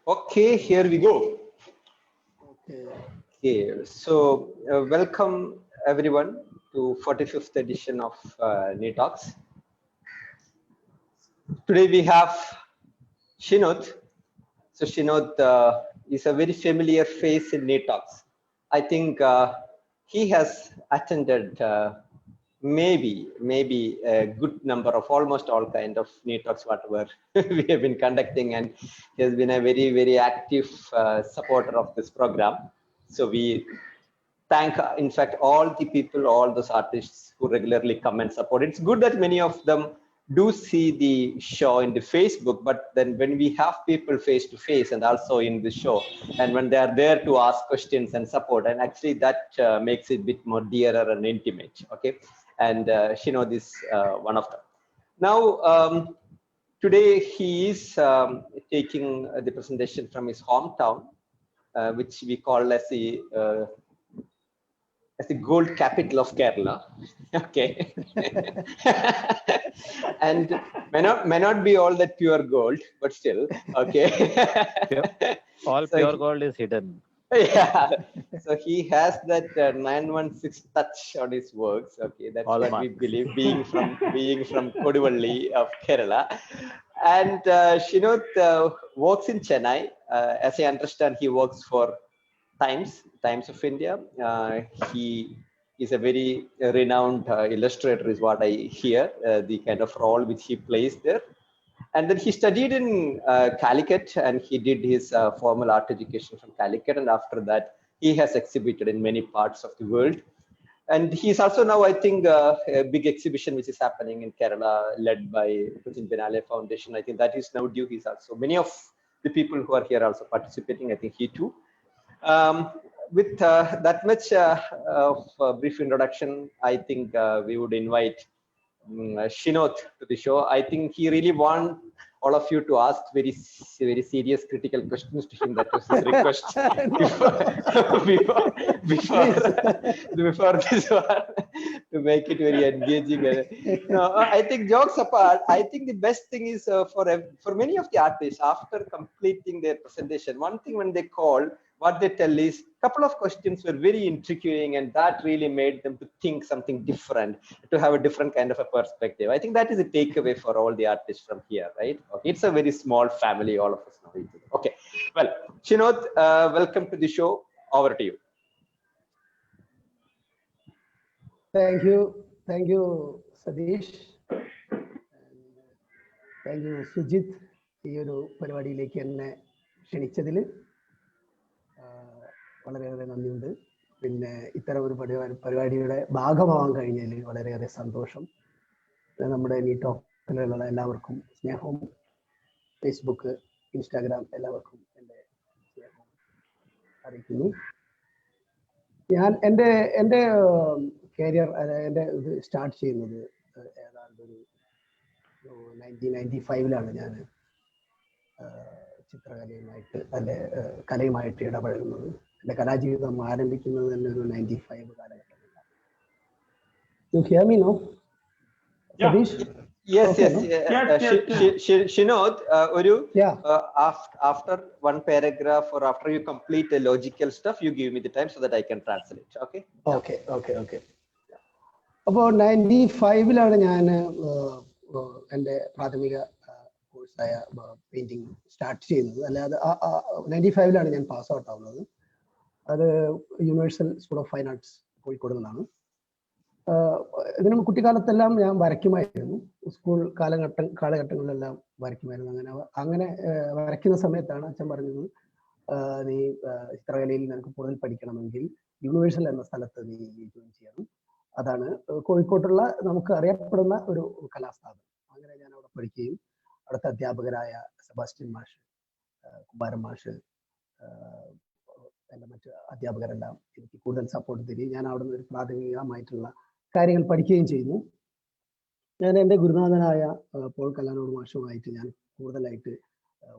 Okay, here we go. Okay. Okay, so welcome everyone to 45th edition of NETalks. Today we have Shinod. So Shinod is a very familiar face in NETalks. I think he has attended maybe a good number of almost all kind of NETalks whatever we have been conducting, and he has been a very active supporter of this program. So we thank in fact all the people, all those artists who regularly come and support. It's good that many of them do see the show in the Facebook, but then when we have people face to face and also in the show, and when they are there to ask questions and support, and actually that makes it a bit more dearer and intimate. Okay, and Shinod is one of them. Now, today he is taking the presentation from his hometown, which we call as the gold capital of Kerala. Okay. And may not be all that pure gold, but still, okay. All So pure gold is hidden. Yeah, so he has that 916 touch on his works. Okay, that's All what we marks. believe, being from Koduvalli of Kerala. And Shinod works in Chennai. As I understand, he works for Times of India. He is a very renowned illustrator, is what I hear. The kind of role which he plays there. And then he studied in Calicut, and he did his formal art education from Calicut. And after that, he has exhibited in many parts of the world. And he's also now, I think, a big exhibition which is happening in Kerala, led by President Benale Foundation. I think that is now due. He's also, many of the people who are here are also participating. I think he too. With that much of a brief introduction, I think we would invite Shinod to the show. I think he really want all of you to ask very serious, critical questions to him. That was his request before this one, to make it very engaging. No, I think jokes apart, I think the best thing is for many of the artists, after completing their presentation, one thing when they call, what they tell is a couple of questions were very intriguing, and that really made them to think something different, to have a different kind of a perspective. I think that is a takeaway for all the artists from here, right? Okay, it's a very small family, all of us know each other. Okay, well, Shinod, welcome to the show. Over to you. Thank you, Sadish. Thank you, Sujit. ഈ ഒരു പരിപാടിയിലേക്ക് എന്നെ ക്ഷണിച്ചതിൽ വളരെയേറെ നന്ദിയുണ്ട്. പിന്നെ ഇത്തരം ഒരു പരിപാടിയുടെ ഭാഗമാവാൻ കഴിഞ്ഞതിൽ വളരെയേറെ സന്തോഷം. നമ്മുടെ NETalksലുള്ള എല്ലാവർക്കും സ്നേഹവും, ഫേസ്ബുക്ക്, ഇൻസ്റ്റാഗ്രാം എല്ലാവർക്കും എൻ്റെ സ്നേഹവും അറിയിക്കുന്നു. ഞാൻ എൻ്റെ കരിയർ, എൻ്റെ ഇത് സ്റ്റാർട്ട് ചെയ്യുന്നത് ഏതാണ്ട് ഒരു 1995 ഞാൻ ചിത്രകലയുമായിട്ട് കലയുമായിട്ട് ഇടപഴകുന്നത്. എൻ്റെ കലാജീവിതം ആരംഭിക്കുന്നത് തന്നെ ഒരു 95 കാലഘട്ടത്തിലാണ്. You hear me now? Sadish? Yes. Shinod, after one paragraph or after you complete the logical stuff, you give me the time so that I can translate. Okay? Okay. അപ്പോൾ 95 ഞാൻ എൻ്റെ പ്രാഥമിക കോഴ്സായ പെയിന്റിങ് സ്റ്റാർട്ട് ചെയ്യുന്നത്. അല്ലാതെ 95 ഞാൻ pass out ആവുന്നത്. അത് universal school of fine arts Kozhikode നിന്നാണ്. ഇതിനു കുട്ടിക്കാലത്തെല്ലാം ഞാൻ വരയ്ക്കുമായിരുന്നു. സ്കൂൾ കാലഘട്ടങ്ങളിലെല്ലാം വരയ്ക്കുമായിരുന്നു. അങ്ങനെ വരയ്ക്കുന്ന സമയത്താണ് അച്ഛൻ പറഞ്ഞത്, നീ ചിത്രകലയിൽ നിനക്ക് കൂടുതൽ പഠിക്കണമെങ്കിൽ യൂണിവേഴ്സൽ എന്ന സ്ഥലത്ത് നീ ജോയിൻ ചെയ്യണം. അതാണ് കോഴിക്കോട്ടുള്ള നമുക്ക് അറിയപ്പെടുന്ന ഒരു കലാസ്ഥാപനം. അങ്ങനെ ഞാൻ അവിടെ പഠിക്കുകയും അവിടുത്തെ അധ്യാപകരായ സെബാസ്റ്റ്യൻ മാഷ്, കുമാരൻ മാഷ്, എൻ്റെ മറ്റ് അധ്യാപകരെല്ലാം എനിക്ക് കൂടുതൽ സപ്പോർട്ട് തരികയും ഞാൻ അവിടെ നിന്ന് ഒരു പ്രാഥമികമായിട്ടുള്ള കാര്യങ്ങൾ പഠിക്കുകയും ചെയ്യുന്നു. ഞാൻ എൻ്റെ ഗുരുനാഥനായ പോൾ കല്ലാനോട് മാഷുമായിട്ട് ഞാൻ കൂടുതലായിട്ട്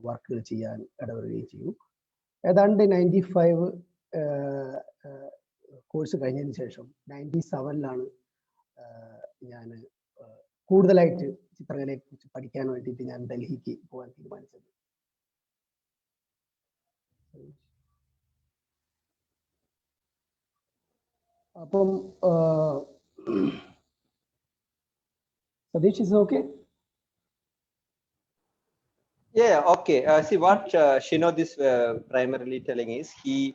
വർക്കുകൾ ചെയ്യാൻ ഇടവരുകയും ചെയ്തു. ഏതാണ്ട് 95 കോഴ്സ് കഴിഞ്ഞതിന് ശേഷം 97 ഞാൻ കൂടുതലായിട്ട് ചിത്രകലയെക്കുറിച്ച് പഠിക്കാൻ വേണ്ടിയിട്ട് ഞാൻ ഡൽഹിക്ക് പോകാൻ തീരുമാനിച്ചത്. അപ്പം Sadish, is it okay? Yeah, okay. See, what Shinod is primarily telling is see,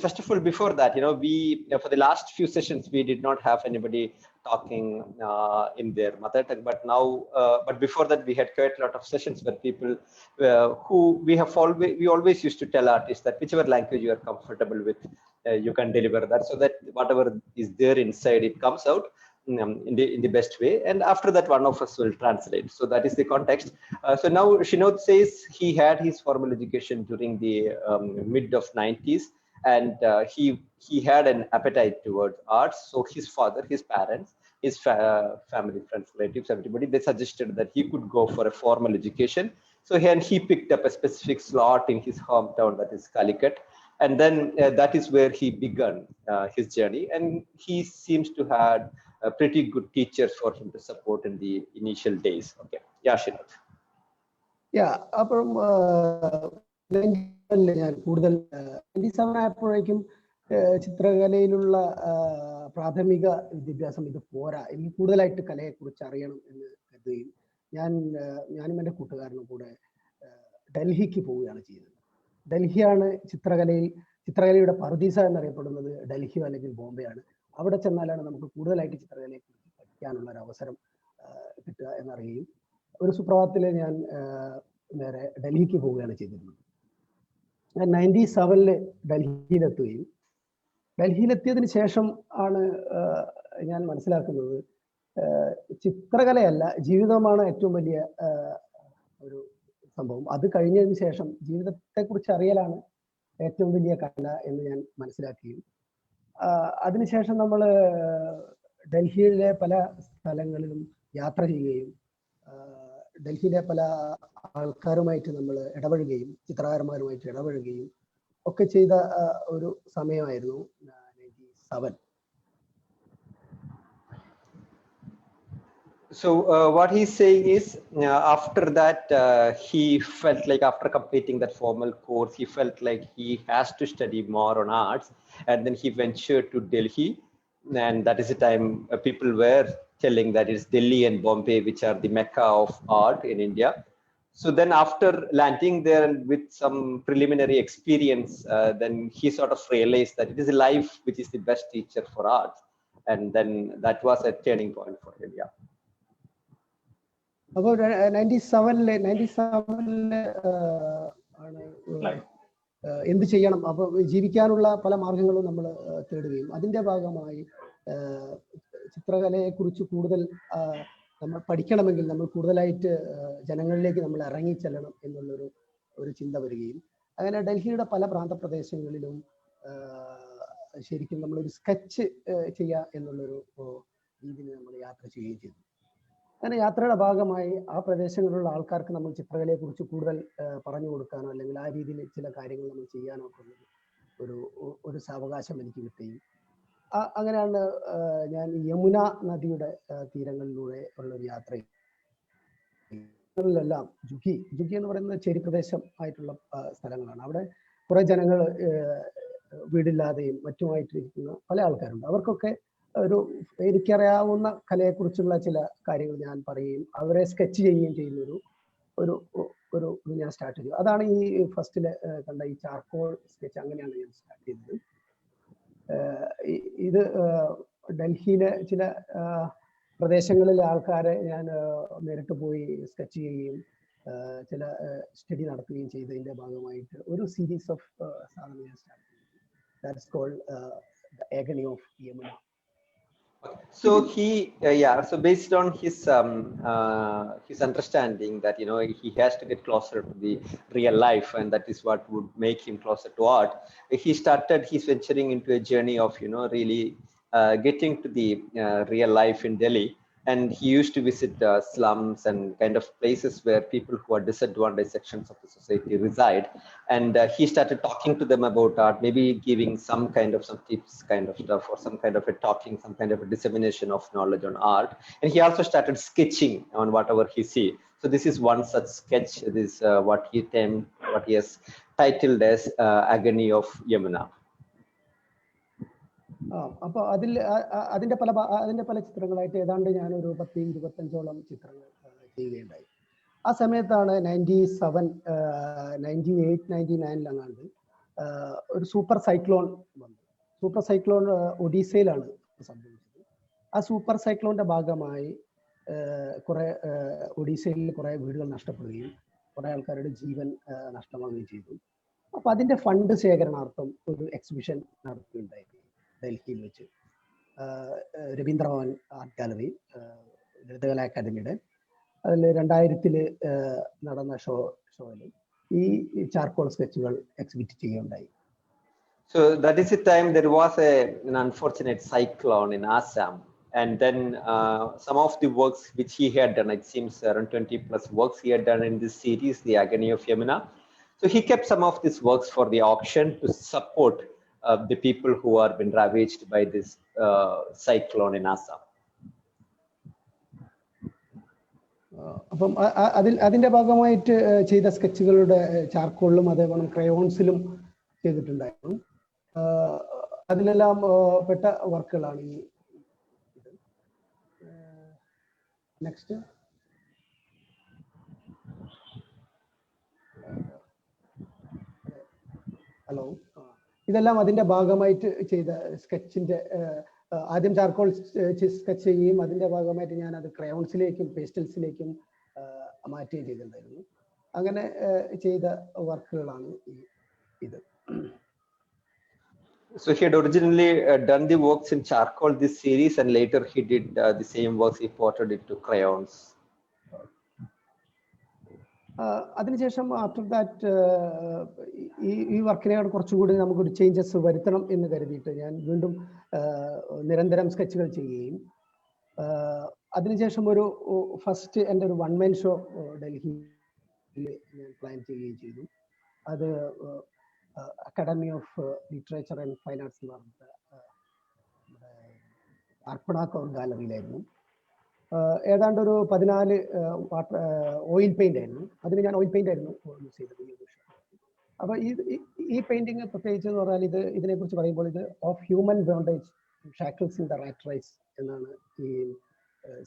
first of all, before that, we, for the last few sessions, we did not have anybody talking in their mother tongue, but now, but before that, we had quite a lot of sessions where people who we always used to tell artists that whichever language you are comfortable with, you can deliver that, so that whatever is there inside, it comes out in the best way, and after that one of us will translate. So that is the context. So now Shinod says he had his formal education during the mid of 90s, and he had an appetite towards arts. So his father, his parents, his family, friends, relatives, everybody, they suggested that he could go for a formal education. So he picked up a specific slot in his hometown, that is Calicut, and then that is where he began his journey, and he seems to have pretty good teachers for him to support in the initial days. Okay, yeah, Shinod. Yeah, അപ്പം ഞാൻ കൂടുതൽ 97 ആയപ്പോഴേക്കും ചിത്രകലയിലുള്ള പ്രാഥമിക വിദ്യാഭ്യാസം ഇത് പോരാ, എനിക്ക് കൂടുതലായിട്ട് കലയെക്കുറിച്ച് അറിയണം എന്ന് കരുതുകയും ഞാനും എൻ്റെ കൂട്ടുകാരനും കൂടെ ഡൽഹിക്ക് പോവുകയാണ് ചെയ്തത്. ഡൽഹിയാണ് ചിത്രകലയുടെ പറുദീസ എന്നറിയപ്പെടുന്നത് ഡൽഹിയോ അല്ലെങ്കിൽ ബോംബെയാണ്. അവിടെ ചെന്നാലാണ് നമുക്ക് കൂടുതലായിട്ട് ചിത്രകലയെക്കുറിച്ച് പഠിക്കാനുള്ള ഒരു അവസരം കിട്ടുക എന്നറിയുകയും ഒരു സുപ്രഭാതത്തിൽ ഞാൻ നേരെ ഡൽഹിക്ക് പോവുകയാണ് ചെയ്തിരുന്നത്. ഞാൻ 97 ഡൽഹിയിലെത്തുകയും ഡൽഹിയിലെത്തിയതിന് ശേഷം ആണ് ഞാൻ മനസ്സിലാക്കുന്നത് ചിത്രകലയല്ല, ജീവിതമാണ് ഏറ്റവും വലിയ ഒരു സംഭവം. അത് കഴിഞ്ഞതിന് ശേഷം ജീവിതത്തെക്കുറിച്ച് അറിയലാണ് ഏറ്റവും വലിയ കല എന്ന് ഞാൻ മനസ്സിലാക്കുകയും അതിനുശേഷം നമ്മൾ ഡൽഹിയിലെ പല സ്ഥലങ്ങളിലും യാത്ര ചെയ്യുകയും ഡൽഹിയിലെ പല ആൾക്കാരുമായിട്ട് നമ്മൾ ഇടപഴകുകയും ചിത്രകാരന്മാരുമായിട്ട് ഇടപഴകുകയും ഒക്കെ ചെയ്ത ഒരു സമയമായിരുന്നു 97. So what he's saying is, after that, he felt like after completing that formal course, he felt like he has to study more on arts, and then he ventured to Delhi, and that is the time people were telling that it's Delhi and Bombay which are the mecca of art in India. So then after landing there with some preliminary experience, then he sort of realized that it is life which is the best teacher for art, and then that was a turning point for him. Yeah. അപ്പോൾ 97 ആണ് എന്ത് ചെയ്യണം, അപ്പോൾ ജീവിക്കാനുള്ള പല മാർഗങ്ങളും നമ്മൾ തേടുകയും അതിൻ്റെ ഭാഗമായി ചിത്രകലയെക്കുറിച്ച് കൂടുതൽ നമ്മൾ പഠിക്കണമെങ്കിൽ നമ്മൾ കൂടുതലായിട്ട് ജനങ്ങളിലേക്ക് നമ്മൾ ഇറങ്ങിച്ചെല്ലണം എന്നുള്ളൊരു ചിന്ത വരികയും അങ്ങനെ ഡൽഹിയുടെ പല പ്രാന്തപ്രദേശങ്ങളിലും ശരിക്കും നമ്മളൊരു സ്കെച്ച് ചെയ്യുക എന്നുള്ളൊരു രീതിയിൽ നമ്മൾ യാത്ര ചെയ്യുകയും ചെയ്തു. അങ്ങനെ യാത്രയുടെ ഭാഗമായി ആ പ്രദേശങ്ങളിലുള്ള ആൾക്കാർക്ക് നമ്മൾ ചിത്രകലയെക്കുറിച്ച് കൂടുതൽ പറഞ്ഞു കൊടുക്കാനോ അല്ലെങ്കിൽ ആ രീതിയിൽ ചില കാര്യങ്ങൾ നമ്മൾ ചെയ്യാനോ ഒക്കെ ഒരു സാവകാശം എനിക്ക് കിട്ടുകയും അങ്ങനെയാണ് ഞാൻ യമുന നദിയുടെ തീരങ്ങളിലൂടെ ഉള്ളൊരു യാത്രയിലെല്ലാം ജുഗി എന്ന് പറയുന്നത് ചേരിപ്രദേശം ആയിട്ടുള്ള സ്ഥലങ്ങളാണ്. അവിടെ കുറെ ജനങ്ങൾ വീടില്ലാതെയും മറ്റുമായിട്ടിരിക്കുന്ന പല ആൾക്കാരുണ്ട്. അവർക്കൊക്കെ എനിക്കറിയാവുന്ന കലയെക്കുറിച്ചുള്ള ചില കാര്യങ്ങൾ ഞാൻ പറയുകയും അവരെ സ്കെച്ച് ചെയ്യുകയും ചെയ്യുന്ന ഒരു ഞാൻ സ്റ്റാർട്ട് ചെയ്തു. അതാണ് ഈ ഫസ്റ്റില് കണ്ട ഈ ചാർക്കോൾ സ്കെച്ച്, അങ്ങനെയാണ് ഞാൻ സ്റ്റാർട്ട് ചെയ്തത്. ഇത് ഡൽഹിയിലെ ചില പ്രദേശങ്ങളിലെ ആൾക്കാരെ ഞാൻ നേരിട്ട് പോയി സ്കെച്ച് ചെയ്യുകയും ചില സ്റ്റഡി നടത്തുകയും ചെയ്തതിൻ്റെ ഭാഗമായിട്ട് ഒരു സീരീസ് ഓഫ് സാധനം ഞാൻ സ്റ്റാർട്ട് ചെയ്തു. That's called the agony of Yamuna. So so based on his understanding that he has to get closer to the real life, and that is what would make him closer to art, he started his venturing into a journey of really getting to the real life in Delhi. And he used to visit slums and kind of places where people who are disadvantaged sections of the society reside. And he started talking to them about art, maybe giving some tips kind of stuff, or some kind of a talking, some kind of a dissemination of knowledge on art. And he also started sketching on whatever he sees. So this is one such sketch. This is what he has titled as Agony of Yamuna. അപ്പോൾ അതിന്റെ പല ചിത്രങ്ങളായിട്ട് ഏതാണ്ട് ഞാനൊരു 10-25ഓളം ചിത്രങ്ങൾ ചെയ്യുകയുണ്ടായി. ആ സമയത്താണ് 97, 98, 99 ഒരു സൂപ്പർ സൈക്ലോൺ വന്നു. സൂപ്പർ സൈക്ലോൺ ഒഡീസയിലാണ് സംഭവിച്ചത്. ആ സൂപ്പർ സൈക്ലോണിന്റെ ഭാഗമായി കുറെ ഒഡീസയിൽ കുറെ വീടുകൾ നഷ്ടപ്പെടുകയും കുറെ ആൾക്കാരുടെ ജീവൻ നഷ്ടമാവുകയും ചെയ്തു. അപ്പൊ അതിന്റെ ഫണ്ട് ശേഖരണാർത്ഥം ഒരു എക്സിബിഷൻ നടത്തുകയുണ്ടായിരുന്നു ഡൽഹിയിൽ വെച്ച്. രവീന്ദ്രഭവൻ ആർട്ട് ഗാലറി, ലളിതകലാ അക്കാദമിയുടെ അതിൽ 2000 നടന്ന ഷോയിൽ ഈ ചാർക്കോൾ സ്കെച്ചുകൾ എക്സിബിറ്റ് ചെയ്യുകയുണ്ടായി. So that is the time there was an unfortunate cyclone in Assam, and then some of the works which he had done, it seems around 20 plus works he had done in this series, The Agony of Yamuna. So he kept some of these works for the auction to support the people who are been ravaged by this cyclone in Assam. അപ്പം അതിന്റെ ഭാഗമായിട്ട് ചെയ്ത സ്കെച്ചുകളുടെ ചാർക്കോളിലും അതേപോലെ ക്രയോൺസിലും ചെയ്തിട്ടുണ്ടായിരുന്നു. അതിലെല്ലാം പെട്ട വർക്കുകളാണ് ഈ ഇത്. നെക്സ്റ്റ് ഹലോ, ഇതെല്ലാം അതിന്റെ ഭാഗമായിട്ട് ചെയ്ത സ്കെച്ചിന്റെ ആദ്യം ചാർക്കോൾ സ്കെച്ച് ചെയ്യുകയും അതിന്റെ ഭാഗമായിട്ട് ഞാൻ അത് ക്രയോൺസിലേക്കും പേസ്റ്റൽസിലേക്കും മാറ്റുകയും ചെയ്തിട്ടുണ്ടായിരുന്നു. അങ്ങനെ ചെയ്ത വർക്കുകളാണ് ഇത്. So he had originally done the works in charcoal, this series, and later he did the same works, he ported it to crayons. അതിനുശേഷം ആഫ്റ്റർ ദാറ്റ് ഈ വർക്കിനെ കുറച്ചുകൂടി നമുക്കൊരു ചേഞ്ചസ് വരുത്തണം എന്ന് കരുതിയിട്ട് ഞാൻ വീണ്ടും നിരന്തരം സ്കെച്ചുകൾ ചെയ്യുകയും അതിനുശേഷം ഒരു ഫസ്റ്റ് എൻ്റെ ഒരു 1-man ഷോ ഡൽഹിയിൽ ഞാൻ പ്ലാൻ ചെയ്യുകയും ചെയ്തു. അത് academy of literature and fine arts എന്ന് പറഞ്ഞിട്ട് അർപ്പണ കൗർ ഗാലറിയിലായിരുന്നു. ഏതാണ്ട് ഒരു 14 ഓയിൽ പെയിന്റ് ആയിരുന്നു. അതിന് ഞാൻ ഓയിൽ പെയിന്റ് ആയിരുന്നു യൂസ് ചെയ്തത്. അപ്പൊ ഈ പെയിന്റിങ് പ്രത്യേകിച്ച് എന്ന് പറഞ്ഞാൽ ഇതിനെക്കുറിച്ച് പറയുമ്പോൾ ഇത് of human bondage shackles in the rat race എന്നാണ് ഈ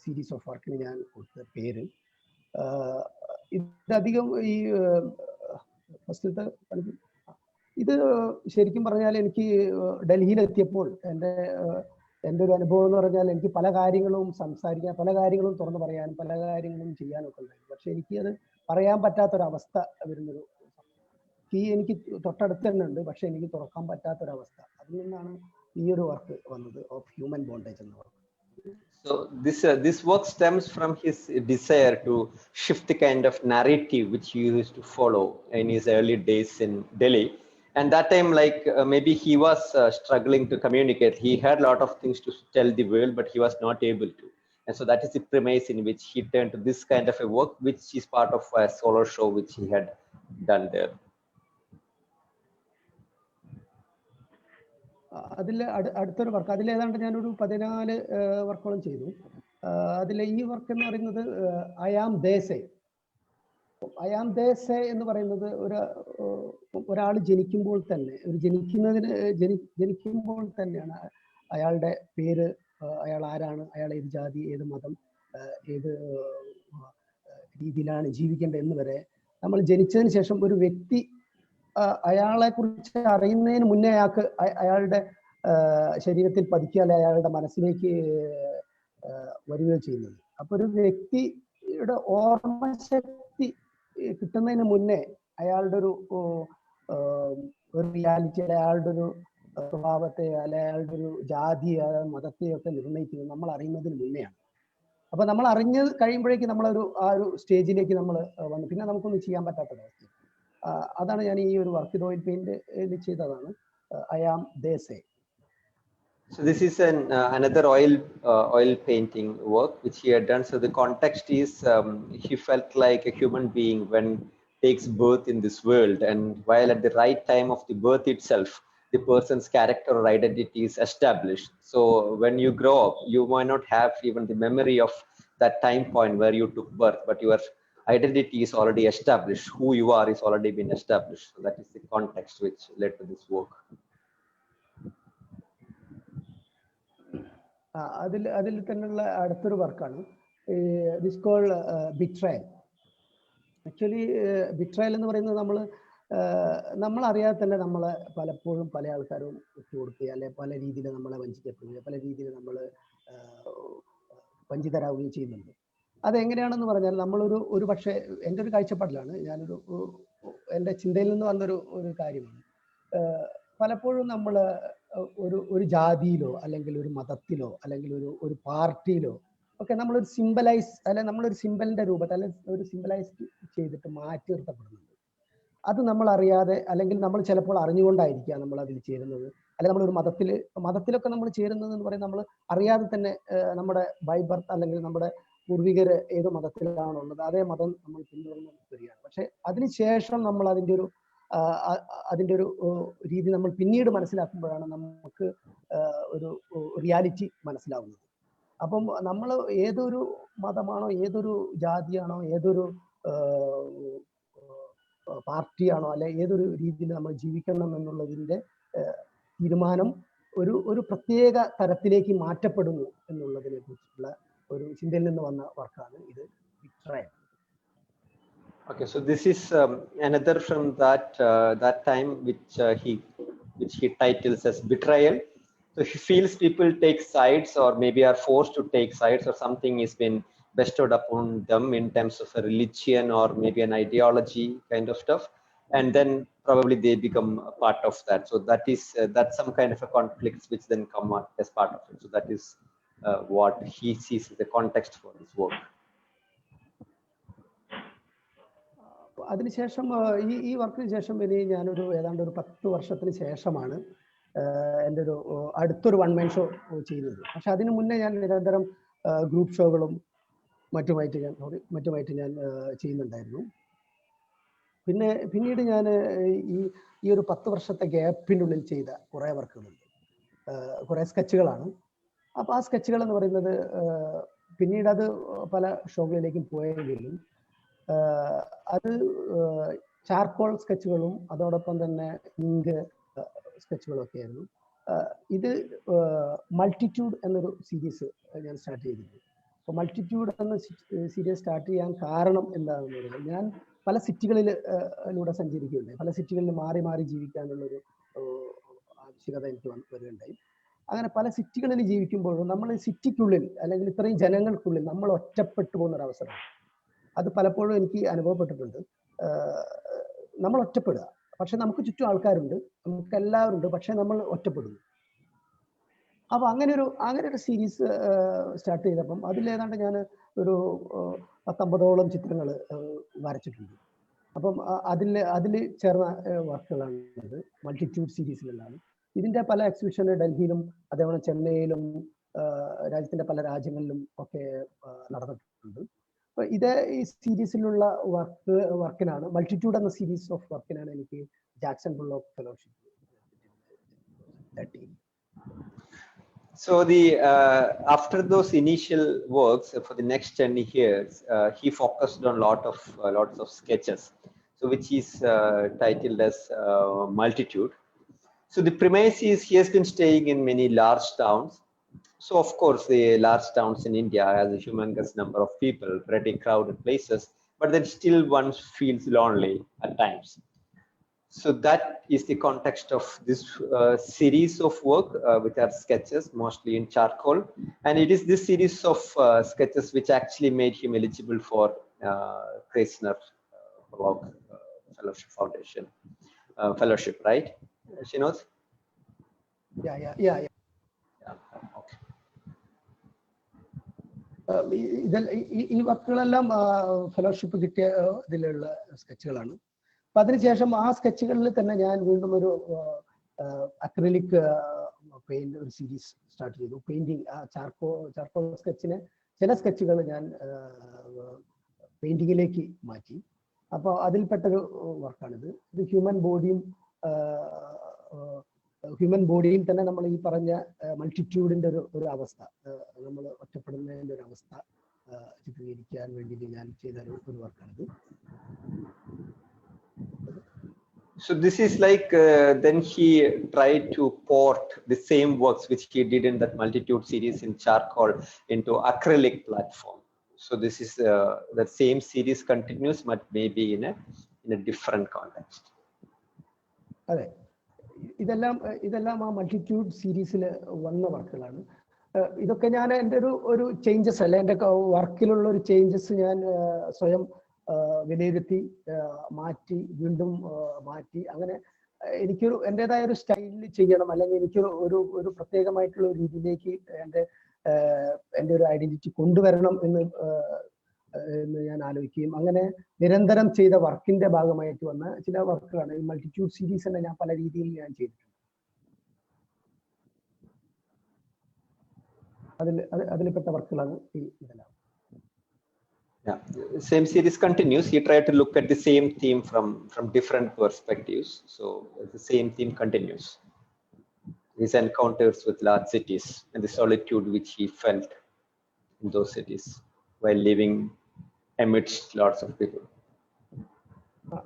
സീരീസ് ഓഫ് വർക്കിന് ഞാൻ കൊടുത്ത പേര്. ഇതധികം ഈ ഫസ്റ്റത്തെ ഇത് ശരിക്കും പറഞ്ഞാൽ എനിക്ക് ഡൽഹിയിലെത്തിയപ്പോൾ എൻ്റെ ഒരു അനുഭവം എന്ന് പറഞ്ഞാൽ എനിക്ക് പല കാര്യങ്ങളും സംസാരിക്കാൻ, പല കാര്യങ്ങളും തുറന്നു പറയാനും പല കാര്യങ്ങളും ചെയ്യാനും ഒക്കെ ഉണ്ടായിരുന്നു. പക്ഷെ എനിക്ക് അത് പറയാൻ പറ്റാത്തൊരവസ്ഥ വരുന്നൊരു എനിക്ക് തൊട്ടടുത്ത് തന്നെ ഉണ്ട്, പക്ഷെ എനിക്ക് തുറക്കാൻ പറ്റാത്തൊരവസ്ഥ. അതിൽ നിന്നാണ് ഈ ഒരു വർക്ക് വന്നത്, ഓഫ് ഹ്യൂമൻ ബോണ്ടേജ് എന്ന work. So this work stems from his desire to shift the kind of narrative which he used to follow in his early days in Delhi. And that time, like maybe he was struggling to communicate. He had a lot of things to tell the world, but he was not able to. And so that is the premise in which he turned to this kind of a work, which is part of a solo show which he had done there. അതിൽ അടുത്തൊരു work, അതിലേതാണ്ട് ഞാനൊരു 14 വർക്കോളം ചെയ്തു. അതിലെ ഈ work എന്ന് പറയുന്നത് I am ദേസേ. I am ദേസേ എന്ന് പറയുന്നത് ഒരാൾ ജനിക്കുമ്പോൾ തന്നെ, ജനിക്കുമ്പോൾ തന്നെയാണ് അയാളുടെ പേര്, അയാൾ ആരാണ്, അയാൾ ഏത് ജാതി, ഏത് മതം, ഏത് രീതിയിലാണ് ജീവിക്കേണ്ടത് എന്ന് വരെ നമ്മൾ ജനിച്ചതിന് ശേഷം ഒരു വ്യക്തി അയാളെ കുറിച്ച് അറിയുന്നതിന് മുന്നേ അയാളുടെ ശരീരത്തിൽ പതിക്കുക, അല്ലെ അയാളുടെ മനസ്സിലേക്ക് വരികയോ ചെയ്യുന്നത്. അപ്പൊ ഒരു വ്യക്തിയുടെ ഓർമ്മശക്തി കിട്ടുന്നതിന് മുന്നേ അയാളുടെ ഒരു റിയാലിറ്റി, അയാളുടെ ഒരു സ്വഭാവത്തെ, അല്ലെ അയാളുടെ ഒരു ജാതിയെ, മതത്തെയോ ഒക്കെ നിർണ്ണയിക്കുന്നത് നമ്മൾ അറിയുന്നതിന് മുന്നെയാണ്. അപ്പൊ നമ്മൾ അറിഞ്ഞ് കഴിയുമ്പോഴേക്കും നമ്മളൊരു ആ ഒരു സ്റ്റേജിലേക്ക് നമ്മൾ വന്നു, പിന്നെ നമുക്കൊന്നും ചെയ്യാൻ പറ്റാത്തൊരവസ്ഥ. അതാണ് ഞാൻ ഈ ഒരു വർക്ക് ഓയിൽ പെയിന്റ് ചെയ്തതാണ്, ഐ ആം ദേസേ. So this is another oil painting work which he had done. So the context is he felt like a human being when takes birth in this world, and while at the right time of the birth itself, the person's character or identity is established. So when you grow up, you might not have even the memory of that time point where you took birth, but your identity is already established. Who you are is already been established. So that is the context which led to this work. അതിൽ തന്നെയുള്ള അടുത്തൊരു വർക്കാണ് this call betrayal. Actually betrayal എന്ന് പറയുന്നത് നമ്മൾ അറിയാതെ തന്നെ നമ്മളെ പലപ്പോഴും പല ആൾക്കാരും ഇട്ടുകൊടുക്കുക, അല്ലെ പല രീതിയിൽ നമ്മളെ വഞ്ചിക്കപ്പെടുക, പല രീതിയിൽ നമ്മൾ വഞ്ചിതരാവുകയും ചെയ്യുന്നുണ്ട്. അതെങ്ങനെയാണെന്ന് പറഞ്ഞാൽ ഒരു പക്ഷേ എൻ്റെ ഒരു കാഴ്ചപ്പാടിലാണ്, എൻ്റെ ചിന്തയിൽ നിന്ന് വന്നൊരു കാര്യമാണ്. പലപ്പോഴും നമ്മൾ ഒരു ജാതിയിലോ അല്ലെങ്കിൽ ഒരു മതത്തിലോ അല്ലെങ്കിൽ ഒരു പാർട്ടിയിലോ ഒക്കെ നമ്മളൊരു നമ്മളൊരു സിമ്പലിന്റെ രൂപത്തിൽ അല്ലെങ്കിൽ ഒരു സിമ്പലൈസ് ചെയ്തിട്ട് മാറ്റി നിർത്തപ്പെടുന്നുണ്ട്. അത് നമ്മൾ അറിയാതെ അല്ലെങ്കിൽ നമ്മൾ ചിലപ്പോൾ അറിഞ്ഞുകൊണ്ടായിരിക്കാം നമ്മൾ അതിൽ ചേരുന്നത്. അല്ലെങ്കിൽ നമ്മളൊരു മതത്തിലൊക്കെ നമ്മൾ ചേരുന്നത് എന്ന് പറയുന്നത് നമ്മൾ അറിയാതെ തന്നെ നമ്മുടെ ബൈ ബർത്ത് അല്ലെങ്കിൽ നമ്മുടെ പൂർവികര് ഏത് മതത്തിലാണുള്ളത് അതേ മതം നമ്മൾ പിന്തുടർന്ന് വരികയാണ്. പക്ഷെ അതിനുശേഷം നമ്മൾ അതിൻ്റെ ഒരു രീതി നമ്മൾ പിന്നീട് മനസ്സിലാക്കുമ്പോഴാണ് നമുക്ക് ഒരു റിയാലിറ്റി മനസ്സിലാവുന്നത്. അപ്പം നമ്മൾ ഏതൊരു മതമാണോ, ഏതൊരു ജാതിയാണോ, ഏതൊരു പാർട്ടിയാണോ, അല്ലെ ഏതൊരു രീതിയിൽ നമ്മൾ ജീവിക്കണം എന്നുള്ളതിൻ്റെ തീരുമാനം ഒരു പ്രത്യേക തരത്തിലേക്ക് മാറ്റപ്പെടുന്നു എന്നുള്ളതിനെ കുറിച്ചുള്ള ഒരു ചിന്തയിൽ നിന്ന് വന്ന വർക്കാണ് ഇത്, betrayal. Okay, so this is another from that time which he titles as Betrayal. So he feels people take sides or maybe are forced to take sides, or something has been bestowed upon them in terms of a religion or maybe an ideology kind of stuff, and then probably they become a part of that. So that's some kind of a conflict which then come out as part of it. So that is what he sees as the context for this work. അതിനുശേഷം ഈ വർക്കിന് ശേഷം ഇനി ഞാനൊരു ഏതാണ്ട് ഒരു 10 വർഷത്തിന് ശേഷമാണ് എൻ്റെ അടുത്തൊരു വൺ മാൻ ഷോ ചെയ്യുന്നത്. പക്ഷെ അതിനു മുന്നേ ഞാൻ നിരന്തരം ഗ്രൂപ്പ് ഷോകളും മറ്റുമായിട്ട് ഞാൻ ചെയ്യുന്നുണ്ടായിരുന്നു. പിന്നീട് ഞാൻ ഈ ഒരു 10 വർഷത്തെ ഗ്യാപ്പിനുള്ളിൽ ചെയ്ത കുറേ വർക്കുകളുണ്ട്, കുറേ സ്കെച്ചുകളാണ്. അപ്പോൾ ആ സ്കെച്ചുകൾ എന്ന് പറയുന്നത് പിന്നീട് അത് പല ഷോകളിലേക്കും പോയെങ്കിലും അത് ചാർക്കോൾ സ്കെച്ചുകളും അതോടൊപ്പം തന്നെ ഇങ്ക് സ്കെച്ചുകളും ഒക്കെ ആയിരുന്നു. ഇത് മൾട്ടിറ്റ്യൂഡ് എന്നൊരു സീരീസ് ഞാൻ സ്റ്റാർട്ട് ചെയ്തിരുന്നു. അപ്പോൾ മൾട്ടിറ്റ്യൂഡ് എന്ന സീരീസ് സ്റ്റാർട്ട് ചെയ്യാൻ കാരണം എന്താണെന്ന് പറഞ്ഞാൽ, ഞാൻ പല സിറ്റികളിലൂടെ സഞ്ചരിക്കുകയുണ്ടായി. പല സിറ്റികളിൽ മാറി മാറി ജീവിക്കാനുള്ളൊരു ആവശ്യകത എനിക്ക് വരികയുണ്ടായി. അങ്ങനെ പല സിറ്റികളിൽ ജീവിക്കുമ്പോഴും നമ്മൾ സിറ്റിക്കുള്ളിൽ അല്ലെങ്കിൽ ഇത്രയും ജനങ്ങൾക്കുള്ളിൽ നമ്മൾ ഒറ്റപ്പെട്ടു പോകുന്നൊരവസരം അത് പലപ്പോഴും എനിക്ക് അനുഭവപ്പെട്ടിട്ടുണ്ട്. നമ്മൾ ഒറ്റപ്പെടുക, പക്ഷെ നമുക്ക് ചുറ്റും ആൾക്കാരുണ്ട്, നമുക്ക് എല്ലാവരും ഉണ്ട്, പക്ഷെ നമ്മൾ ഒറ്റപ്പെടുന്നു. അപ്പൊ അങ്ങനെ ഒരു സീരീസ് സ്റ്റാർട്ട് ചെയ്തപ്പം അതിലേതാണ്ട് ഞാൻ ഒരു 19ഓളം ചിത്രങ്ങൾ വരച്ചിട്ടുണ്ട്. അപ്പം അതിൽ ചേർന്ന വർക്കുകളാണ് ഇത്, മൾട്ടിറ്റ്യൂഡ് സീരീസിലുള്ളതാണ്. ഇതിന്റെ പല എക്സിബിഷന് ഡൽഹിയിലും അതേപോലെ ചെന്നൈയിലും രാജ്യത്തിന്റെ പല രാജ്യങ്ങളിലും ഒക്കെ നടന്നിട്ടുണ്ട്. അപ്പൊ ഈ സീരീസിലുള്ള വർക്കിനാണ്, മൾട്ടിറ്റ്യൂഡ് എന്ന സീരീസ് ഓഫ് വർക്കിനാണ് എനിക്ക് Jackson Bullock fellowship. So after those initial works for the next 10 years, he focused on lots of sketches, so which is titled as Multitude. So the premise is he has been staying in many large towns. So of course the large towns in India has a humongous number of people, pretty crowded places, but then still one feels lonely at times. So that is the context of this series of work, which are sketches mostly in charcoal, and it is this series of sketches which actually made him eligible for Kreisner Fellowship Foundation fellowship, right, Shinod? Yeah. Okay. ഈ വർക്കുകളെല്ലാം fellowship കിട്ടിയ ഇതിലുള്ള സ്കെച്ചുകളാണ്. അപ്പൊ അതിനുശേഷം ആ സ്കെച്ചുകളിൽ തന്നെ ഞാൻ വീണ്ടും ഒരു അക്രിലിക് പെയിന്റ് ഒരു സീരീസ് സ്റ്റാർട്ട് ചെയ്തു. പെയിന്റിങ് ചാർക്കോൾ സ്കെച്ചിനെ ചില സ്കെച്ചുകൾ ഞാൻ പെയിന്റിങ്ങിലേക്ക് മാറ്റി. അപ്പോൾ അതിൽപ്പെട്ടൊരു വർക്കാണിത്. ഇത് ഹ്യൂമൻ ബോഡിയിൽ തന്നെ നമ്മൾ ഈ പറഞ്ഞ മൾട്ടിറ്റ്യൂഡിന്റെ ഒരു അവസ്ഥ, നമ്മൾ ഒറ്റപ്പെടുന്നതിന്റെ ഒരു അവസ്ഥ ചിത്രീകരിക്കാൻ വേണ്ടിയിട്ട് ഞാൻ ചെയ്ത ഒരു വർക്കാണിത്. So this is like then he tried to port the same works which he did in that Multitude series in charcoal into acrylic platform. So this is the same series continues, but maybe in a different context. അതെ, ഇതെല്ലാം ആ multitude സീരീസിൽ വന്ന വർക്കുകളാണ്. ഇതൊക്കെ ഞാൻ എൻ്റെ ഒരു changes അല്ല, എൻ്റെ വർക്കിലുള്ള ഒരു ചേഞ്ചസ് ഞാൻ സ്വയം വിലയിരുത്തി മാറ്റി, വീണ്ടും മാറ്റി. അങ്ങനെ എനിക്കൊരു എൻ്റെതായ ഒരു സ്റ്റൈലിൽ ചെയ്യണം, അല്ലെങ്കിൽ എനിക്കൊരു പ്രത്യേകമായിട്ടുള്ള ഒരു രീതിയിലേക്ക് എൻ്റെ ഒരു ഐഡന്റിറ്റി കൊണ്ടുവരണം എന്ന് ഞാൻ ആലോചിക്കുകയും അങ്ങനെ നിരന്തരം ചെയ്ത വർക്കിന്റെ ഭാഗമായിട്ട് വന്ന ചില വർക്കുകളാണ്. ഈ മൾട്ടിറ്റ്യൂഡ് സീരീസ് തന്നെ ഞാൻ പല രീതിയിൽ ഞാൻ ചെയ്തിട്ടുണ്ട്. അതിൽപ്പെട്ട വർക്കുകളാണ് ഇതെല്ലാം. Yeah, same series continues. He tried to look at the same theme from different perspectives. So the same theme continues. His encounters with large cities and the solitude which he felt in those cities while living amidst lots of people.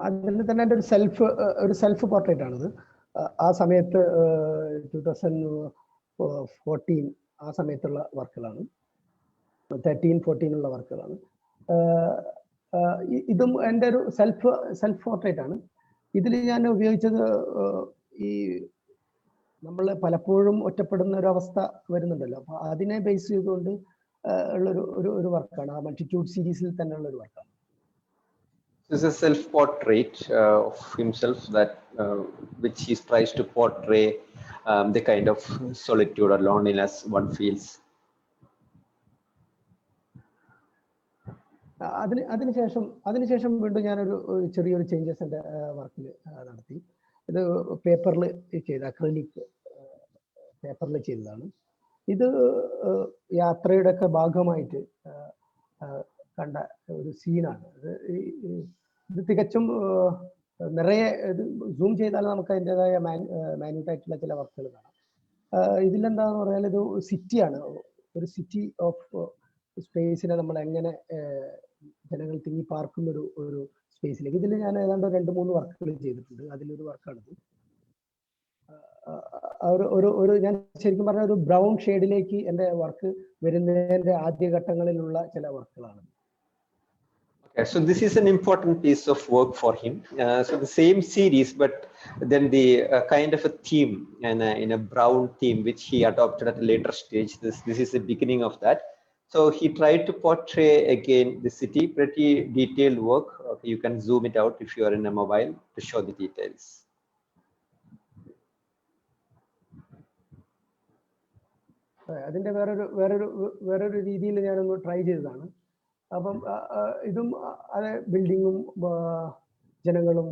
അതിൽ തന്നെ എൻ്റെ ഒരു self portrait ആണിത്. ആ സമയത്ത് 2014 ആ സമയത്തുള്ള വർക്കുകളാണ്, 13-14 ഉള്ള വർക്കുകളാണ്. ഇതും എൻ്റെ ഒരു സെൽഫ് പോർട്രേറ്റ് ആണ്. ഇതിൽ ഞാൻ ഉപയോഗിച്ചത് ഈ നമ്മൾ പലപ്പോഴും ഒറ്റപ്പെടുന്ന ഒരു അവസ്ഥ വരുന്നുണ്ടല്ലോ, അപ്പൊ അതിനെ ബേസ് ചെയ്തുകൊണ്ട് ഉള്ളൊരു വർക്കാണ്. ആ മൾട്ടിറ്റ്യൂഡ് സീരീസിൽ തന്നെയുള്ള ഒരു വർക്കാണ്. This is a self-portrait of himself that which he tries to portray the kind of solitude or loneliness one feels. അതിനുശേഷം വീണ്ടും ഞാനൊരു ചെറിയൊരു ചേഞ്ചസ് എൻ്റെ വർക്കിൽ നടത്തി. ഇത് പേപ്പറിൽ ചെയ്ത, അക്രിലിക് പേപ്പറിൽ ചെയ്തതാണ്. ഇത് യാത്രയുടെ ഒക്കെ ഭാഗമായിട്ട് കണ്ട ഒരു സീനാണ്. ഇത് തികച്ചും നിറയെ സൂം ചെയ്താൽ നമുക്ക് അതിൻ്റെതായ മാന്യൂട്ടായിട്ടുള്ള ചില വർക്കുകൾ കാണാം. ഇതിലെന്താന്ന് പറഞ്ഞാൽ ഇത് സിറ്റിയാണ്, ഒരു സിറ്റി ഓഫ് സ്പേസിനെ നമ്മൾ എങ്ങനെ ജനങ്ങൾ തിങ്ങി പാർക്കുന്ന ഒരു സ്പേസിലേക്ക്. ഇതിൽ ഞാൻ ഏതാണ്ട് 2-3 വർക്കുകൾ ചെയ്തിട്ടുണ്ട്. അതിലൊരു വർക്കാണിത്. ഞാൻ ശരിക്കും പറഞ്ഞ ഒരു ബ്രൗൺ ഷെയ്ഡിലേക്ക് എൻ്റെ വർക്ക് വരുന്നതിൻ്റെ ആദ്യഘട്ടങ്ങളിലുള്ള ചില വർക്കുകളാണ്. Okay, so this is an important piece of work for him. So the same series, but then the kind of a theme and in a brown theme which he adopted at a later stage. This is the beginning of that. So he tried to portray again the city, pretty detailed work. Okay, you can zoom it out if you are in a mobile to show the details. അതിൻ്റെ വേറൊരു രീതിയിൽ ഞാനൊന്ന് try ചെയ്തതാണ്. അപ്പം ഇതും അത് ബിൽഡിങ്ങും ജനങ്ങളും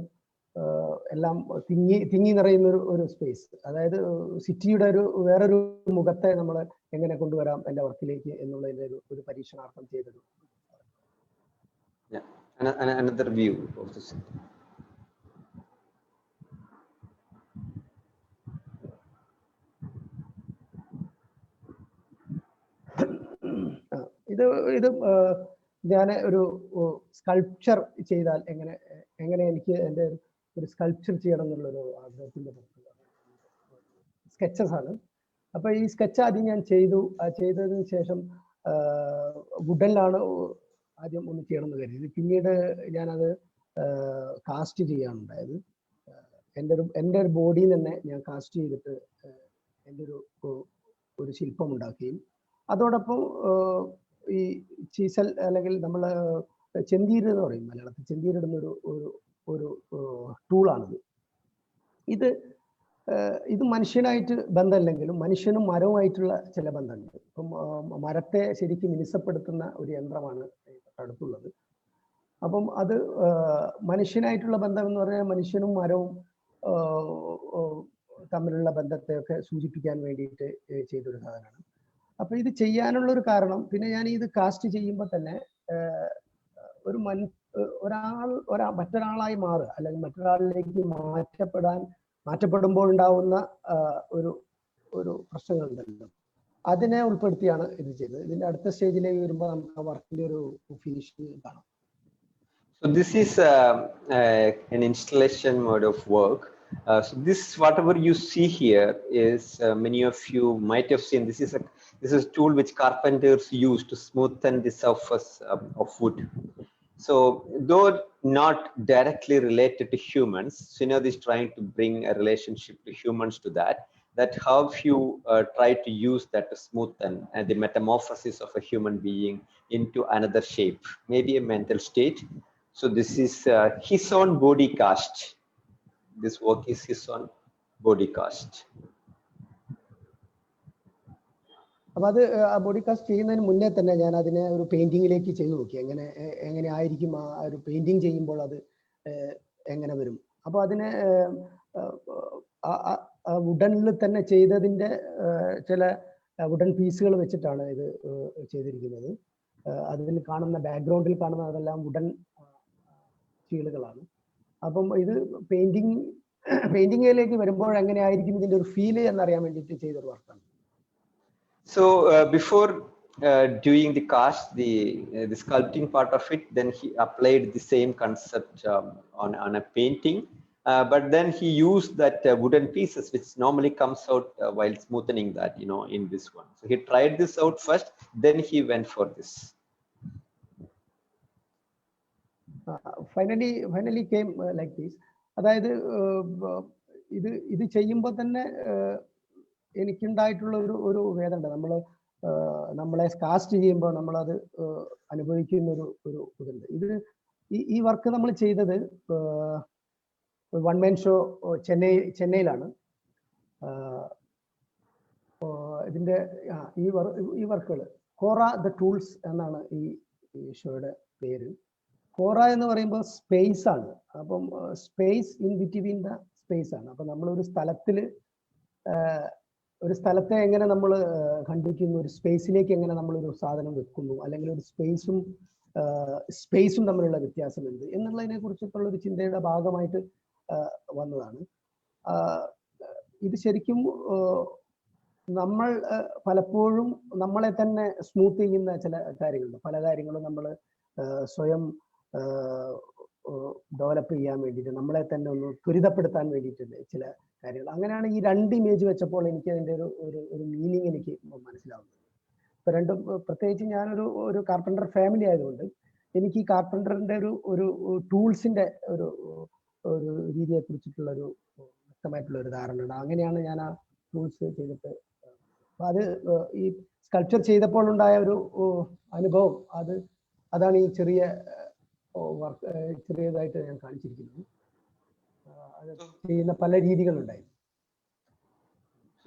എല്ലാം തിങ്ങി നിറയുന്ന ഒരു സ്പേസ്, അതായത് സിറ്റിയുടെ വേറൊരു മുഖത്തെ നമ്മൾ എങ്ങനെ കൊണ്ടുവരാം എൻ്റെ വർക്കിലേക്ക് എന്നുള്ളതിൻ്റെ ഒരു പരീക്ഷണാർത്ഥം ചെയ്തൊരു another view of the city. ഇത് ഞാൻ ഒരു സ്കൾപ്ചർ ചെയ്താൽ എങ്ങനെ എനിക്ക് എൻ്റെ ഒരു സ്കൾപ്ചർ ചെയ്യണം എന്നുള്ളൊരു ആഗ്രഹത്തിൻ്റെ സ്കെച്ചസ് ആണ്. അപ്പൊ ഈ സ്കെച്ച് ആദ്യം ഞാൻ ചെയ്തതിന് ശേഷം വുഡനിലാണ് ആദ്യം ഒന്ന് ചെയ്യണം എന്ന് കരുതി. പിന്നീട് ഞാനത് കാസ്റ്റ് ചെയ്യാനുണ്ടായത്. എൻ്റെ ഒരു ബോഡിയിൽ തന്നെ ഞാൻ കാസ്റ്റ് ചെയ്തിട്ട് എൻ്റെ ഒരു ശില്പം ഉണ്ടാക്കുകയും അതോടൊപ്പം ഈ ചീസൽ അല്ലെങ്കിൽ നമ്മൾ ചെന്തീര് എന്ന് പറയും മലയാളത്തിൽ, ചെന്തീരിടുന്ന ഒരു ടൂളാണിത്. ഇത് മനുഷ്യനായിട്ട് ബന്ധമല്ലെങ്കിലും മനുഷ്യനും മരവുമായിട്ടുള്ള ചില ബന്ധമുണ്ട്. ഇപ്പം മരത്തെ ശരിക്കും മിനുസപ്പെടുത്തുന്ന ഒരു യന്ത്രമാണ് അടുത്തുള്ളത്. അപ്പം അത് മനുഷ്യനായിട്ടുള്ള ബന്ധം എന്ന് പറഞ്ഞാൽ മനുഷ്യനും മരവും തമ്മിലുള്ള ബന്ധത്തെയൊക്കെ സൂചിപ്പിക്കാൻ വേണ്ടിയിട്ട് ചെയ്തൊരു സാധനമാണ്. അപ്പൊ ഇത് ചെയ്യാനുള്ളൊരു കാരണം, പിന്നെ ഞാൻ ഇത് കാസ്റ്റ് ചെയ്യുമ്പോൾ തന്നെ മറ്റൊരാളായി മാറുക അല്ലെങ്കിൽ മറ്റൊരാളിലേക്ക് മാറ്റപ്പെടുമ്പോൾ ഉണ്ടാവുന്ന ഒരു പ്രശ്നങ്ങളുണ്ടല്ലോ, അതിനെ ഉൾപ്പെടുത്തിയാണ് ഇത് ചെയ്തത്. ഇതിന്റെ അടുത്ത സ്റ്റേജിലേക്ക് വരുമ്പോൾ നമുക്ക് ആ വർക്കിന്റെ ഒരു ഫിനിഷിംഗ് കാണാം. So this is an installation mode of work. So this, whatever you see here, is many of you might have seen. This is a tool which carpenters use to smoothen the surface of wood. So though not directly related to humans, Srinath is trying to bring a relationship to humans to that. That how you try to use that to smoothen the metamorphosis of a human being into another shape, maybe a mental state. So this is his own body cast. This work is his own body cast. അപ്പൊ അത് ആ body cast ചെയ്യുന്നതിന് മുന്നേ തന്നെ ഞാൻ അതിനെ ഒരു പെയിന്റിങ്ങിലേക്ക് ചെയ്തു നോക്കി. എങ്ങനെ ആയിരിക്കും ആ ഒരു പെയിന്റിങ് ചെയ്യുമ്പോൾ അത് എങ്ങനെ വരും. അപ്പൊ അതിനെ വുഡനിൽ തന്നെ ചെയ്തതിന്റെ ചില വുഡൻ പീസുകൾ വെച്ചിട്ടാണ് ഇത് ചെയ്തിരിക്കുന്നത്. അതിൽ കാണുന്ന ബാക്ക്ഗ്രൗണ്ടിൽ കാണുന്ന അതെല്ലാം വുഡൻ ഷീലുകളാണ്. അപ്പം ഇത് പെയിന്റിങ്ങിലേക്ക് വരുമ്പോൾ എങ്ങനെ ആയിരിക്കും ഇതിന്റെ ഒരു ഫീല് എന്നറിയാൻ വേണ്ടിയിട്ട് ചെയ്തൊരു വർക്കാണ്. So before doing the cast, the sculpting part of it, then he applied the same concept on a painting, but then he used that wooden pieces which normally comes out while smoothing that, in this one. So he tried this out first, then he went for this. Finally came like this. അതായത് ഇത് ചെയ്യുമ്പോൾ തന്നെ എനിക്കുണ്ടായിട്ടുള്ള ഒരു വേദന ഉണ്ട്. നമ്മളെ cast ചെയ്യുമ്പോൾ നമ്മളത് അനുഭവിക്കുന്ന ഒരു ഇതുണ്ട്. ഈ വർക്ക് നമ്മൾ ചെയ്തത് വൺ മാൻ ഷോ ചെന്നൈയിലാണ്. ഇതിന്റെ ഈ വർക്കുകൾ കോറ ദ ടൂൾസ് എന്നാണ് ഈ ഷോയുടെ പേര്. കോറ എന്ന് പറയുമ്പോൾ സ്പേസ് ആണ്. അപ്പം space in between the space ആണ്. അപ്പൊ നമ്മളൊരു സ്ഥലത്തെ എങ്ങനെ നമ്മൾ കണ്ടിരിക്കുന്നു, ഒരു സ്പേസിലേക്ക് എങ്ങനെ നമ്മളൊരു സാധനം വെക്കുന്നു, അല്ലെങ്കിൽ ഒരു സ്പേസും തമ്മിലുള്ള വ്യത്യാസം എന്ത് എന്നുള്ളതിനെ കുറിച്ചിട്ടുള്ള ഒരു ചിന്തയുടെ ഭാഗമായിട്ട് വന്നതാണ്. ഇത് ശരിക്കും നമ്മൾ പലപ്പോഴും നമ്മളെ തന്നെ സ്മൂത്ത് ചെയ്യുന്ന ചില കാര്യങ്ങളുണ്ട്. പല കാര്യങ്ങളും നമ്മൾ സ്വയം ഡെവലപ്പ് ചെയ്യാൻ വേണ്ടിയിട്ട്, നമ്മളെ തന്നെ ഒന്ന് ത്വരിതപ്പെടുത്താൻ വേണ്ടിയിട്ടുണ്ട് ചില കാര്യങ്ങൾ. അങ്ങനെയാണ് ഈ രണ്ട് ഇമേജ് വെച്ചപ്പോൾ എനിക്ക് അതിൻ്റെ ഒരു മീനിങ് എനിക്ക് മനസ്സിലാവുന്നത്. ഇപ്പൊ രണ്ടും, പ്രത്യേകിച്ച് ഞാനൊരു കാർപ്പൻറ്റർ ഫാമിലി ആയതുകൊണ്ട് എനിക്ക് ഈ കാർപ്പൻറ്ററിന്റെ ഒരു ടൂൾസിന്റെ ഒരു രീതിയെ കുറിച്ചിട്ടുള്ള ഒരു വ്യക്തമായിട്ടുള്ള ഒരു ധാരണ ഉണ്ട്. അങ്ങനെയാണ് ഞാൻ ആ ടൂൾസ് ചെയ്തിട്ട്, അപ്പൊ അത് ഈ സ്കൾപ്ചർ ചെയ്തപ്പോൾ ഉണ്ടായ ഒരു അനുഭവം, അതാണ് ഈ ചെറിയതായിട്ട് ഞാൻ കാണിച്ചിരിക്കുന്നത്. ചെയ്യുന്ന പല രീതികളുണ്ടായിരുന്നു.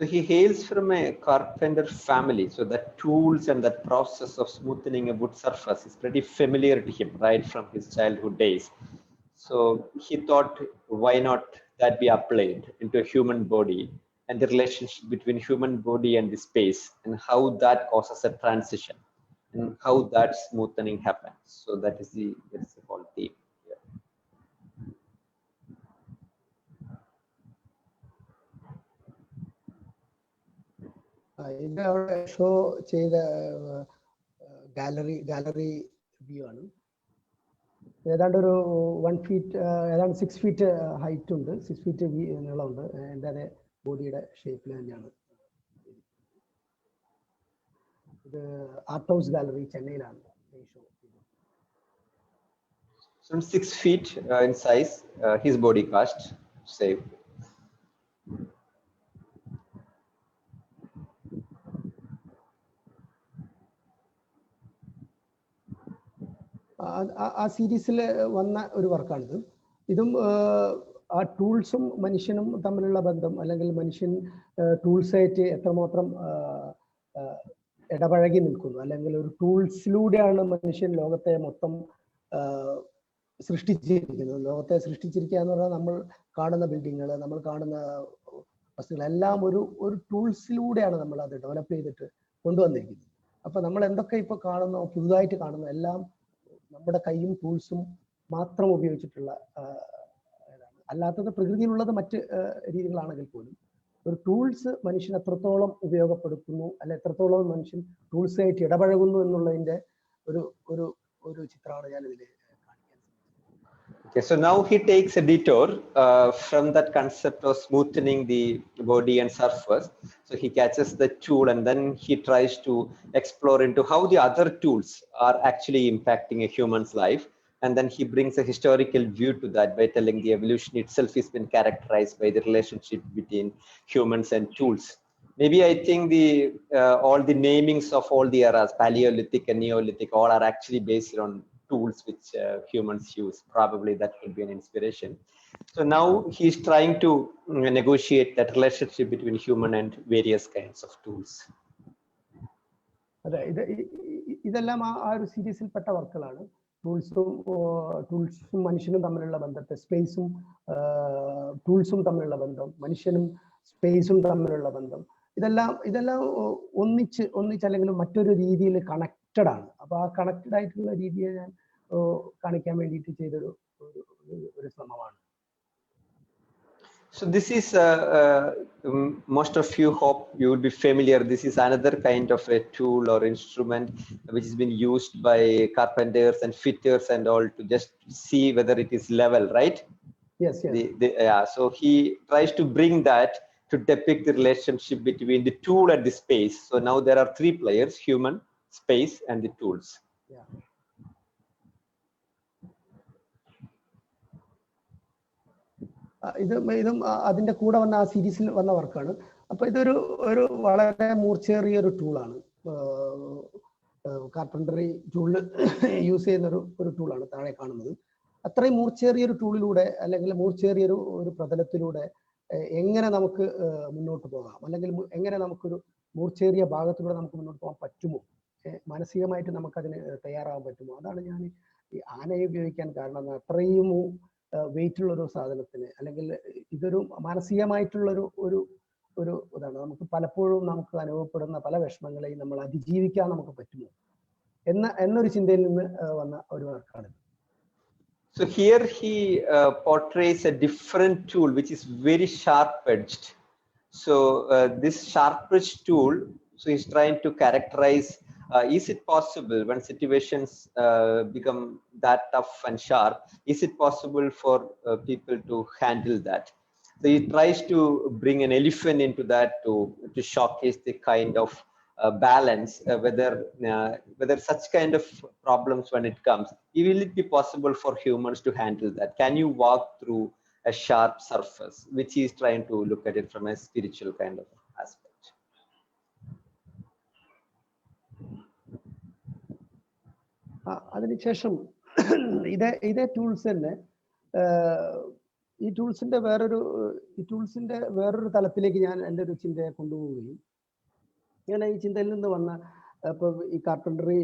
So he hails from a carpenter family, so that tools and that process of smoothing a wood surface is pretty familiar to him right from his childhood days. So he thought, why not that be applied into a human body and the relationship between human body and the space, and how that causes a transition and how that smoothing happens. So that's the whole theme. ഇത് അവിടെ show ചെയ്ത gallery view ആണ്. ഏതാണ്ട് ഒരു 1 feet, ഏതാണ്ട് 6 feet height ഉണ്ട്, 6 feet നീളമുണ്ട്. എൻ്റെ അതേ ബോഡിയുടെ ഷേപ്പിൽ തന്നെയാണ്. ഇത് ആർട്ട് ഹൗസ് ഗാലറി ചെന്നൈയിലാണ് ഈ show. Some 6 feet in size, his body cast, say. ആ സീരീസിൽ വന്ന ഒരു വർക്കാണിത്. ഇതും ആ ടൂൾസും മനുഷ്യനും തമ്മിലുള്ള ബന്ധം, അല്ലെങ്കിൽ മനുഷ്യൻ ടൂൾസായിട്ട് എത്രമാത്രം ഇടപഴകി നിൽക്കുന്നു, അല്ലെങ്കിൽ ഒരു ടൂൾസിലൂടെയാണ് മനുഷ്യൻ ലോകത്തെ മൊത്തം സൃഷ്ടിച്ചിരിക്കുന്നത്. ലോകത്തെ സൃഷ്ടിച്ചിരിക്കുക എന്ന് പറഞ്ഞാൽ നമ്മൾ കാണുന്ന ബിൽഡിങ്ങുകൾ, നമ്മൾ കാണുന്ന വസ്തുക്കളെല്ലാം ഒരു ടൂൾസിലൂടെയാണ് നമ്മൾ അത് ഡെവലപ്പ് ചെയ്തിട്ട് കൊണ്ടുവന്നിരിക്കുന്നത്. അപ്പൊ നമ്മൾ എന്തൊക്കെ ഇപ്പൊ കാണുന്നോ, പുതുതായിട്ട് കാണുന്ന എല്ലാം നമ്മുടെ കൈയും ടൂൾസും മാത്രം ഉപയോഗിച്ചിട്ടുള്ള അല്ലാത്തത് പ്രകൃതിയിലുള്ളത് മറ്റ് രീതികളാണെങ്കിൽ പോലും ഒരു ടൂൾസ് മനുഷ്യൻ എത്രത്തോളം ഉപയോഗപ്പെടുത്തുന്നു, അല്ലെ എത്രത്തോളം മനുഷ്യൻ ടൂൾസായിട്ട് ഇടപഴകുന്നു എന്നുള്ളതിന്റെ ഒരു ചിത്രമാണ് ഞാൻ ഇതിൽ കാണിക്കാൻ ശ്രമിച്ചത്. Okay, so now he takes a detour from that concept of smoothening the body and surface. So he catches the tool and then he tries to explore into how the other tools are actually impacting a human's life. And then he brings a historical view to that by telling the evolution itself has been characterized by the relationship between humans and tools. Maybe I think the all the namings of all the eras, Paleolithic and Neolithic, all are actually based on tools which humans use. Probably that could be an inspiration. So now he's trying to negotiate that relationship between human and various kinds of tools. അതെ, ഇതെല്ലാം ആ ഒരു സീരീസിൽപ്പെട്ട വർക്കുകളാണ്. ടൂൾസും മനുഷ്യനും തമ്മിലുള്ള ബന്ധത്തെ, സ്പേസും ടൂൾസും തമ്മിലുള്ള ബന്ധം, മനുഷ്യനും സ്പേസും തമ്മിലുള്ള ബന്ധം, ഇതെല്ലാം ഒന്നിച്ച് അല്ലെങ്കിൽ മറ്റൊരു രീതിയിൽ കണക്റ്റഡ് ആണ്. അപ്പൊ ആ കണക്റ്റഡ് ആയിട്ടുള്ള രീതിയെ ഞാൻ കാണിക്കാൻ വേണ്ടിയിട്ട് ചെയ്തൊരു ശ്രമമാണ്. So this is most of you hope you would be familiar. This is another kind of a tool or instrument which has been used by carpenters and fitters and all to just see whether it is level, right? Yes. Yeah. So he tries to bring that to depict the relationship between the tool and the space. So now there are three players: human, space, and the tools. Yeah. ഇതും അതിന്റെ കൂടെ വന്ന ആ സീരീസിൽ വന്ന വർക്കാണ്. അപ്പൊ ഇതൊരു വളരെ മൂർച്ചയേറിയ ഒരു ടൂളാണ്. കാർപ്പൻട്രി ടൂളിൽ യൂസ് ചെയ്യുന്ന ഒരു ടൂളാണ് താഴെ കാണുന്നത്. അത്രയും മൂർച്ചയേറിയ ഒരു ടൂളിലൂടെ അല്ലെങ്കിൽ മൂർച്ചയേറിയ ഒരു പ്രതലത്തിലൂടെ എങ്ങനെ നമുക്ക് മുന്നോട്ട് പോകാം, അല്ലെങ്കിൽ എങ്ങനെ നമുക്കൊരു മൂർച്ചയേറിയ ഭാഗത്തിലൂടെ നമുക്ക് മുന്നോട്ട് പോകാൻ പറ്റുമോ, മാനസികമായിട്ട് നമുക്കതിന് തയ്യാറാകാൻ പറ്റുമോ, അതാണ് ഞാൻ ഈ ആനയെ ഉപയോഗിക്കാൻ കാരണം. അത്രയും വെയിറ്റ് ഉള്ള ഒരു സാധനത്തിന്, അല്ലെങ്കിൽ ഇതൊരു മാനസികമായിട്ടുള്ള ഒരു ഇതാണ്. നമുക്ക് പലപ്പോഴും നമുക്ക് അനുഭവപ്പെടുന്ന പല വിഷമങ്ങളെയും നമ്മൾ അതിജീവിക്കാൻ നമുക്ക് പറ്റുമോ എന്നൊരു ചിന്തയിൽ നിന്ന് വന്ന ഒരു വർക്കാണ്. So here he portrays a different tool which is very sharp-edged. So this sharp-edged tool, so he's trying to characterize, is it possible when situations become that tough and sharp, is it possible for people to handle that? So he tries to bring an elephant into that to showcase the kind of balance, whether such kind of problems when it comes, will it be possible for humans to handle that? Can you walk through a sharp surface? Which he is trying to look at it from a spiritual kind of aspect. അതിനുശേഷം ഇതേ tools തന്നെ ഈ ടൂൾസിന്റെ വേറൊരു തലത്തിലേക്ക് ഞാൻ എൻ്റെ ഒരു ചിന്തയെ കൊണ്ടുപോവുകയും, ഞാൻ ഈ ചിന്തയിൽ നിന്ന് വന്ന ഇപ്പൊ ഈ കാർപ്പൻട്രി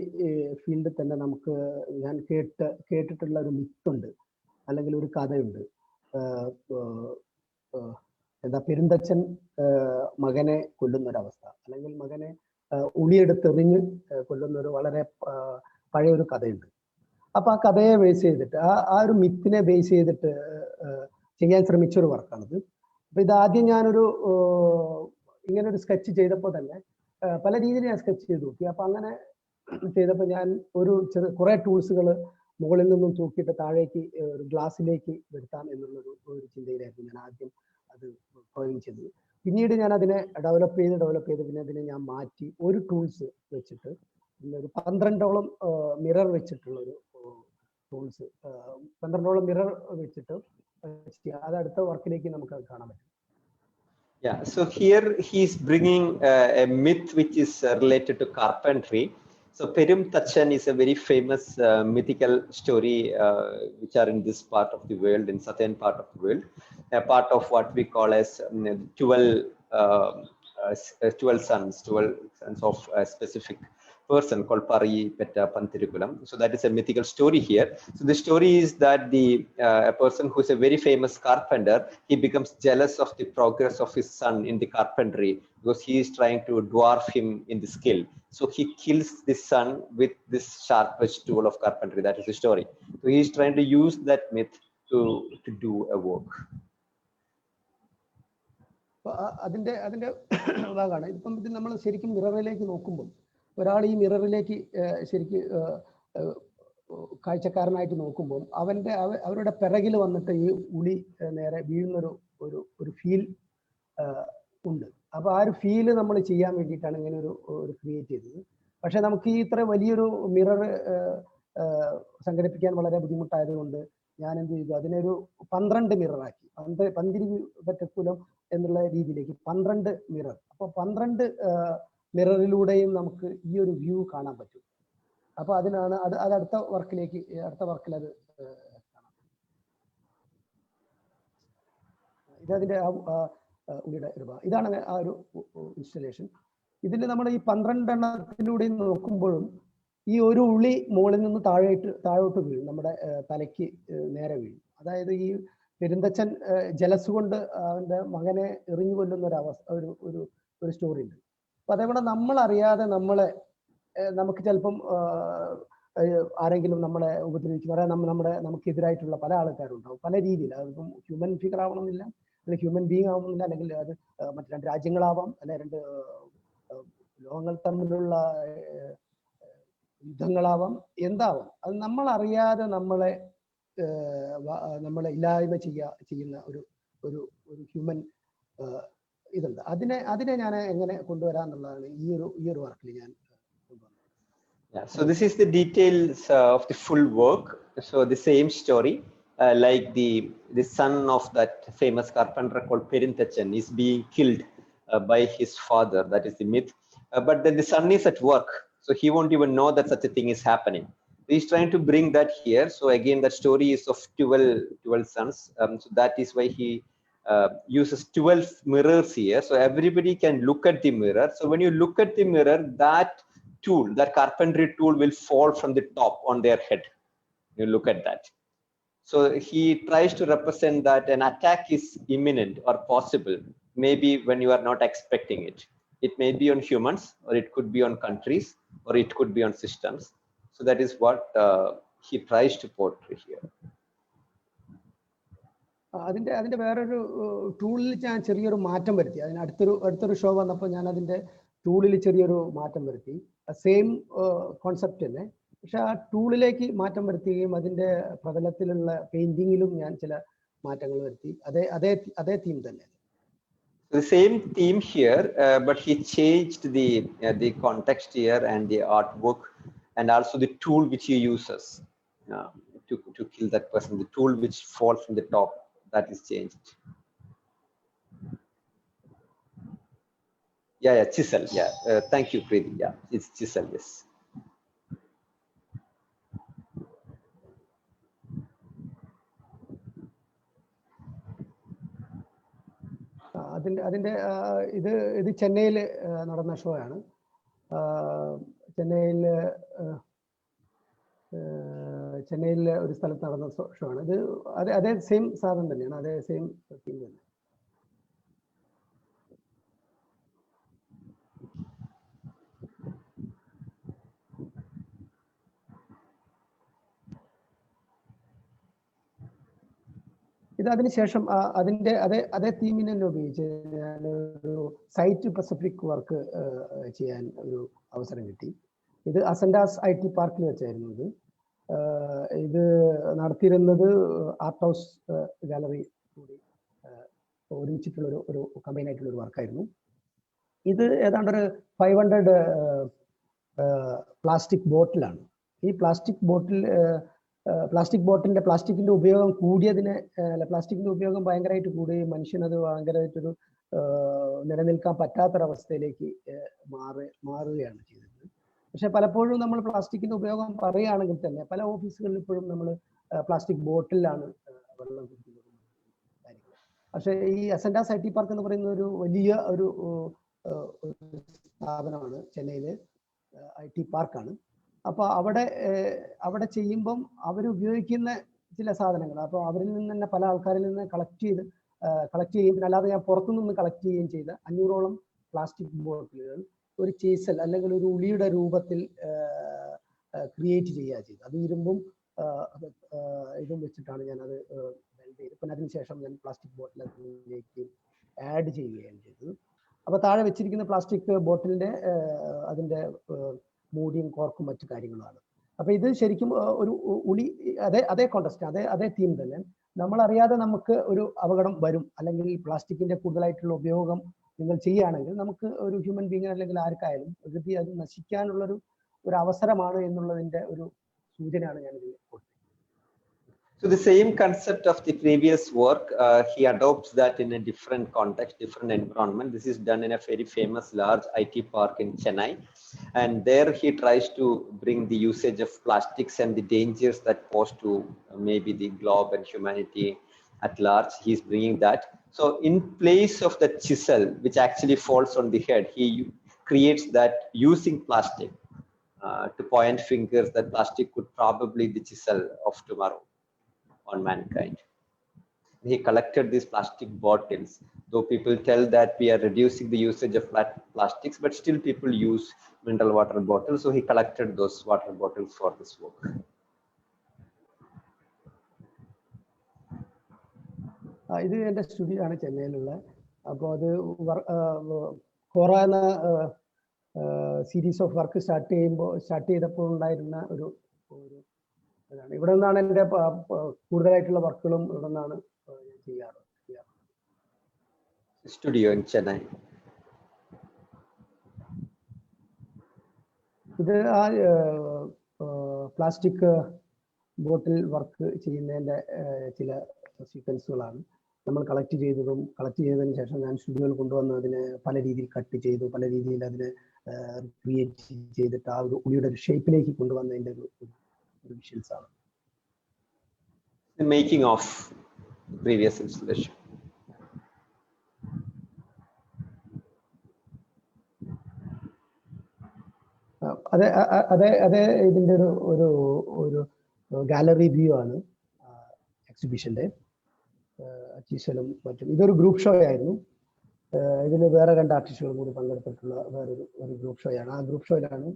ഫീൽഡിൽ തന്നെ ഞാൻ കേട്ടിട്ടുള്ള ഒരു മിത്തുണ്ട്, അല്ലെങ്കിൽ ഒരു കഥയുണ്ട്. പെരുന്തച്ഛൻ മകനെ കൊല്ലുന്നൊരവസ്ഥ, അല്ലെങ്കിൽ മകനെ ഉളിയെടുത്തെറിഞ്ഞ് കൊല്ലുന്ന ഒരു വളരെ പഴയൊരു കഥയുണ്ട്. അപ്പൊ ആ കഥയെ ബേസ് ചെയ്തിട്ട്, ആ ഒരു മിത്തിനെ ബേസ് ചെയ്തിട്ട് ചെയ്യാൻ ശ്രമിച്ചൊരു വർക്കാണിത്. അപ്പൊ ഇതാദ്യം ഞാനൊരു ഇങ്ങനെ ഒരു സ്കെച്ച് ചെയ്തപ്പോൾ തന്നെ പല രീതിയിൽ ഞാൻ സ്കെച്ച് ചെയ്ത് നോക്കി. അപ്പൊ അങ്ങനെ ചെയ്തപ്പോൾ ഞാൻ കുറെ ടൂൾസുകൾ മുകളിൽ നിന്നും തൂക്കിയിട്ട് താഴേക്ക് ഒരു ഗ്ലാസ്സിലേക്ക് വരുത്താം എന്നുള്ളൊരു ചിന്തയിലായിരുന്നു ഞാൻ ആദ്യം അത് ഡ്രോയിങ് ചെയ്തത്. പിന്നീട് ഞാൻ അതിനെ ഡെവലപ്പ് ചെയ്ത് പിന്നെ അതിനെ ഞാൻ മാറ്റി ഒരു ടൂൾസ് വെച്ചിട്ട്, പിന്നെ ഒരു 12ഓളം മിറർ വെച്ചിട്ടുള്ള ഒരു ടൂൾസ്, 12ഓളം മിറർ വെച്ചിട്ട് അത് അടുത്ത വർക്കിലേക്ക് നമുക്ക് കാണാൻ പറ്റും. Yeah, so here he's bringing a myth which is related to carpentry. So Perum Tachan is a very famous mythical story which are in this part of the world, in southern part of the world, a part of what we call as 12 sons of a specific person called Pari Petta Pantirukulam. So that is a mythical story here. So the story is that a person who is a very famous carpenter, he becomes jealous of the progress of his son in the carpentry because he is trying to dwarf him in the skill. So he kills this son with this sharp-edged tool of carpentry. That is the story. So he is trying to use that myth to do a work. അതിന്റെ ഭാഗമാണ്. ഇപ്പം ഇത് നമ്മൾ ശരിക്കും മിററിലേക്ക് നോക്കുമ്പോൾ, ഒരാൾ ഈ മിററിലേക്ക് ശരിക്കും കാഴ്ചക്കാരനായിട്ട് നോക്കുമ്പോൾ അവരുടെ പിറകിൽ വന്നിട്ട് ഈ ഉളി നേരെ വീഴുന്നൊരു ഒരു ഫീൽ ഉണ്ട്. അപ്പൊ ആ ഒരു ഫീല് നമ്മൾ ചെയ്യാൻ വേണ്ടിയിട്ടാണ് ഇങ്ങനെ ഒരു ക്രിയേറ്റ് ചെയ്തത്. പക്ഷെ നമുക്ക് ഈ ഇത്ര വലിയൊരു മിറർ സംഘടിപ്പിക്കാൻ വളരെ ബുദ്ധിമുട്ടായതുകൊണ്ട് ഞാൻ എന്ത് ചെയ്തു, അതിനൊരു 12 മിററാക്കി. 12 എന്നുള്ള രീതിയിലേക്ക് 12 മിറർ. അപ്പൊ 12 മിററിലൂടെയും നമുക്ക് ഈ ഒരു വ്യൂ കാണാൻ പറ്റും. അപ്പൊ അതിനാണ് അത് അടുത്ത വർക്കിൽ അത് കാണാം. ഇതതിന്റെ ഉള്ളിയുടെ ഇതാണ് ആ ഒരു ഇൻസ്റ്റലേഷൻ. ഇതിൽ നമ്മൾ ഈ 12 എണ്ണത്തിലൂടെയും നോക്കുമ്പോഴും ഈ ഒരു ഉള്ളി മുകളിൽ നിന്ന് താഴോട്ട് വീഴും, നമ്മുടെ തലയ്ക്ക് നേരെ വീഴും. അതായത് ഈ പെരുന്തച്ഛൻ ജലസ് കൊണ്ട് അവന്റെ മകനെ എറിഞ്ഞു കൊല്ലുന്ന ഒരു സ്റ്റോറി ഉണ്ട്. അപ്പൊ അതേപോലെ നമ്മൾ അറിയാതെ നമുക്ക് ചിലപ്പം ആരെങ്കിലും നമ്മളെ ഉപദ്രവിക്കുന്ന നമുക്കെതിരായിട്ടുള്ള പല ആൾക്കാരുണ്ടാവും, പല രീതിയിൽ. അതിപ്പം ഹ്യൂമൻ ഫിഗർ ആവണമെന്നില്ല, അല്ലെങ്കിൽ ഹ്യൂമൻ ബീങ് ആവണമെന്നില്ല, അല്ലെങ്കിൽ അത് മറ്റു 2 രാജ്യങ്ങളാവാം, അല്ലെ 2 ലോകങ്ങൾ തമ്മിലുള്ള യുദ്ധങ്ങളാവാം, എന്താവാം. അത് നമ്മൾ അറിയാതെ നമ്മളെ ഇല്ലായ്മ ചെയ്യുന്ന ഒരു ഹ്യൂമൻ ഇതുണ്ട്. അതിനെ ഞാൻ എങ്ങനെ കൊണ്ടുവരാന്നുള്ളതാണ് ഈ ഒരു വർക്കിൽ ഞാൻ കൊണ്ടുവന്നത്. Yeah, so this is the details of the full work. So the same story, like the son of that famous carpenter called Perintachan is being killed by his father. That is the myth. But then the son is at work, so he won't even know that such a thing is happening. He's trying to bring that here. So again, that story is of 12 sons. So that is why he uses 12 mirrors here. So everybody can look at the mirror. So when you look at the mirror, that carpentry tool will fall from the top on their head. You look at that. So he tries to represent that an attack is imminent or possible, maybe when you are not expecting it. It may be on humans, or it could be on countries, or it could be on systems. So that is what he tries to portray here. അതിന്റെ വേറൊരു ടൂളിൽ ഞാൻ ചെറിയൊരു മാറ്റം വരുത്തി. അതിന് അടുത്തൊരു show വന്നപ്പോൾ ഞാൻ അതിന്റെ ടൂളിൽ ചെറിയൊരു മാറ്റം വരുത്തി. സെയിം കോൺസെപ്റ്റ് തന്നെ, പക്ഷെ ആ ടൂളിലേക്ക് മാറ്റം വരുത്തുകയും അതിന്റെ പ്രതലത്തിലുള്ള പെയിന്റിങ്ങിലും ഞാൻ ചില മാറ്റങ്ങൾ വരുത്തി. അതേ തീം തന്നെ. The same theme here, but he changed the context here and the artwork, and also the tool which he uses to kill that person. The tool which falls from the top, that is changed. Yeah, chisel. Yeah, thank you, Preeti. Yeah, it's chisel. Yes. അതിന്റെ ഇത് ചെന്നൈയിൽ നടന്ന show ആണ്. ചെന്നൈയിൽ ഒരു സ്ഥലത്ത് നടന്ന show ആണ് ഇത്. അതേ സെയിം സാധനം തന്നെയാണ്, അതേ സെയിം തീം തന്നെ. ഇത് അതിനുശേഷം അതേ തീമിനെ തന്നെ ഉപയോഗിച്ച് ഞാനൊരു സൈറ്റ് സ്പെസിഫിക് വർക്ക് ചെയ്യാൻ ഒരു അവസരം കിട്ടി. ഇത് അസൻഡാസ് IT പാർക്കിൽ വെച്ചായിരുന്നു. ഇത് നടത്തിയിരുന്നത് ആർട്ട് ഹൗസ് ഗാലറി കൂടി ഒരുമിച്ചിട്ടുള്ള ഒരു കമ്പൈൻ ആയിട്ടുള്ള ഒരു വർക്കായിരുന്നു. ഇത് ഏതാണ്ട് ഒരു 500 പ്ലാസ്റ്റിക് ബോട്ടിലാണ്. ഈ പ്ലാസ്റ്റിക്കിന്റെ ഉപയോഗം പ്ലാസ്റ്റിക്കിന്റെ ഉപയോഗം ഭയങ്കരമായിട്ട് കൂടുകയും മനുഷ്യനത് ഭയങ്കരമായിട്ടൊരു നിലനിൽക്കാൻ പറ്റാത്തൊരവസ്ഥയിലേക്ക് മാറുകയാണ് ചെയ്തത്. പക്ഷെ പലപ്പോഴും നമ്മൾ പ്ലാസ്റ്റിക്കിന്റെ ഉപയോഗം പറയുകയാണെങ്കിൽ തന്നെ പല ഓഫീസുകളിൽ ഇപ്പോഴും നമ്മൾ പ്ലാസ്റ്റിക് ബോട്ടിലാണ് വെള്ളം കുടിക്കുന്നത് കാര്യങ്ങൾ. പക്ഷെ ഈ അസൻഡാസ് IT പാർക്ക് എന്ന് പറയുന്ന ഒരു വലിയ ഒരു സ്ഥാപനമാണ്, ചെന്നൈയിലെ IT പാർക്കാണ്. അപ്പൊ അവിടെ ചെയ്യുമ്പം അവരുപയോഗിക്കുന്ന ചില സാധനങ്ങൾ അപ്പോൾ അവരിൽ നിന്ന് തന്നെ പല ആൾക്കാരിൽ നിന്ന് കളക്ട് ചെയ്യും. പിന്നെ അല്ലാതെ ഞാൻ പുറത്തുനിന്ന് കളക്ട് ചെയ്യുകയും ചെയ്ത 500ഓളം പ്ലാസ്റ്റിക് ബോട്ടിലുകൾ ഒരു ചീസൽ അല്ലെങ്കിൽ ഒരു ഉളിയുടെ രൂപത്തിൽ ക്രിയേറ്റ് ചെയ്യുക ചെയ്തത്. അത് ഇരുമ്പും ഇതും വെച്ചിട്ടാണ് ഞാനത് വെൽഡ് ചെയ്ത്. പിന്നെ അതിനുശേഷം ഞാൻ പ്ലാസ്റ്റിക് ബോട്ടിൽ അതിലേക്ക് ആഡ് ചെയ്യുകയാണ് ചെയ്തത്. അപ്പൊ താഴെ വെച്ചിരിക്കുന്ന പ്ലാസ്റ്റിക് ബോട്ടിലിന്റെ അതിന്റെ മൂടിയും കോർക്കും മറ്റു കാര്യങ്ങളുമാണ്. അപ്പൊ ഇത് ശരിക്കും ഒരു ഉളി അതേ കോണ്ടസ്റ്റ് അതേ തീം തന്നെ. നമ്മൾ അറിയാതെ നമുക്ക് ഒരു അപകടം വരും, അല്ലെങ്കിൽ പ്ലാസ്റ്റിക്കിന്റെ കൂടുതലായിട്ടുള്ള ഉപയോഗം നിങ്ങൾ ചെയ്യുകയാണെങ്കിൽ നമുക്ക് ഒരു ഹ്യൂമൻ ബീങ് അല്ലെങ്കിൽ ആർക്കായാലും പ്രകൃതി അത് നശിക്കാനുള്ളൊരു അവസരമാണ് എന്നുള്ളതിന്റെ ഒരു സൂചനയാണ് ഞാൻ ഇതിൽ കൊടുത്തത്. So the same concept of the previous work, he adopts that in a different context, different environment. This is done in a very famous large IT park in Chennai. And there he tries to bring the usage of plastics and the dangers that pose to maybe the globe and humanity at large. He's bringing that. So in place of the chisel, which actually falls on the head, he creates that using plastic to point fingers that plastic could probably be the chisel of tomorrow on mankind. He collected these plastic bottles, though people tell that we are reducing the usage of plastics, but still people use mineral water bottles. So he collected those water bottles for this work. ഇത് എൻ്റെ studio ആണ് ചെന്നൈയിലുള്ള. അപ്പോൾ അത് കോറ എന്ന series of work start ചെയ്തപ്പോൾ ഉണ്ടായിരുന്ന ഒരു അതാണ്. ഇവിടെ നിന്നാണ് എൻ്റെ കൂടുതലായിട്ടുള്ള വർക്കുകളും ഇവിടെ നിന്നാണ് ഞാൻ ചെയ്യാറ്. Studio in Chennai. ഇത് ആ പ്ലാസ്റ്റിക് ബോട്ടിൽ വർക്ക് ചെയ്യുന്നതിൻ്റെ ചില സീക്വൻസുകളാണ്. നമ്മൾ കളക്ട് ചെയ്തതിന് ശേഷം ഞാൻ സ്റ്റുഡിയോയിൽ കൊണ്ടുവന്ന് അതിനെ പല രീതിയിൽ കട്ട് ചെയ്തു, പല രീതിയിൽ അതിനെ ക്രിയേറ്റ് ചെയ്തിട്ട് ആ ഒരു ഉളിയുടെ ഒരു ഷേപ്പിലേക്ക് കൊണ്ടുവന്നതിൻ്റെ ഒരു വിഷ്വൽസ് ആണ്. The making of the previous installation. അതെ ഇതിൻ്റെ ഒരു ഗാലറി വ്യൂ ആണ് എക്സിബിഷന്റെ. ചീസലും മറ്റും. ഇതൊരു ഗ്രൂപ്പ് ഷോ ആയിരുന്നു. ഇതിൽ വേറെ 2 ആർട്ടിസ്റ്റുകളും കൂടി പങ്കെടുത്തിട്ടുള്ള ഒരു ഗ്രൂപ്പ് ഷോ ആണ്. ആ group ഷോയിലാണ്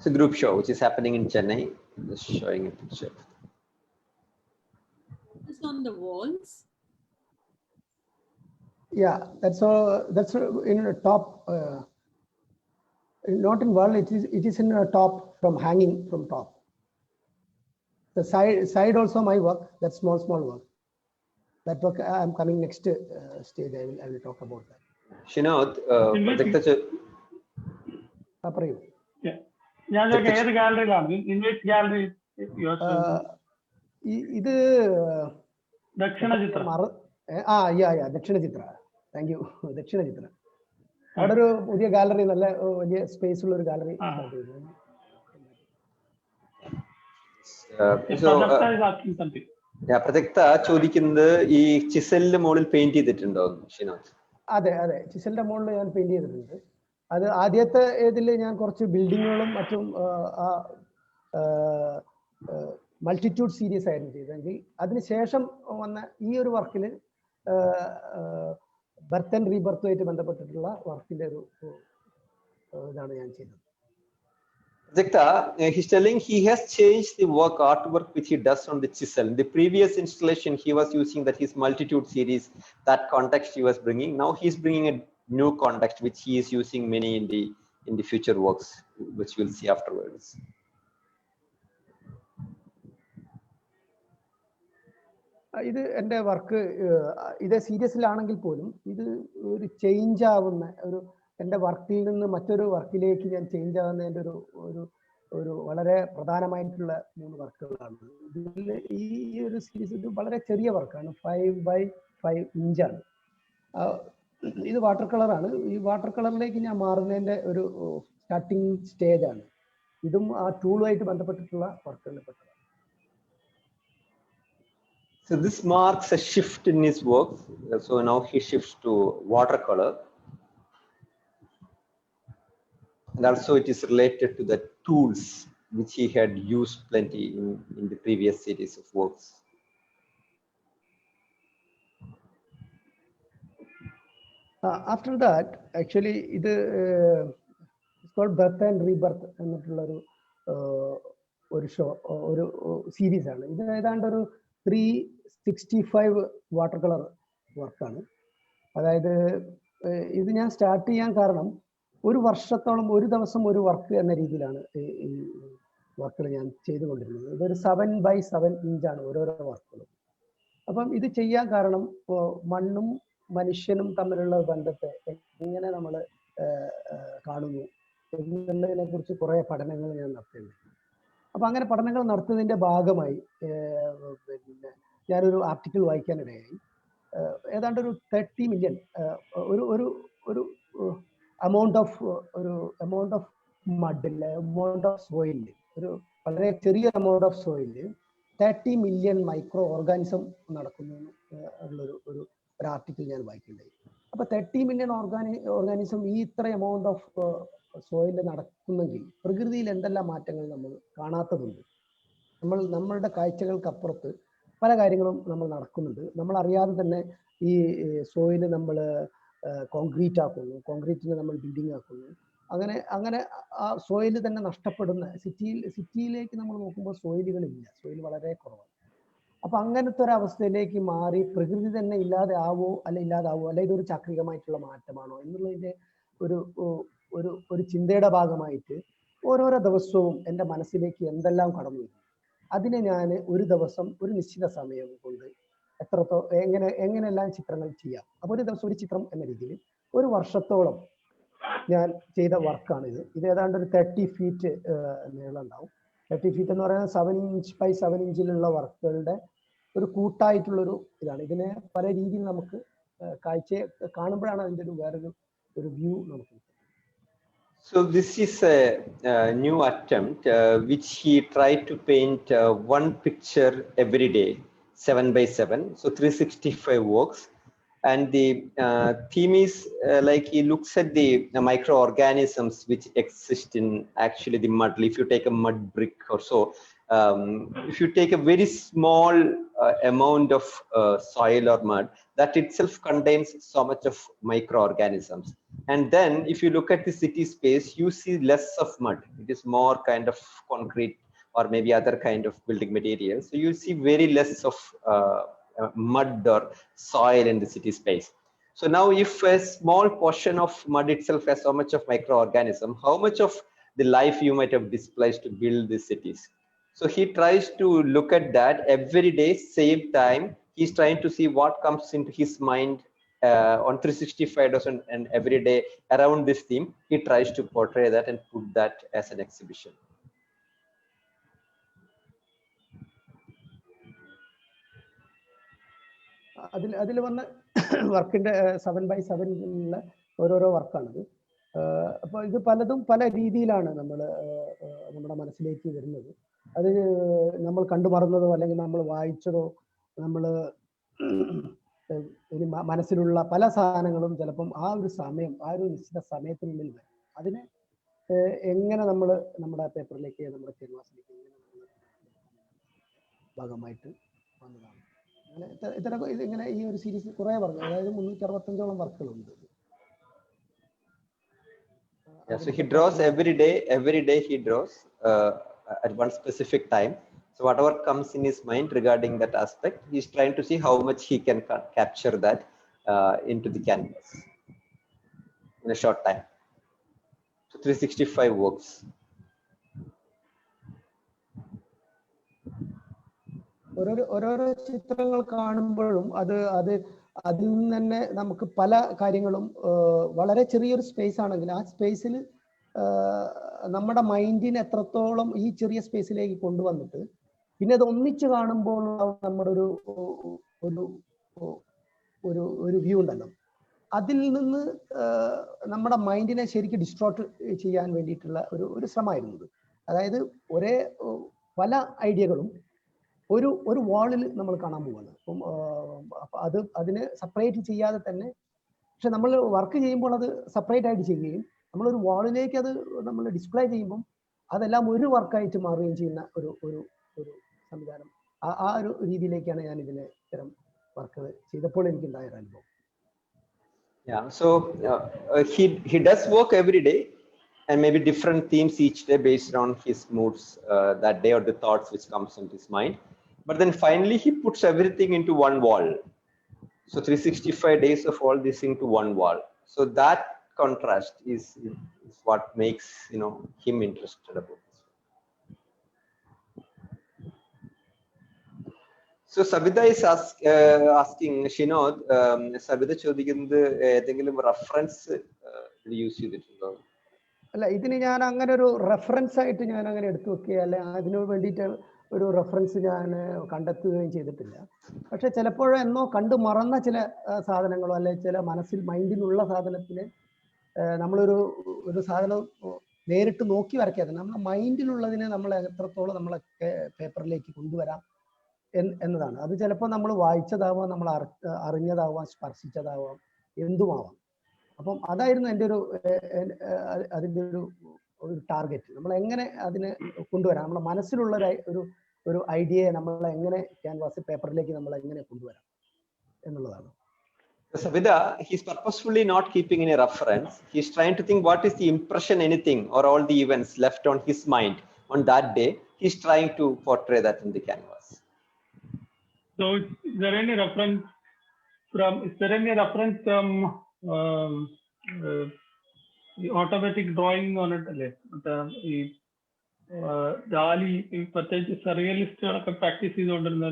It's a group show which is happening in Chennai. Just showing a picture. It's on the walls. Yeah, that's in a top. Not in wall. It is in a top, from hanging from top. The side also my work. That small work. That work I am coming next stage. I will talk about that. Shinod, പറയൂ. ഏത് ഗാലറിയിലാണ്? Gallery ഇത് ദക്ഷിണ ചിത്ര. ദക്ഷിണ ചിത്ര. Thank you. ദക്ഷിണ ചിത്ര. അവിടെ ഒരു പുതിയ gallery, നല്ല വലിയ സ്പേസ് ഉള്ള ഒരു ഗാലറി. പ്രജക്ത ചോദിക്കുന്നത് ഈ ചിസലിന്റെ മുകളിൽ പെയിന്റ് ചെയ്തിട്ടുണ്ടോ ഷിനോദ്? അതെ, ചിസലിന്റെ മുകളിൽ ഞാൻ പെയിന്റ് ചെയ്തിട്ടുണ്ട്. അത് ആദ്യത്തെ ഇതിൽ ഞാൻ കുറച്ച് ബിൽഡിങ്ങുകളും മറ്റും മൾട്ടിറ്റ്യൂഡ് സീരീസ് ആയിരുന്നു ചെയ്തതെങ്കിൽ അതിനുശേഷം വന്ന ഈ ഒരു വർക്കിൽ ബർത്ത് ആൻഡ് റീബർത്തുമായിട്ട് ബന്ധപ്പെട്ടിട്ടുള്ള വർക്കിന്റെ ഒരു ഇതാണ് ഞാൻ ചെയ്തത്. Projecta, he's telling he has changed the artwork which he does on the chisel. In the previous installation, he was using that his multitude series, that context he was bringing. Now he's bringing a new context which he is using many in the future works, which we'll see afterwards. ഇത് എൻ്റെ work ഇതേ സീരീസിലാണെങ്കിൽ പോലും ഇത് ഒരു change ആവുന്ന എൻ്റെ വർക്കിൽ നിന്ന് മറ്റൊരു വർക്കിലേക്ക് ഞാൻ ചേഞ്ച് ആവുന്നതിൻ്റെ ഒരു വളരെ പ്രധാനമായിട്ടുള്ള 3 വർക്കുകളാണ്. ഇതിൽ ഈ ഒരു സീരീസ് ഇത് വളരെ ചെറിയ വർക്കാണ്. 5x5 ഇഞ്ചാണ്. ഇത് വാട്ടർ കളറാണ്. ഈ വാട്ടർ കളറിലേക്ക് ഞാൻ മാറുന്നതിൻ്റെ ഒരു സ്റ്റാർട്ടിങ് സ്റ്റേജാണ്. ഇതും ആ ടൂളുമായിട്ട് ബന്ധപ്പെട്ടിട്ടുള്ള വർക്കുകളിൽ പെട്ടതാണ്. So this marks a shift in his work. So now he shifts to watercolor. And also it is related to the tools which he had used plenty in the previous series of works. After that, actually, it's called Birth and Rebirth എന്നുള്ള ഒരു show, ഒരു series ആണ്. ഇത് ഏതാണ്ട് ഒരു 365 water colour വർക്കാണ്. അതായത് ഇത് ഞാൻ സ്റ്റാർട്ട് ചെയ്യാൻ കാരണം ഒരു വർഷത്തോളം ഒരു ദിവസം ഒരു വർക്ക് എന്ന രീതിയിലാണ് ഈ വർക്കുകൾ ഞാൻ ചെയ്തുകൊണ്ടിരുന്നത്. ഇതൊരു 7x7 ഇഞ്ചാണ് ഓരോരോ വർക്കുകളും. അപ്പം ഇത് ചെയ്യാൻ കാരണം മണ്ണും മനുഷ്യനും തമ്മിലുള്ള ബന്ധത്തെ എങ്ങനെ നമ്മൾ കാണുന്നു എന്നുള്ളതിനെ കുറിച്ച് കുറേ പഠനങ്ങൾ ഞാൻ നടത്തുന്നുണ്ട്. അപ്പൊ അങ്ങനെ പഠനങ്ങൾ നടത്തുന്നതിന്റെ ഭാഗമായി പിന്നെ ഞാനൊരു ആർട്ടിക്കിൾ വായിക്കാനിടയായി. ഏതാണ്ട് ഒരു 30 മില്യൺ ഒരു എമൗണ്ട് ഓഫ് മഡില്, എമൗണ്ട് ഓഫ് സോയില്, ഒരു വളരെ ചെറിയ amount of soil 30 million microorganism നടക്കുന്നു ഉള്ളൊരു ആർട്ടിക്കിൾ ഞാൻ വായിക്കുന്നുണ്ടായി. അപ്പൊ 30 മില്യൺ ഓർഗാനിസം ഈ ഇത്ര എമൗണ്ട് ഓഫ് സോയില് നടക്കുന്നെങ്കിൽ പ്രകൃതിയിൽ എന്തെല്ലാം മാറ്റങ്ങൾ നമ്മൾ കാണാത്തതുണ്ട്. നമ്മളുടെ കാഴ്ചകൾക്കപ്പുറത്ത് പല കാര്യങ്ങളും നമ്മൾ നടക്കുന്നുണ്ട്. നമ്മൾ അറിയാതെ തന്നെ ഈ സോയില് നമ്മൾ കോൺക്രീറ്റ് ആക്കുന്നു, കോൺക്രീറ്റിനെ നമ്മൾ ബിൽഡിംഗ് ആക്കുന്നു. അങ്ങനെ ആ സോയില് തന്നെ നഷ്ടപ്പെടുന്ന സിറ്റിയിലേക്ക് നമ്മൾ നോക്കുമ്പോൾ സോയിലുകളില്ല, സോയിൽ വളരെ കുറവാണ്. അപ്പൊ അങ്ങനത്തെ ഒരു അവസ്ഥയിലേക്ക് മാറി പ്രകൃതി തന്നെ ഇല്ലാതാവോ അല്ല ഇതൊരു ചാക്രികമായിട്ടുള്ള മാറ്റമാണോ എന്നുള്ളതിന്റെ ഒരു ചിന്തയുടെ ഭാഗമായിട്ട് ഓരോരോ ദിവസവും എൻ്റെ മനസ്സിലേക്ക് എന്തെല്ലാം കടന്നു വരുന്നു, അതിനെ ഞാൻ ഒരു ദിവസം ഒരു നിശ്ചിത സമയം കൊണ്ട് എങ്ങനെയെല്ലാം ചിത്രങ്ങൾ ചെയ്യാം. അപ്പൊ ഒരു ദിവസം ഒരു ചിത്രം എന്ന രീതിയിൽ ഒരു വർഷത്തോളം ഞാൻ ചെയ്ത വർക്കാണിത്. ഇത് ഏതാണ്ട് ഒരു 30 ഫീറ്റ് നീളം ഉണ്ടാവും. 30 ഫീറ്റ് എന്ന് പറയുന്നത് 7x7 ഇഞ്ചിലുള്ള വർക്കുകളുടെ ഒരു കൂട്ടായിട്ടുള്ളൊരു ഇതാണ്. ഇതിനെ പല രീതിയിൽ നമുക്ക് കാഴ്ചയെ കാണുമ്പോഴാണ് അതിൻ്റെ വേറൊരു വ്യൂ നമുക്ക്. So this is a new attempt which he tried to paint one picture every day, 7x7, so 365 works. And the theme is like he looks at the microorganisms which exist in actually the mud. If you take a mud brick or so, if you take a very small amount of soil or mud, that itself contains so much of microorganisms. And then if you look at the city space, you see less of mud. It is more kind of concrete or maybe other kind of building materials. So you see very less of mud or soil in the city space. So now if a small portion of mud itself has so much of microorganism, how much of the life you might have displaced to build these cities? So he tries to look at that every day, same time. He's trying to see what comes into his mind on 365 days and every day around this theme. He tries to portray that and put that as an exhibition. അതിൽ വന്ന വർക്കിന്റെ 7x7 ഓരോരോ വർക്കാണിത്. അപ്പോൾ ഇത് പലതും പല രീതിയിലാണ് നമ്മുടെ മനസ്സിലേക്ക് വരുന്നത്. അത് നമ്മൾ കണ്ടുമറന്നതോ അല്ലെങ്കിൽ നമ്മൾ വായിച്ചതോ നമ്മൾ മനസ്സിലുള്ള പല സാധനങ്ങളും ചിലപ്പം ആ ഒരു നിശ്ചിത സമയത്തിനുള്ളിൽ വരും. അതിനെ എങ്ങനെ നമ്മൾ നമ്മുടെ പേപ്പറിലേക്ക് നമ്മുടെ ക്യാൻവാസിലേക്ക് ഭാഗമായിട്ട് വന്നതാണ്. ഇങ്ങനെ ഈ ഒരു സീരീസ് കുറെ പറഞ്ഞു, അതായത് 365ഓളം വർക്കുകളുണ്ട്. Yeah, so he draws every day he draws at one specific time. So whatever comes in his mind regarding that aspect, he's trying to see how much he can capture that into the canvas in a short time. So 365 works. ഓരോരോ ചിത്രങ്ങൾ കാണുമ്പോഴും അതിൽ നിന്ന് തന്നെ നമുക്ക് പല കാര്യങ്ങളും വളരെ ചെറിയൊരു സ്പേസ് ആണെങ്കിൽ ആ സ്പേസിൽ നമ്മുടെ മൈൻഡിനെ എത്രത്തോളം ഈ ചെറിയ സ്പേസിലേക്ക് കൊണ്ടുവന്നിട്ട് പിന്നെ അത് ഒന്നിച്ച് കാണുമ്പോൾ നമ്മുടെ ഒരു വ്യൂ ഉണ്ടല്ലോ, അതിൽ നിന്ന് നമ്മുടെ മൈൻഡിനെ ശരിക്കും ഡിസ്ട്രോട്ട് ചെയ്യാൻ വേണ്ടിയിട്ടുള്ള ഒരു ശ്രമമായിരുന്നത്. അതായത് പല ഐഡിയകളും ഒരു വാളിൽ നമ്മൾ കാണാൻ പോവാണ്. അപ്പം അതിനെ സെപ്പറേറ്റ് ചെയ്യാതെ തന്നെ, പക്ഷെ നമ്മൾ വർക്ക് ചെയ്യുമ്പോൾ അത് സെപ്പറേറ്റ് ആയിട്ട് ചെയ്യുകയും നമ്മളൊരു വാളിലേക്ക് അത് നമ്മൾ ഡിസ്പ്ലേ ചെയ്യുമ്പം അതെല്ലാം ഒരു വർക്കായിട്ട് മാറുകയും ചെയ്യുന്ന ഒരു സംവിധാനം. ആ ഒരു രീതിയിലേക്കാണ് ഞാൻ ഇതിനെ ഇത്തരം വർക്കുകൾ ചെയ്തപ്പോൾ എനിക്കുണ്ടായ ഒരു അനുഭവം. Yeah, so he does work every day and maybe different themes each day based on his moods that day or the thoughts which comes into his mind. But then finally he puts everything into one wall. So 365 days of all this into one wall. So that contrast is what makes him interested about this. So Sabita is asking Shinod, Sabita ചോദിക്കുന്നത് ഏതെങ്കിലും reference use ചെയ്തിട്ടുണ്ടോ? അല്ല, ഇതിന് ഞാൻ അങ്ങനെ ഒരു reference ആയിട്ട് ഞാൻ അങ്ങനെ എടുത്തു വെക്കുക അല്ലെ അതിനു വേണ്ടിയിട്ട് ഒരു റെഫറൻസ് ഞാൻ കണ്ടെത്തുകയും ചെയ്തിട്ടില്ല. പക്ഷെ ചിലപ്പോഴെന്നോ കണ്ടു മറന്ന ചില സാധനങ്ങളോ അല്ലെ ചില മനസ്സിൽ മൈൻഡിലുള്ള സാധനത്തിന് നമ്മളൊരു സാധനം നേരിട്ട് നോക്കി വരയ്ക്കാതെ നമ്മുടെ മൈൻഡിലുള്ളതിനെ നമ്മൾ എത്രത്തോളം നമ്മളെ പേപ്പറിലേക്ക് കൊണ്ടുവരാം എന്നതാണ്. അത് ചിലപ്പോൾ നമ്മൾ വായിച്ചതാവാം, നമ്മൾ അറിഞ്ഞതാവാം, സ്പർശിച്ചതാവാം, എന്തുമാവാം. അപ്പം അതായിരുന്നു എൻ്റെ അതിൻ്റെ ഒരു ടാർഗറ്റ്. നമ്മൾ എങ്ങനെ അതിനെ കൊണ്ടുവരാം, നമ്മുടെ മനസ്സിലുള്ള ഒരു ഐഡിയയെ നമ്മൾ എങ്ങനെ ക്യാൻവാസ് പേപ്പറിലേക്ക് നമ്മൾ എങ്ങനെ കൊണ്ടുവരാം എന്നുള്ളതാണ്. Sabita, he's purposefully not keeping any reference. He's trying to think what is the impression, anything or all the events left on his mind on that day. He's trying to portray that in the canvas. So is there any reference from the automatic drawing on it? ഈ ഡാലി പ്രത്യേകിച്ച് സർറിയലിസ്റ്റുകളൊക്കെ practice ചെയ്തുകൊണ്ടിരുന്ന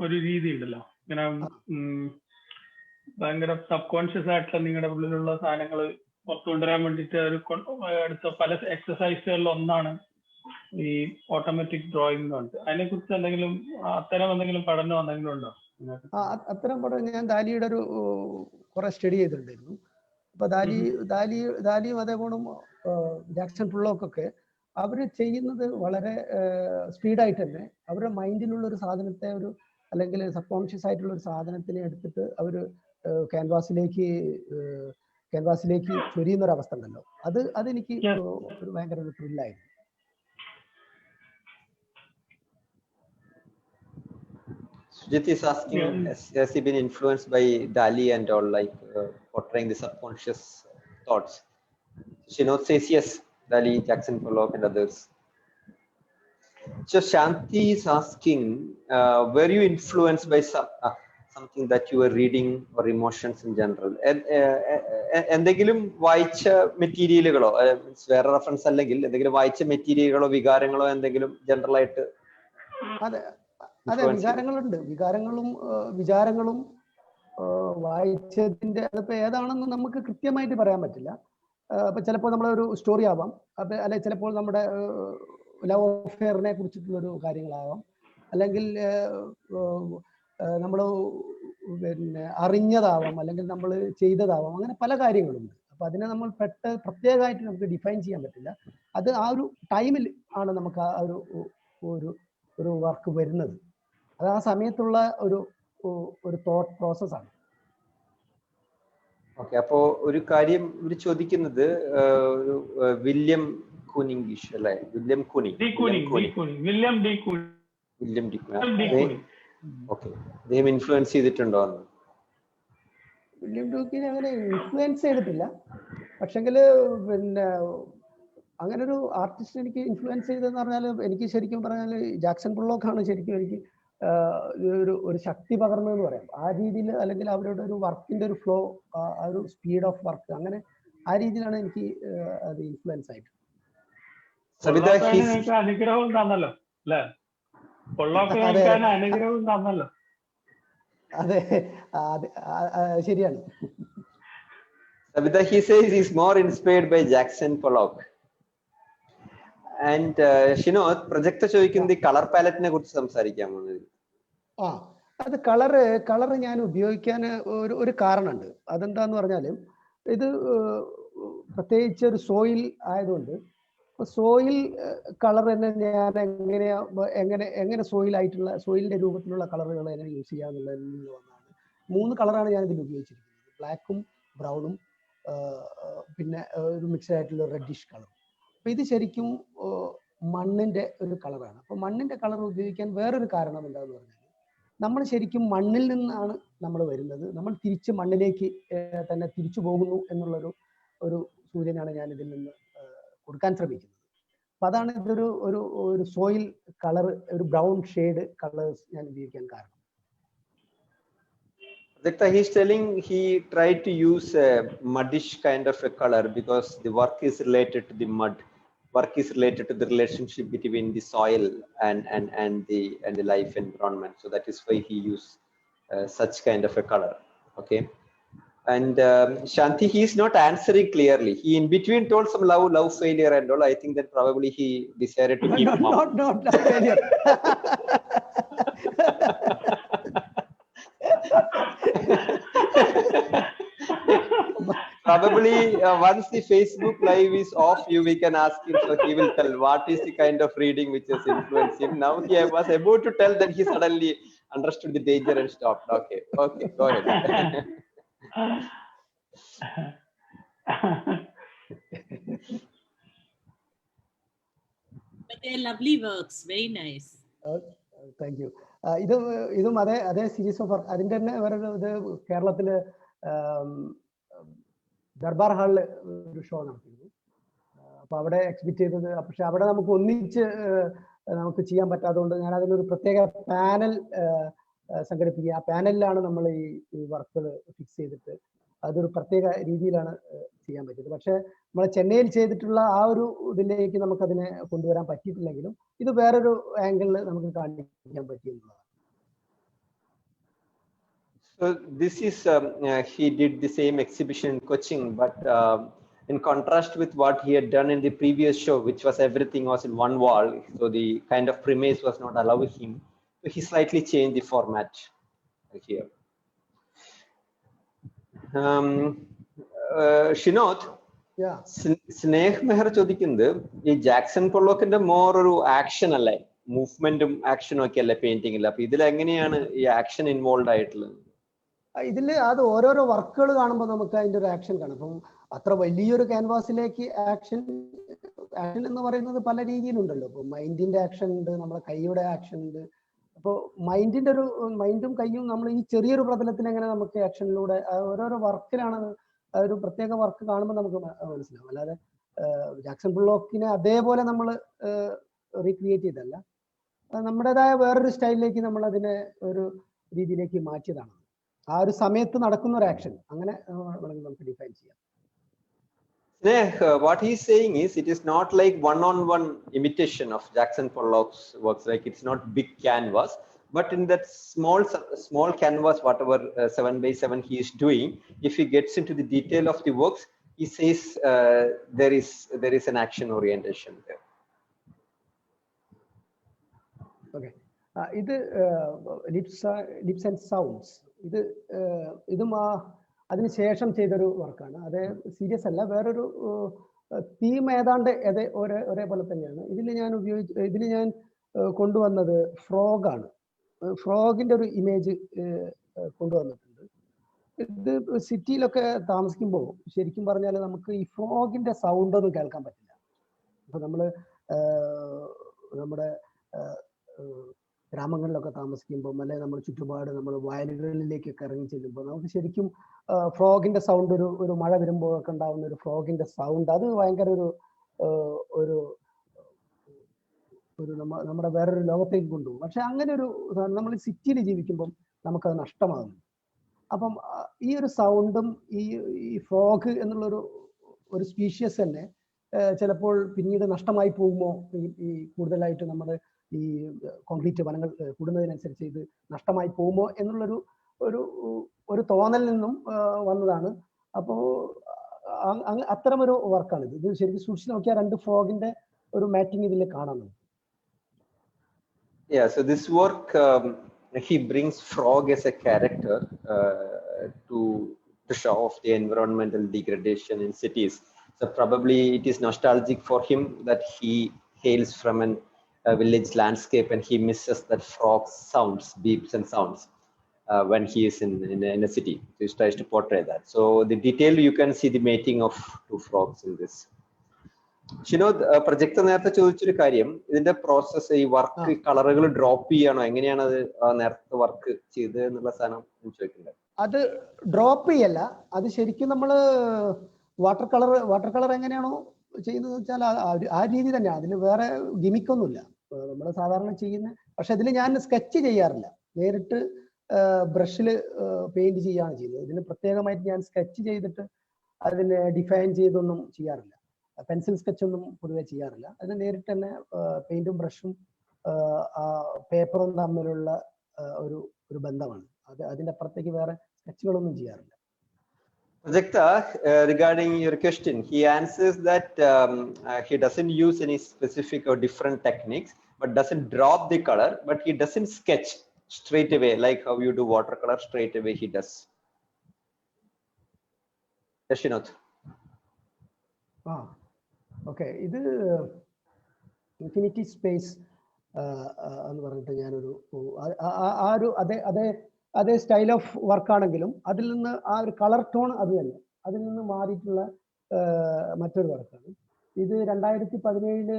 ഒരു രീതി ഉണ്ടല്ലോ, ഇങ്ങനെ ഭയങ്കര sub conscious ആയിട്ടുള്ള നിങ്ങളുടെ ഉള്ളിലുള്ള സാധനങ്ങൾ പുറത്തു കൊണ്ടുവരാൻ വേണ്ടിയിട്ട് അടുത്ത പല എക്സസൈസുകളിൽ ഒന്നാണ് ഈ ഓട്ടോമാറ്റിക് ഡ്രോയിങ് എന്ന് പറഞ്ഞിട്ട്. അതിനെ കുറിച്ച് അത്തരം എന്തെങ്കിലും പഠനം എന്തെങ്കിലും ഉണ്ടോ? അത്തരം പഠനം ഞാൻ ദാലിയുടെ കുറെ സ്റ്റഡി ചെയ്തിട്ടുണ്ടായിരുന്നു. അപ്പൊ ദാലിയും അതേപോലെ ജാക്സൺ പുള്ളോക്കൊക്കെ അവർ ചെയ്യുന്നത് വളരെ സ്പീഡായിട്ട് തന്നെ അവരുടെ മൈൻഡിലുള്ള ഒരു സാധനത്തെ അല്ലെങ്കിൽ സബ് കോൺഷ്യസ് ആയിട്ടുള്ള ഒരു സാധനത്തിനെ എടുത്തിട്ട് അവർ ക്യാൻവാസിലേക്ക് ചൊരിയുന്ന ഒരു അവസ്ഥ ഉണ്ടല്ലോ, അതെനിക്ക് ഒരു ഭയങ്കര ഒരു ത്രില്ലായിരുന്നു. Sujit is asking, has he been influenced by Dali and all, like portraying the subconscious thoughts? Shinod says yes, Dali, Jackson Pollock and others. So Shanti is asking, were you influenced by something that you were reading or emotions in general? എന്തെങ്കിലും വായിച്ച മെറ്റീരിയലുകളോ വേറെ reference അല്ലെങ്കിൽ എന്തെങ്കിലും വായിച്ച മെറ്റീരിയലുകളോ വികാരങ്ങളോ എന്തെങ്കിലും general ആയിട്ട്? അതെ, വികാരങ്ങളുണ്ട്. വിചാരങ്ങളും വായിച്ചതിന്റെ അതിപ്പോ ഏതാണെന്ന് നമുക്ക് കൃത്യമായിട്ട് പറയാൻ പറ്റില്ല. അപ്പൊ ചിലപ്പോൾ നമ്മളൊരു സ്റ്റോറി ആവാം, അല്ലെ ചിലപ്പോൾ നമ്മുടെ ലവ് അഫെയറിനെ കുറിച്ചിട്ടുള്ളൊരു കാര്യങ്ങളാവാം, അല്ലെങ്കിൽ നമ്മൾ അറിഞ്ഞതാവാം, അല്ലെങ്കിൽ നമ്മൾ ചെയ്തതാവാം. അങ്ങനെ പല കാര്യങ്ങളുണ്ട്. അപ്പൊ അതിനെ നമ്മൾ പ്രത്യേകമായിട്ട് നമുക്ക് ഡിഫൈൻ ചെയ്യാൻ പറ്റില്ല. അത് ആ ഒരു ടൈമിൽ ആണ് നമുക്ക് ആ ഒരു വർക്ക് വരുന്നത്. അത് ആ സമയത്തുള്ള ഒരു തോട്ട് പ്രോസസ്സാണ്. ഓക്കെ, അപ്പോ ഒരു കാര്യം ഇവര് ചോദിക്കുന്നത് വില്യം കൂനിംഗ് അല്ലേ? വില്യം ഡി ഓക്കെ, അദ്ദേഹം ഇൻഫ്ലുവൻസ് ചെയ്തിട്ടുണ്ടോ? വില്യം ഡൂക്കിനെ അങ്ങനെ ഇൻഫ്ലുവൻസ് ചെയ്തിട്ടില്ല. പക്ഷെങ്കിൽ അങ്ങനെ ഒരു ആർട്ടിസ്റ്റ് എനിക്ക് ഇൻഫ്ലുവൻസ് ചെയ്തതെന്ന് പറഞ്ഞാൽ എനിക്ക് ശരിക്കും പറഞ്ഞാൽ ജാക്സൺ പുള്ളോക്കാണ് ശരിക്കും എനിക്ക് ഒരു ശക്തി പകർന്നതെന്ന് പറയാം. ആ രീതിയിൽ, അല്ലെങ്കിൽ അവരുടെ ഒരു വർക്കിന്റെ ഒരു ഫ്ലോ, ആ ഒരു സ്പീഡ് ഓഫ് വർക്ക്, അങ്ങനെ ആ രീതിയിലാണ് എനിക്ക് അത് ഇൻഫ്ലുവൻസ് ആയിട്ട്. അനുഗ്രഹവും തന്നല്ലോ അല്ലേ? അനുഗ്രഹവും തന്നല്ലോ. അതെ, ശരിയാണ്. Sabita, he says he's more inspired by Jackson Pollock. And Shinod, project ചോദിക്കുന്നത് കളർ പാലറ്റിനെ കുറിച്ച് സംസാരിക്കാമോ? അത് കളറ് ഞാൻ ഉപയോഗിക്കാൻ ഒരു കാരണമുണ്ട്. അതെന്താന്ന് പറഞ്ഞാൽ ഇത് പ്രത്യേകിച്ച് ഒരു സോയിൽ ആയതുകൊണ്ട് സോയിൽ കളർ തന്നെ ഞാൻ എങ്ങനെ സോയിലിന്റെ രൂപത്തിലുള്ള കളറുകൾ എങ്ങനെ യൂസ് ചെയ്യാന്നുള്ളതിൽ നിന്ന് വന്നാണ് 3 കളറാണ് ഞാൻ ഇതിൽ ഉപയോഗിച്ചിരിക്കുന്നത്. ബ്ലാക്കും ബ്രൗണും പിന്നെ ഒരു മിക്സ്ഡ് ആയിട്ടുള്ള റെഡിഷ് കളർ. അപ്പൊ ഇത് ശരിക്കും മണ്ണിന്റെ ഒരു കളറാണ്. അപ്പൊ മണ്ണിന്റെ കളർ ഉപയോഗിക്കാൻ വേറൊരു കാരണം എന്താന്ന് പറഞ്ഞാൽ നമ്മൾ ശരിക്കും മണ്ണിൽ നിന്നാണ് നമ്മൾ വരുന്നത്, നമ്മൾ തിരിച്ച് മണ്ണിലേക്ക് തന്നെ തിരിച്ചു പോകുന്നു എന്നുള്ളൊരു സൂചനയാണ് ഞാൻ ഇതിൽ നിന്ന് കൊടുക്കാൻ ശ്രമിക്കുന്നത്. അപ്പൊ അതാണ് ഒരു സോയിൽ കളർ, ഒരു ബ്രൗൺ ഷെയ്ഡ് കളേഴ്സ് ഞാൻ ഉപയോഗിക്കാൻ കാരണം. He's telling he tried to use a muddish kind of a color because the work is related to the mud. Work is related to the relationship between the soil and the life environment. So that is why he used such kind of a color. Okay. And Shanti, he is not answering clearly. He in between told some love failure and all. I think that probably he decided to keep mum. Not failure. Probably once the Facebook live is off, we can ask him, so he will tell what is the kind of reading which has influenced him. Now he was about to tell that he suddenly understood the danger and stopped. Okay, go ahead. But they're lovely works, very nice. Thank you. ഇതും അതേ series of work. അതിൻ്റെ തന്നെ വേറൊരു ഇത് കേരളത്തില് ദർബാർ ഹാളിൽ ഒരു show നടത്തിയിരുന്നു. അപ്പൊ അവിടെ എക്സിബിറ്റ് ചെയ്തത്, പക്ഷെ അവിടെ നമുക്ക് ഒന്നിച്ച് നമുക്ക് ചെയ്യാൻ പറ്റാത്തതുകൊണ്ട് ഞാൻ അതിനൊരു പ്രത്യേക പാനൽ സംഘടിപ്പിക്കുക. ആ പാനലിലാണ് നമ്മൾ ഈ വർക്കുകൾ ഫിക്സ് ചെയ്തിട്ട് അതൊരു പ്രത്യേക രീതിയിലാണ് ചെയ്യാൻ പറ്റിയത്. പക്ഷെ നമ്മൾ ചെന്നൈയിൽ ചെയ്തിട്ടുള്ള ആ ഒരു ഇതിലേക്ക് നമുക്കതിനെ കൊണ്ടുവരാൻ പറ്റിയിട്ടില്ലെങ്കിലും ഇത് വേറൊരു ആംഗിളിൽ നമുക്ക് കാണിക്കാൻ പറ്റിയെന്നുള്ളതാണ്. So this is he did the same exhibition in Cochin, but in contrast with what he had done in the previous show, which was everything was in one wall, so the kind of premise was not allowing him. So he slightly changed the format here. Shinod, Yeah. Sneh മെഹർ ചോദിക്കുന്നത് ഈ Jackson പൊള്ളോക്കിന്റെ more ഒരു action അല്ലേ, മൂവ്മെന്റും ആക്ഷനും ഒക്കെ അല്ലേ പെയിന്റിംഗിൽ. അപ്പൊ ഇതിൽ എങ്ങനെയാണ് ഈ ആക്ഷൻ ഇൻവോൾവ് ആയിട്ടുള്ളത്? ഇതിൽ അത് ഓരോരോ വർക്കുകൾ കാണുമ്പോൾ നമുക്ക് അതിൻ്റെ ഒരു ആക്ഷൻ കാണും. അപ്പം അത്ര വലിയൊരു ക്യാൻവാസിലേക്ക് ആക്ഷൻ എന്ന് പറയുന്നത് പല രീതിയിലുണ്ടല്ലോ. ഇപ്പോൾ മൈൻഡിന്റെ ആക്ഷൻ ഉണ്ട്, നമ്മുടെ കൈയുടെ ആക്ഷൻ ഉണ്ട്. അപ്പോൾ മൈൻഡും കൈയും നമ്മൾ ഈ ചെറിയൊരു പ്രതലത്തിൽ എങ്ങനെ നമുക്ക് ആക്ഷനിലൂടെ ഓരോരോ വർക്കിലാണ് ഒരു പ്രത്യേക വർക്ക് കാണുമ്പോൾ നമുക്ക് മനസ്സിലാവും. അല്ലാതെ ജാക്സൺ പൊള്ളോക്കിനെ അതേപോലെ നമ്മൾ റീക്രിയേറ്റ് ചെയ്തല്ല, നമ്മുടേതായ വേറൊരു സ്റ്റൈലിലേക്ക് നമ്മൾ അതിനെ ഒരു രീതിയിലേക്ക് മാറ്റിയതാണ്. ആ ഒരു സമയത്ത് നടക്കുന്ന ഒരു ആക്ഷൻ അങ്ങനെ നമുക്ക് ഡിഫൈൻ ചെയ്യാം. What he's saying is it is not like one-on-one imitation of Jackson Pollock's works. Like it's not big canvas, but in that small canvas, whatever 7x7 he is doing, if he gets into the detail of the works, he says there is an action orientation there. Okay. ഇത് lips and sounds ഇതും അതിനുശേഷം ചെയ്തൊരു വർക്കാണ്. അത് serious അല്ല, വേറൊരു theme ഏതാണ്ട് ഒരേപോലെ തന്നെയാണ്. ഇതിൽ ഞാൻ കൊണ്ടുവന്നത് ഫ്രോഗാണ്. ഫ്രോഗിന്റെ ഒരു ഇമേജ് കൊണ്ടുവന്നിട്ടുണ്ട്. ഇത് സിറ്റിയിലൊക്കെ താമസിക്കുമ്പോൾ ശരിക്കും പറഞ്ഞാൽ നമുക്ക് ഈ ഫ്രോഗിന്റെ സൗണ്ട് ഒന്നും കേൾക്കാൻ പറ്റില്ല. അപ്പൊ നമ്മുടെ ഗ്രാമങ്ങളിലൊക്കെ താമസിക്കുമ്പോൾ അല്ലെ നമ്മുടെ ചുറ്റുപാട് നമ്മൾ വയലുകളിലേക്കൊക്കെ ഇറങ്ങി ചെല്ലുമ്പോൾ നമുക്ക് ശരിക്കും ഫ്രോഗിന്റെ സൗണ്ട് ഒരു മഴ വരുമ്പോഴൊക്കെ ഉണ്ടാകുന്ന ഒരു ഫ്രോഗിന്റെ സൗണ്ട് അത് ഭയങ്കര ഒരു നമ്മുടെ വേറൊരു ലോകത്തേക്ക് കൊണ്ടുപോകും. പക്ഷെ അങ്ങനെ ഒരു നമ്മൾ സിറ്റിയിൽ ജീവിക്കുമ്പം നമുക്കത് നഷ്ടമാകുന്നു. അപ്പം ഈ ഒരു സൗണ്ടും ഈ ഫ്രോഗ് എന്നുള്ളൊരു സ്പീഷ്യസ് തന്നെ ചിലപ്പോൾ പിന്നീട് നഷ്ടമായി പോകുമോ, ഈ കൂടുതലായിട്ട് നമ്മുടെ ഈ കോൺക്രീറ്റ് വനങ്ങൾ കൂടുന്നതിനനുസരിച്ച് ഇത് നഷ്ടമായി പോകുമോ എന്നുള്ളൊരു ഒരു തോന്നലിൽ നിന്നും വന്നതാണ്. അപ്പോൾ അത്തരമൊരു വർക്കാണ് ഇത്. ശരിക്കും സൂക്ഷിച്ച് നോക്കിയാൽ രണ്ട് ഫ്രോഗിന്റെ ഒരു മാറ്റിംഗ് ഇതിൽ കാണാം. Yeah, so this work he brings frog as a character to show off the environmental degradation in cities. So probably it is nostalgic for him that he hails from a village landscape and he misses that frog sounds, beeps and sounds when he is in a city. So he tries to portray that. So the detail you can see the mating of two frogs in this. Shinod, project നേരത്തെ ചോദിച്ചൊരു കാര്യം, ഇതിന്റെ process ഈ work കളറുകൾ drop ചെയ്യാണോ, എങ്ങനെയാണ് അത് നേരത്തെ work ചെയ്തത് എന്നുള്ള സാധനം ചോദിക്കുന്നത്? അത് ഡ്രോപ്പ് ചെയ്യല്ല, അത് ശരിക്കും നമ്മള് വാട്ടർ കളർ എങ്ങനെയാണോ ചെയ്യുന്നത് വെച്ചാൽ ആ രീതി തന്നെ. അതിന് വേറെ ഗിമിക്കൊന്നുമില്ല, നമ്മൾ സാധാരണ ചെയ്യുന്ന. പക്ഷെ ഇതിൽ ഞാൻ സ്കെച്ച് ചെയ്യാറില്ല, നേരിട്ട് ബ്രഷിൽ പെയിന്റ് ചെയ്യുകയാണ് ചെയ്യുന്നത്. ഇതിന് പ്രത്യേകമായിട്ട് ഞാൻ സ്കെച്ച് ചെയ്തിട്ട് അതിനെ ഡിഫൈൻ ചെയ്തൊന്നും ചെയ്യാറില്ല. പെൻസിൽ സ്കെച്ചൊന്നും പൊതുവെ ചെയ്യാറില്ല. അതിന് നേരിട്ട് തന്നെ പെയിന്റും ബ്രഷും പേപ്പറും തമ്മിലുള്ള ഒരു ബന്ധമാണ്. അതിന്റെ അപ്പുറത്തേക്ക് വേറെ സ്കെച്ചുകളൊന്നും ചെയ്യാറില്ല. Prajakta, regarding your question, he answers that he doesn't use any specific or different techniques, but doesn't drop the color, but he doesn't sketch straight away like how you do watercolor straight away he does. Yes, Shinoth. Okay, ഇത് infinity space എന്ന് പറഞ്ഞിട്ട് ഞാനൊരു അതേ style of വർക്കാണെങ്കിലും അതിൽ നിന്ന് ആ ഒരു colour tone അത് തന്നെ, അതിൽ നിന്ന് മാറിയിട്ടുള്ള മറ്റൊരു വർക്കാണ് ഇത്. 2017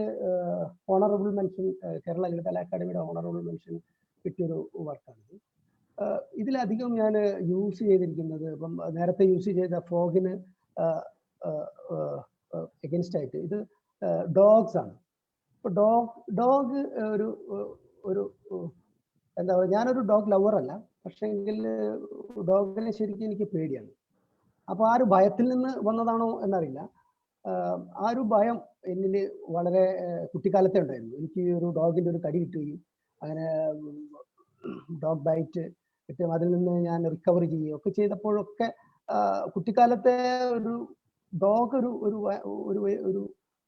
ഓണറബിൾ മെൻഷൻ, കേരള ലളിതകലാ അക്കാദമിയുടെ ഓണറബിൾ മെൻഷൻ കിട്ടിയൊരു വർക്കാണിത്. ഇതിലധികം ഞാൻ യൂസ് ചെയ്തിരിക്കുന്നത്, ഇപ്പം നേരത്തെ യൂസ് ചെയ്ത ഫോഗിന് എഗൻസ്റ്റ് ആയിട്ട് ഇത് ഡോഗ്സ് ആണ്. ഇപ്പൊ ഡോഗ് ഒരു എന്താ പറയുക, ഞാനൊരു ഡോഗ് ലവർ അല്ല, പക്ഷേ എങ്കിൽ ഡോഗിനെ ശരിക്കും എനിക്ക് പേടിയാണ്. അപ്പോൾ ആ ഒരു ഭയത്തിൽ നിന്ന് വന്നതാണോ എന്നറിയില്ല. ആ ഒരു ഭയം എന്നിൽ വളരെ കുട്ടിക്കാലത്തെ ഉണ്ടായിരുന്നു. എനിക്ക് ഒരു ഡോഗിൻ്റെ ഒരു കടി കിട്ടുകയും അങ്ങനെ ഡോഗ് ബൈറ്റ് കിട്ടും, അതിൽ നിന്ന് ഞാൻ റിക്കവർ ചെയ്യുകയും ഒക്കെ ചെയ്തപ്പോഴൊക്കെ കുട്ടിക്കാലത്തെ ഒരു ഡോഗ് ഒരു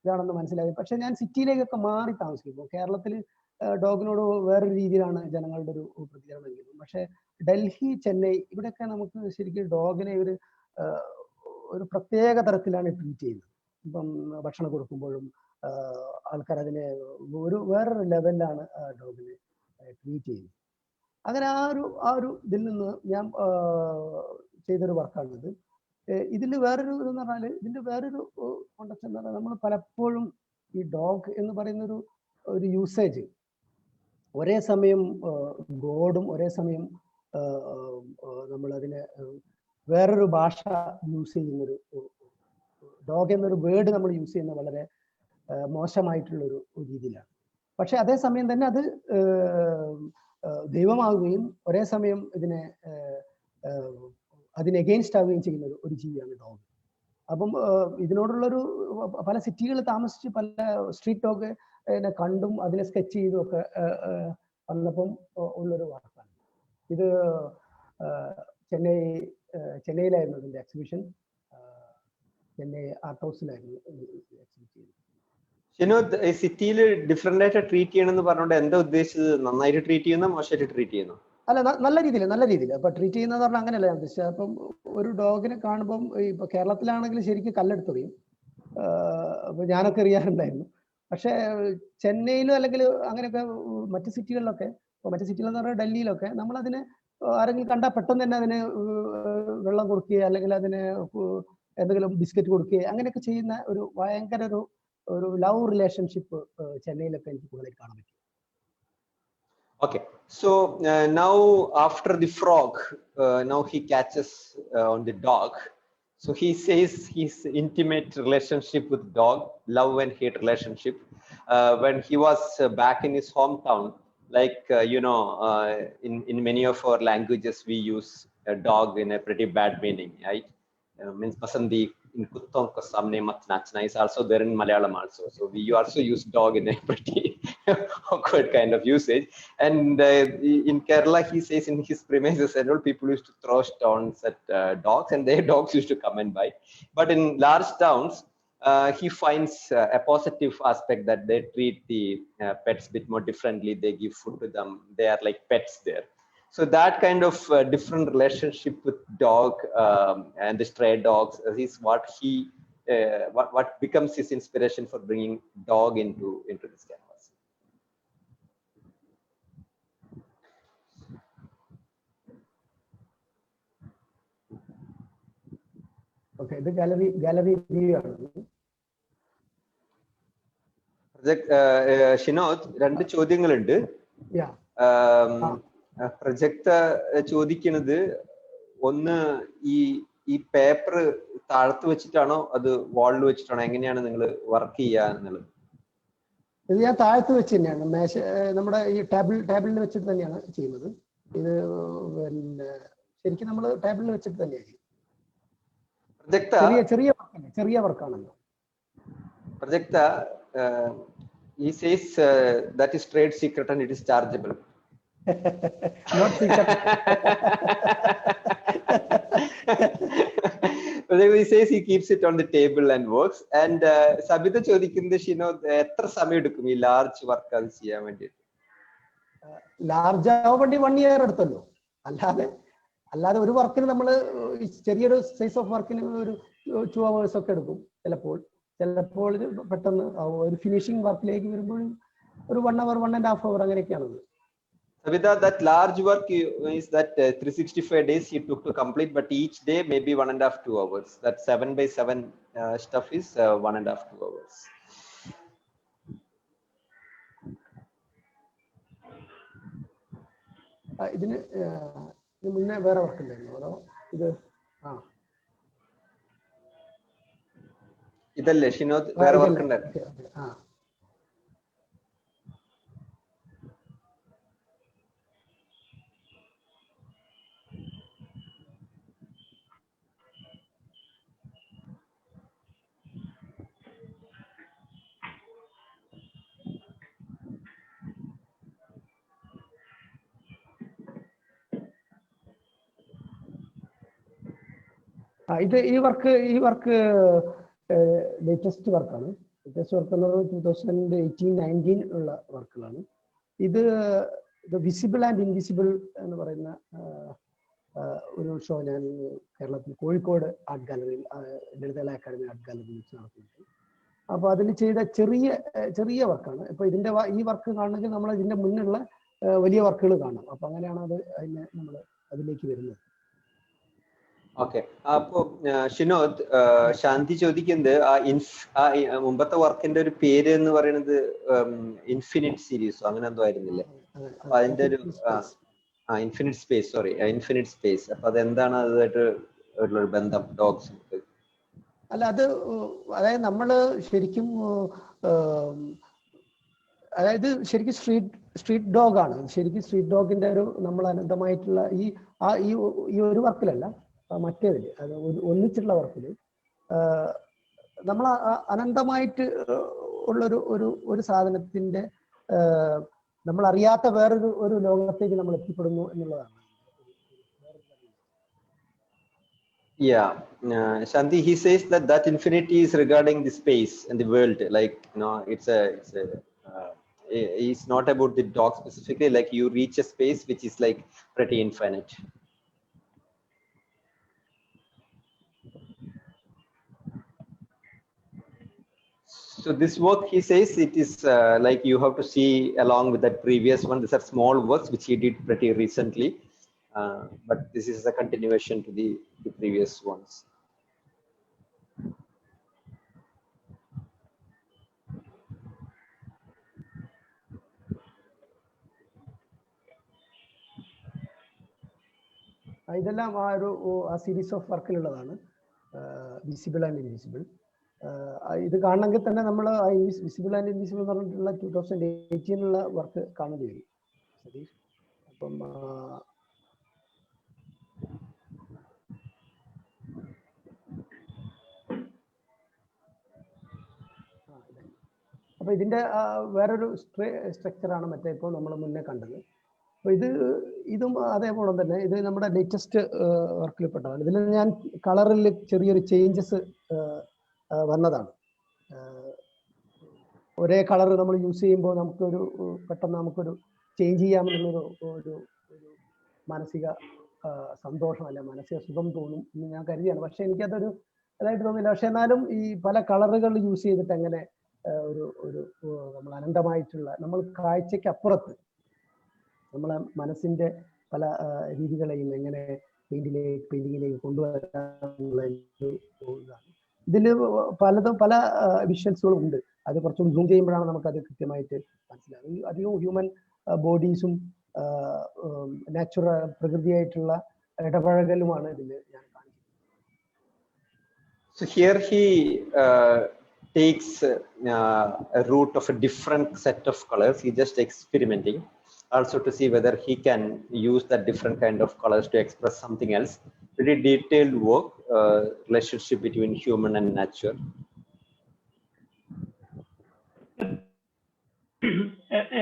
ഇതാണെന്ന് മനസ്സിലായി. പക്ഷെ ഞാൻ സിറ്റിയിലേക്കൊക്കെ മാറി താമസിക്കുമ്പോൾ കേരളത്തിൽ ഡോഗിനോട് വേറൊരു രീതിയിലാണ് ജനങ്ങളുടെ ഒരു പ്രതികരണമെങ്കിലും, പക്ഷെ ഡൽഹി, ചെന്നൈ ഇവിടെയൊക്കെ നമുക്ക് ശരിക്കും ഡോഗിനെ ഒരു പ്രത്യേക തരത്തിലാണ് ട്രീറ്റ് ചെയ്യുന്നത്. ഇപ്പം ഭക്ഷണം കൊടുക്കുമ്പോഴും ആൾക്കാർ അതിനെ വേറൊരു ലെവലിലാണ് ഡോഗിനെ ട്രീറ്റ് ചെയ്യുന്നത്. അങ്ങനെ ആ ഒരു ഇതിൽ നിന്ന് ഞാൻ ചെയ്തൊരു വർക്കാണിത്. ഇതിൽ വേറൊരു ഇതെന്ന് പറഞ്ഞാൽ, ഇതിൻ്റെ വേറൊരു കോണ്ടക്സ്റ്റ് എന്ന് പറഞ്ഞാൽ, നമ്മൾ പലപ്പോഴും ഈ ഡോഗ് എന്ന് പറയുന്ന ഒരു യൂസേജ് ഒരേ സമയം ഗോഡും ഒരേ സമയം നമ്മളതിനെ വേറൊരു ഭാഷ യൂസ് ചെയ്യുന്നൊരു, ഡോഗ് എന്നൊരു വേർഡ് നമ്മൾ യൂസ് ചെയ്യുന്ന വളരെ മോശമായിട്ടുള്ളൊരു രീതിയിലാണ്. പക്ഷെ അതേസമയം തന്നെ അത് ദൈവമാവുകയും ഒരേ സമയം അതിന് എഗെയിൻസ്റ്റ് ആവുകയും ചെയ്യുന്ന ഒരു ജീവിയാണ് ഡോഗ്. അപ്പം ഇതിനോടുള്ളൊരു പല സിറ്റികളിൽ താമസിച്ച് പല സ്ട്രീറ്റ് ഡോഗ് കണ്ടും അതിനെ സ്കെച്ച് ചെയ്തും ഒക്കെ വന്നപ്പം ഉള്ളൊരു വർക്കാണ് ഇത്. ചെന്നൈയിലായിരുന്നു ഇതിൻ്റെ എക്സിബിഷൻ. ചെന്നൈ ആർട്ട് ഹൗസിലായിരുന്നു എക്സിബിറ്റ് ചെയ്തത്. ഷിനോദ്, സിറ്റിയിൽ ഡിഫറെന്റ് ആയിട്ട് ട്രീറ്റ് ചെയ്യണമെന്ന് പറഞ്ഞുകൊണ്ട് എന്താ ഉദ്ദേശിച്ചത്? നന്നായിട്ട് ട്രീറ്റ് ചെയ്യുന്ന, മോശമായിട്ട് ട്രീറ്റ് ചെയ്യുന്നു? അല്ല, നല്ല രീതിയിൽ അപ്പൊ ട്രീറ്റ് ചെയ്യുന്നതെന്ന് പറഞ്ഞാൽ അങ്ങനെയല്ല ഞാൻ ഉദ്ദേശിച്ചത്. അപ്പം ഒരു ഡോഗിനെ കാണുമ്പം ഇപ്പൊ കേരളത്തിലാണെങ്കിൽ ശരിക്കും കല്ലെടുത്തെറിയും, അപ്പൊ ഞാനൊക്കെ എറിയാറുണ്ടായിരുന്നു. പക്ഷെ ചെന്നൈയിലും അല്ലെങ്കിൽ അങ്ങനെയൊക്കെ മറ്റു സിറ്റികളിലൊക്കെ, എന്ന് പറഞ്ഞാൽ ഡൽഹിയിലൊക്കെ നമ്മളതിനെ ആരെങ്കിലും കണ്ടാൽ പെട്ടെന്ന് തന്നെ അതിന് വെള്ളം കൊടുക്കുകയോ അല്ലെങ്കിൽ അതിന് എന്തെങ്കിലും ബിസ്ക്കറ്റ് കൊടുക്കുകയോ അങ്ങനെയൊക്കെ ചെയ്യുന്ന ഒരു ഭയങ്കര ഒരു ലവ് റിലേഷൻഷിപ്പ് ചെന്നൈയിലൊക്കെ എനിക്ക് കൂടുതൽ കാണാൻ പറ്റും. Okay, so now after the frog, now he catches on the dog. So he says his intimate relationship with dog, love and hate relationship. When he was back in his hometown, like in many of our languages we use a dog in a pretty bad meaning, right? Means pasandi in kutton ko samne mat nachna is also there in Malayalam also. So we also use dog in a pretty awkward kind of usage. And in Kerala, he says in his premises and all, people used to throw stones at dogs, and their dogs used to come and bite. But in large towns, he finds a positive aspect that they treat the pets a bit more differently. They give food to them. They are like pets there. So that kind of different relationship with dog and the stray dogs is what what becomes his inspiration for bringing dog into this canvas. Okay, ഇത് gallery view ആണ്. ഷിനോദ്, 2 ചോദ്യങ്ങളുണ്ട്. Project ചോദിക്കുന്നത്, ഒന്ന്, ഈ paper താഴത്ത് വെച്ചിട്ടാണോ അത് വാളിൽ വെച്ചിട്ടാണോ, എങ്ങനെയാണ് നിങ്ങൾ വർക്ക് ചെയ്യുക എന്നുള്ളത്? ഇത് ഞാൻ താഴത്ത് വെച്ച് തന്നെയാണ്, നമ്മുടെ ഈ ടേബിളിൽ വെച്ചിട്ട് തന്നെയാണ് ചെയ്യുന്നത്. ഇത് പിന്നെ ശരിക്കും നമ്മൾ ടേബിളിൽ വെച്ചിട്ട് തന്നെയായിരിക്കും. Prajakta, ചെറിയ വർക്കാണല്ലോ. Prajakta, he says that is trade secret and it is chargeable. Not secret. He says he keeps it on the table and works. And Sabita ചോദിക്കുന്നത് ഷിനോ എത്ര സമയം എടുക്കും ഈ ലാർജ് വർക്ക് അത് ചെയ്യാൻ വേണ്ടിയിട്ട്? ലാർജ് ആവാൻ വേണ്ടി 1 year എടുത്തല്ലോ. അല്ലാതെ ഒരു വർക്കിന് നമ്മൾ ചെറിയൊരു സൈസ് ഓഫ് വർക്കിന് ഒരു 2 hours ഒക്കെ എടുക്കും. ചിലപ്പോൾ പെട്ടെന്ന് ഒരു ഫിനിഷിംഗ് വർക്കിലേക്ക് വരുമ്പോൾ ഒരു 1 hour 1.5 hour അങ്ങനെയൊക്കെയാണത്. Sabita, that large work is that 365 days he took to complete, but each day maybe 1.5-2 hours. That 7x7 stuff is 1.5-2 hours. ഇതിന് മുന്നേ വേറെ വർക്ക് ഉണ്ടായിരുന്നു അതോ ഇത്? ഇതല്ലേ ഷിനോദ് വേറെ വർക്ക് ഉണ്ടായിരുന്നു? ഈ വർക്ക് ലേറ്റസ്റ്റ് വർക്കാണ്. ലേറ്റസ്റ്റ് വർക്ക് എന്ന് പറയുന്നത് 2018-19 ഉള്ള വർക്കുകളാണ്. ഇത് വിസിബിൾ ആൻഡ് ഇൻവിസിബിൾ എന്ന് പറയുന്ന ഒരു ഷോ ഞാൻ കേരളത്തിൽ കോഴിക്കോട് ആർട്ട് ഗാലറിയിൽ ലളിതകലാ അക്കാദമി ആർട്ട് ഗാലറിയിൽ വെച്ച് നടത്തിയിട്ടുണ്ട്. അപ്പോൾ അതിൽ ചെയ്ത ചെറിയ വർക്കാണ്. ഇപ്പോൾ ഈ വർക്ക് കാണണമെങ്കിൽ നമ്മൾ ഇതിൻ്റെ മുന്നുള്ള വലിയ വർക്കുകൾ കാണണം. അപ്പോൾ അങ്ങനെയാണ് അതിനെ നമ്മൾ അതിലേക്ക് വരുന്നത്. ഓക്കെ, അപ്പോ ഷിനോദ്, ശാന്തി ചോദിക്കുന്നത് മുമ്പത്തെ വർക്കിന്റെ ഒരു പേര് എന്ന് പറയുന്നത് ഇൻഫിനിറ്റ് സീരീസോ അങ്ങനെ എന്തോ ആയിരുന്നില്ലേ? അപ്പൊ അതിന്റെ ഒരു ഇൻഫിനിറ്റ് സ്പേസ്. അപ്പൊ അതെന്താണ് അതുമായിട്ട് ഒരു ബന്ധം ഡോഗ്സ്? അതായത് നമ്മള് ശരിക്കും സ്ട്രീറ്റ് ഡോഗ് ആണ്. ശരിക്കും സ്ട്രീറ്റ് ഡോഗിന്റെ ഒരു നമ്മൾ അനന്തമായിട്ടുള്ള ഈ ഒരു വർക്കിലല്ല, മറ്റേതില് അത് ഒന്നിച്ചുള്ള വർക്കില് നമ്മൾ അനന്തമായിട്ട് ഉള്ളൊരു ഒരു സാധനത്തിന്റെ നമ്മൾ അറിയാത്ത വേറൊരു ലോകത്തേക്ക് നമ്മൾ എത്തിപ്പെടുന്നു എന്നുള്ളതാണ്. Yeah, Shanti, he says that infinity is regarding the space and the world. Like, it's not about the dog specifically. Like, you reach a space which is like pretty infinite. So this work, he says, it is like you have to see along with that previous one. These are small works which he did pretty recently, but this is a continuation to the previous ones. ഇതെല്ലാം ആ series of വർക്കിലുള്ളതാണ്, visible and invisible. ഇത് കാണണമെങ്കിൽ തന്നെ നമ്മൾ visible and invisible എന്ന് പറഞ്ഞിട്ടുള്ള 2018 work കാണേണ്ടി വരും സതീഷ്. അപ്പം അപ്പൊ ഇതിന്റെ വേറൊരു സ്ട്രക്ചറാണ് മറ്റേ ഇപ്പോൾ നമ്മൾ മുന്നേ കണ്ടത്. അപ്പൊ ഇതും അതേപോലെ തന്നെ ഇത് നമ്മുടെ ലേറ്റസ്റ്റ് വർക്കിൽ പെട്ടതാണ്. ഇതിൽ ഞാൻ കളറിൽ ചെറിയൊരു ചേഞ്ചസ് വന്നതാണ്. ഒരേ കളർ നമ്മൾ യൂസ് ചെയ്യുമ്പോൾ പെട്ടെന്ന് നമുക്കൊരു ചേഞ്ച് ചെയ്യാമെന്നുള്ളൊരു മാനസിക സന്തോഷം അല്ല മാനസിക സുഖം തോന്നും എന്ന് ഞാൻ കരുതിയാണ്. പക്ഷെ എനിക്കതൊരു അതായിട്ട് തോന്നില്ല. പക്ഷെ എന്നാലും ഈ പല കളറുകൾ യൂസ് ചെയ്തിട്ട് എങ്ങനെ ഒരു നമ്മൾ അനന്തമായിട്ടുള്ള നമ്മൾ കാഴ്ചയ്ക്ക് അപ്പുറത്ത് നമ്മളെ മനസ്സിന്റെ പല രീതികളെയും എങ്ങനെ പെയിന്റിങ്ങിലേക്ക് കൊണ്ടുവരാനുള്ള ഇതാണ്. ഇതിൽ പല വിഷ്വൽസുകളും ഉണ്ട്. അത് കുറച്ചും സൂം ചെയ്യുമ്പോഴാണ് നമുക്കത് കൃത്യമായിട്ട് മനസ്സിലാകും. അധികവും ഹ്യൂമൻ ബോഡീസും നാച്ചുറൽ പ്രകൃതിയായിട്ടുള്ള ഇടപഴകലുമാണ് ഇതിൽ ഞാൻ കാണിക്കുന്നത്. So here he takes a route of a different set of colors. He just experimenting. also to see whether he can use that different kind of colors to express something else. Pretty detailed work, relationship between human and nature.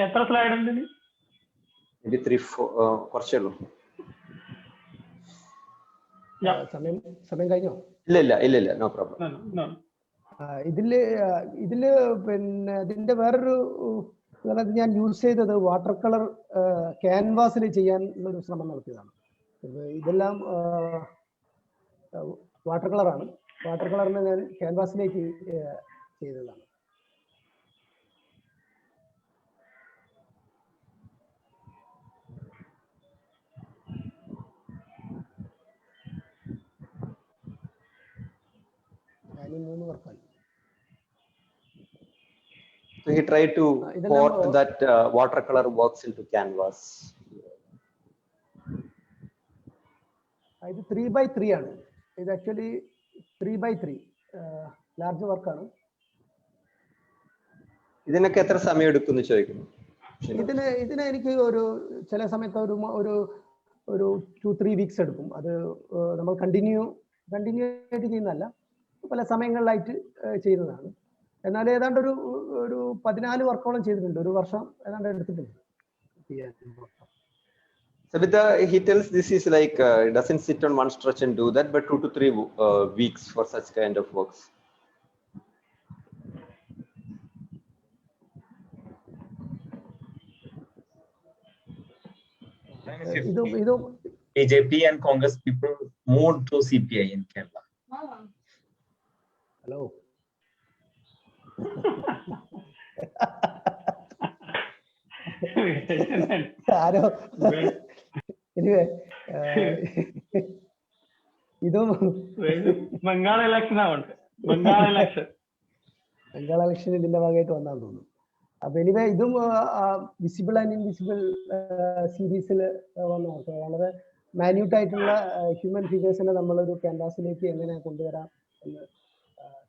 എത്ര slide ഉണ്ട് ഇനി? Maybe 3-4 കുറച്ചേ ഉള്ളൂ. സമയം കഴിഞ്ഞോ? ഇല്ല, no problem. ഇതില് പിന്നെ ഇതിന്റെ വേറൊരു ഞാൻ യൂസ് ചെയ്തത് വാട്ടർ കളർ ക്യാൻവാസിൽ ചെയ്യാൻ ഒരു ശ്രമം നടത്തിയതാണ്. ഇതെല്ലാം വാട്ടർ കളറാണ്. വാട്ടർ കളറിനെ ഞാൻ ക്യാൻവാസിലേക്ക് ചെയ്തതാണ്. So he tried to port that watercolor works into canvas. ഇത് 3x3 ആണ്. ഇത് ആക്ച്വലി 3x3 ലാർജ് വർക്കാണ്. ഇതിനൊക്കെ എത്ര സമയം എടുക്കുമെന്ന് ചോദിക്കുന്നു. ഇതിന് എനിക്ക് ഒരു ചില സമയത്ത് ഒരു 2-3 വീക്സ് എടുക്കും. അത് നമ്മൾ കണ്ടിന്യൂ ആയിട്ട് ചെയ്യുന്നതല്ല, പല സമയങ്ങളിലായിട്ട് ചെയ്യുന്നതാണ്. എന്നാൽ ഏതാണ്ട് ഒരു 14 വർക്കോളം ചെയ്തിട്ടുണ്ട്. ഒരു വർഷം ഏതാണ്ട് എടുത്തിട്ടുണ്ട്. Sabita, he tells this is like doesn't sit on one stretch and do that, but 2 to 3 weeks for such kind of works. BJP and Congress people moved to CPI in Kerala. Hello. Arrow anyway ഇതും Bengal election ഇതിന്റെ ഭാഗമായിട്ട് വന്നാന്ന് തോന്നുന്നു. അപ്പൊ anyway ഇതും visible and invisible സീരീസിൽ വന്ന വളരെ മാന്യൂട്ട് ആയിട്ടുള്ള ഹ്യൂമൻ ഫിഗേഴ്സിനെ നമ്മളൊരു ക്യാൻവാസിലേക്ക് എങ്ങനെ കൊണ്ടുവരാം എന്ന്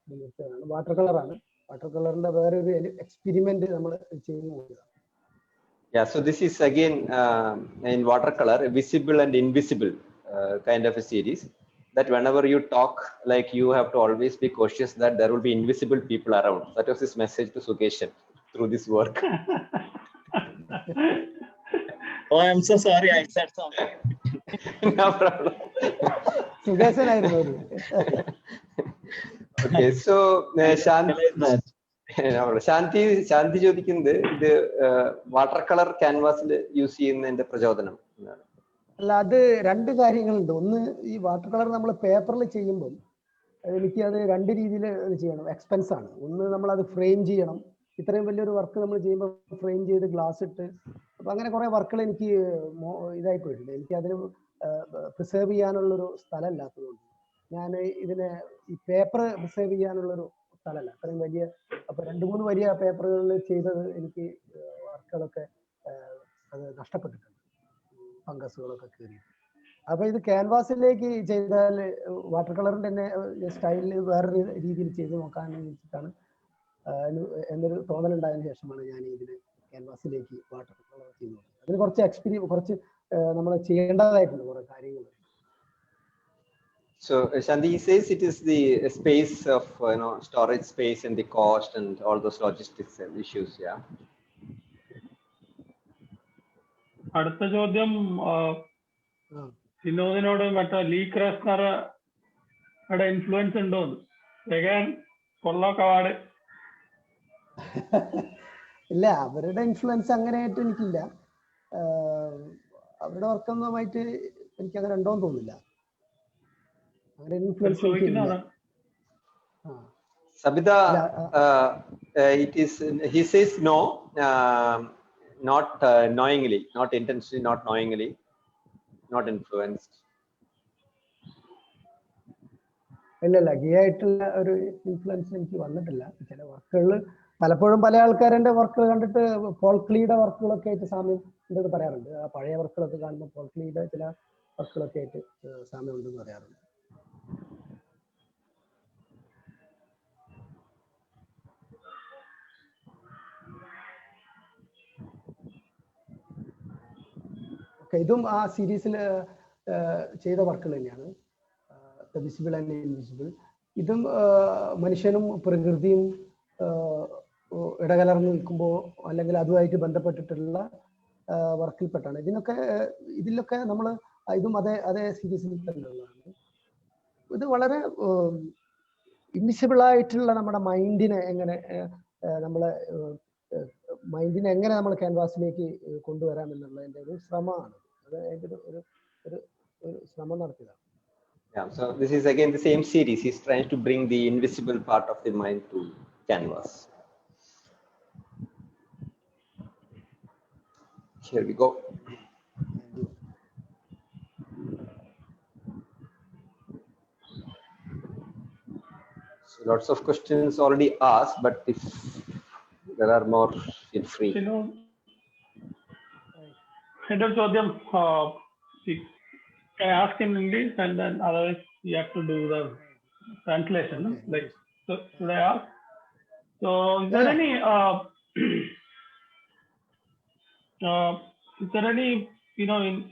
തീർച്ചയാണ്. വാട്ടർ കളറാണ്. വാട്ടർ കളറിന്റെ വേറൊരു എക്സ്പെരിമെന്റ് നമ്മൾ ചെയ്യുന്നു. Yeah, so this is again in watercolor, visible and invisible kind of a series. That whenever you talk, like you have to always be cautious that there will be invisible people around. That was his message to Sukeshan through this work. Oh, I'm so sorry, I said something. No problem. Sukeshan ആയിരുന്നു. Okay, so ശാന്തി ചോദിക്കുന്നത് ഇത് water colour ക്യാൻവാസിൽ use ചെയ്യുന്നതിന്റെ പ്രചോദനം എന്നാണ്. അല്ല, അത് രണ്ട് കാര്യങ്ങളുണ്ട്. ഒന്ന്, ഈ വാട്ടർ കളർ നമ്മൾ പേപ്പറിൽ ചെയ്യുമ്പം എനിക്ക് അത് രണ്ട് രീതിയിൽ ചെയ്യണം. എക്സ്പെൻസ് ആണ്. ഒന്ന്, നമ്മളത് ഫ്രെയിം ചെയ്യണം. ഇത്രയും വലിയൊരു വർക്ക് നമ്മൾ ചെയ്യുമ്പോൾ ഫ്രെയിം ചെയ്ത് ഗ്ലാസ് ഇട്ട്, അപ്പം അങ്ങനെ കുറേ വർക്കുകൾ എനിക്ക് ഇതായി പോയിട്ടുണ്ട്. എനിക്ക് അതിന് പ്രിസേർവ് ചെയ്യാനുള്ളൊരു സ്ഥലം ഇല്ലാത്തതുകൊണ്ട് ഞാൻ ഇതിനെ ഈ പേപ്പർ പ്രിസേർവ് ചെയ്യാനുള്ളൊരു സ്ഥലമല്ല, അത്രയും വലിയ. അപ്പൊ 2-3 വലിയ പേപ്പറുകളിൽ ചെയ്തത് എനിക്ക് വർക്കുകളൊക്കെ അത് നഷ്ടപ്പെട്ടിട്ടുണ്ട്, ഫംഗസുകളൊക്കെ കയറി. അപ്പൊ ഇത് ക്യാൻവാസിലേക്ക് ചെയ്താൽ വാട്ടർ കളറിന്റെ തന്നെ സ്റ്റൈലിൽ വേറൊരു രീതിയിൽ ചെയ്ത് നോക്കാൻ വെച്ചിട്ടാണ് എന്നൊരു തോന്നലുണ്ടായതിനു ശേഷമാണ് ഞാൻ ഇതിന് ക്യാൻവാസിലേക്ക് വാട്ടർ കളർ ചെയ്യുന്നത്. അതിന് കുറച്ച് നമ്മൾ ചെയ്യേണ്ടതായിട്ടുണ്ട് കുറെ കാര്യങ്ങൾ. So Shanti, he says it is the space of storage space and the cost and all those logistics issues. Yeah. അടുത്ത ചോദ്യം വിനോദിനോട് മറ്റേ ലീ ക്രാസ്നറുടെ ഇൻഫ്ലുവൻസ് ഉണ്ടോ? കൊള്ളോക്കവാട് ഇല്ല, അവരുടെ ഇൻഫ്ലുവൻസ് അങ്ങനെയായിട്ട് എനിക്കില്ല. അവരുടെ വർക്കൊന്നുമായിട്ട് എനിക്ക് അങ്ങനെ ഉണ്ടോന്ന് തോന്നുന്നില്ല. Sabita, it is. He says no, not knowingly, not intentionally, not knowingly, not influenced. ഇല്ല, ഗേ ആയിട്ടുള്ള ഒരു ഇൻഫ്ലുവൻസ് എനിക്ക് വന്നിട്ടില്ല. ചില വർക്കുകൾ പലപ്പോഴും പല ആൾക്കാരുടെ വർക്കുകൾ കണ്ടിട്ട് പോൾ ക്ലീയുടെ വർക്കുകളൊക്കെ ആയിട്ട് സാമ്യം ഉണ്ടെന്ന് പറയാറുണ്ട്. ആ പഴയ വർക്കുകളൊക്കെ കാണുമ്പോൾ പോൾ ക്ലീയുടെ ചില വർക്കുകളൊക്കെ ആയിട്ട് സാമ്യം ഉണ്ടെന്ന് പറയാറുണ്ട്. ഇതും ആ സീരീസിൽ ചെയ്ത വർക്കുകൾ തന്നെയാണ്. The visible and invisible. ഇതും മനുഷ്യനും പ്രകൃതിയും ഇടകലർന്ന് നിൽക്കുമ്പോൾ അല്ലെങ്കിൽ അതുമായിട്ട് ബന്ധപ്പെട്ടിട്ടുള്ള വർക്കിൽപ്പെട്ടാണ്. ഇതിലൊക്കെ നമ്മൾ ഇതും അതേ സീരീസിൽ തന്നെയുള്ളതാണ്. ഇത് വളരെ ഇൻവിസിബിൾ ആയിട്ടുള്ള നമ്മുടെ മൈൻഡിനെ എങ്ങനെ നമ്മൾ ക്യാൻവാസിലേക്ക് കൊണ്ടുവരാം എന്നുള്ളതിന്റെ ഒരു ശ്രമമാണ്. അത് അതിന്റെ ഒരു ശ്രമം നടത്തിയതാണ്. Yeah, so this is again the same series. He's trying to bring the invisible part of the mind to canvas. Here we go. So lots of questions already asked, but if there are more, feel free. എന്റെ ഒരു ചോദ്യം, can I ask in English and then otherwise you have to do the translation? Like, so should I ask? So is there any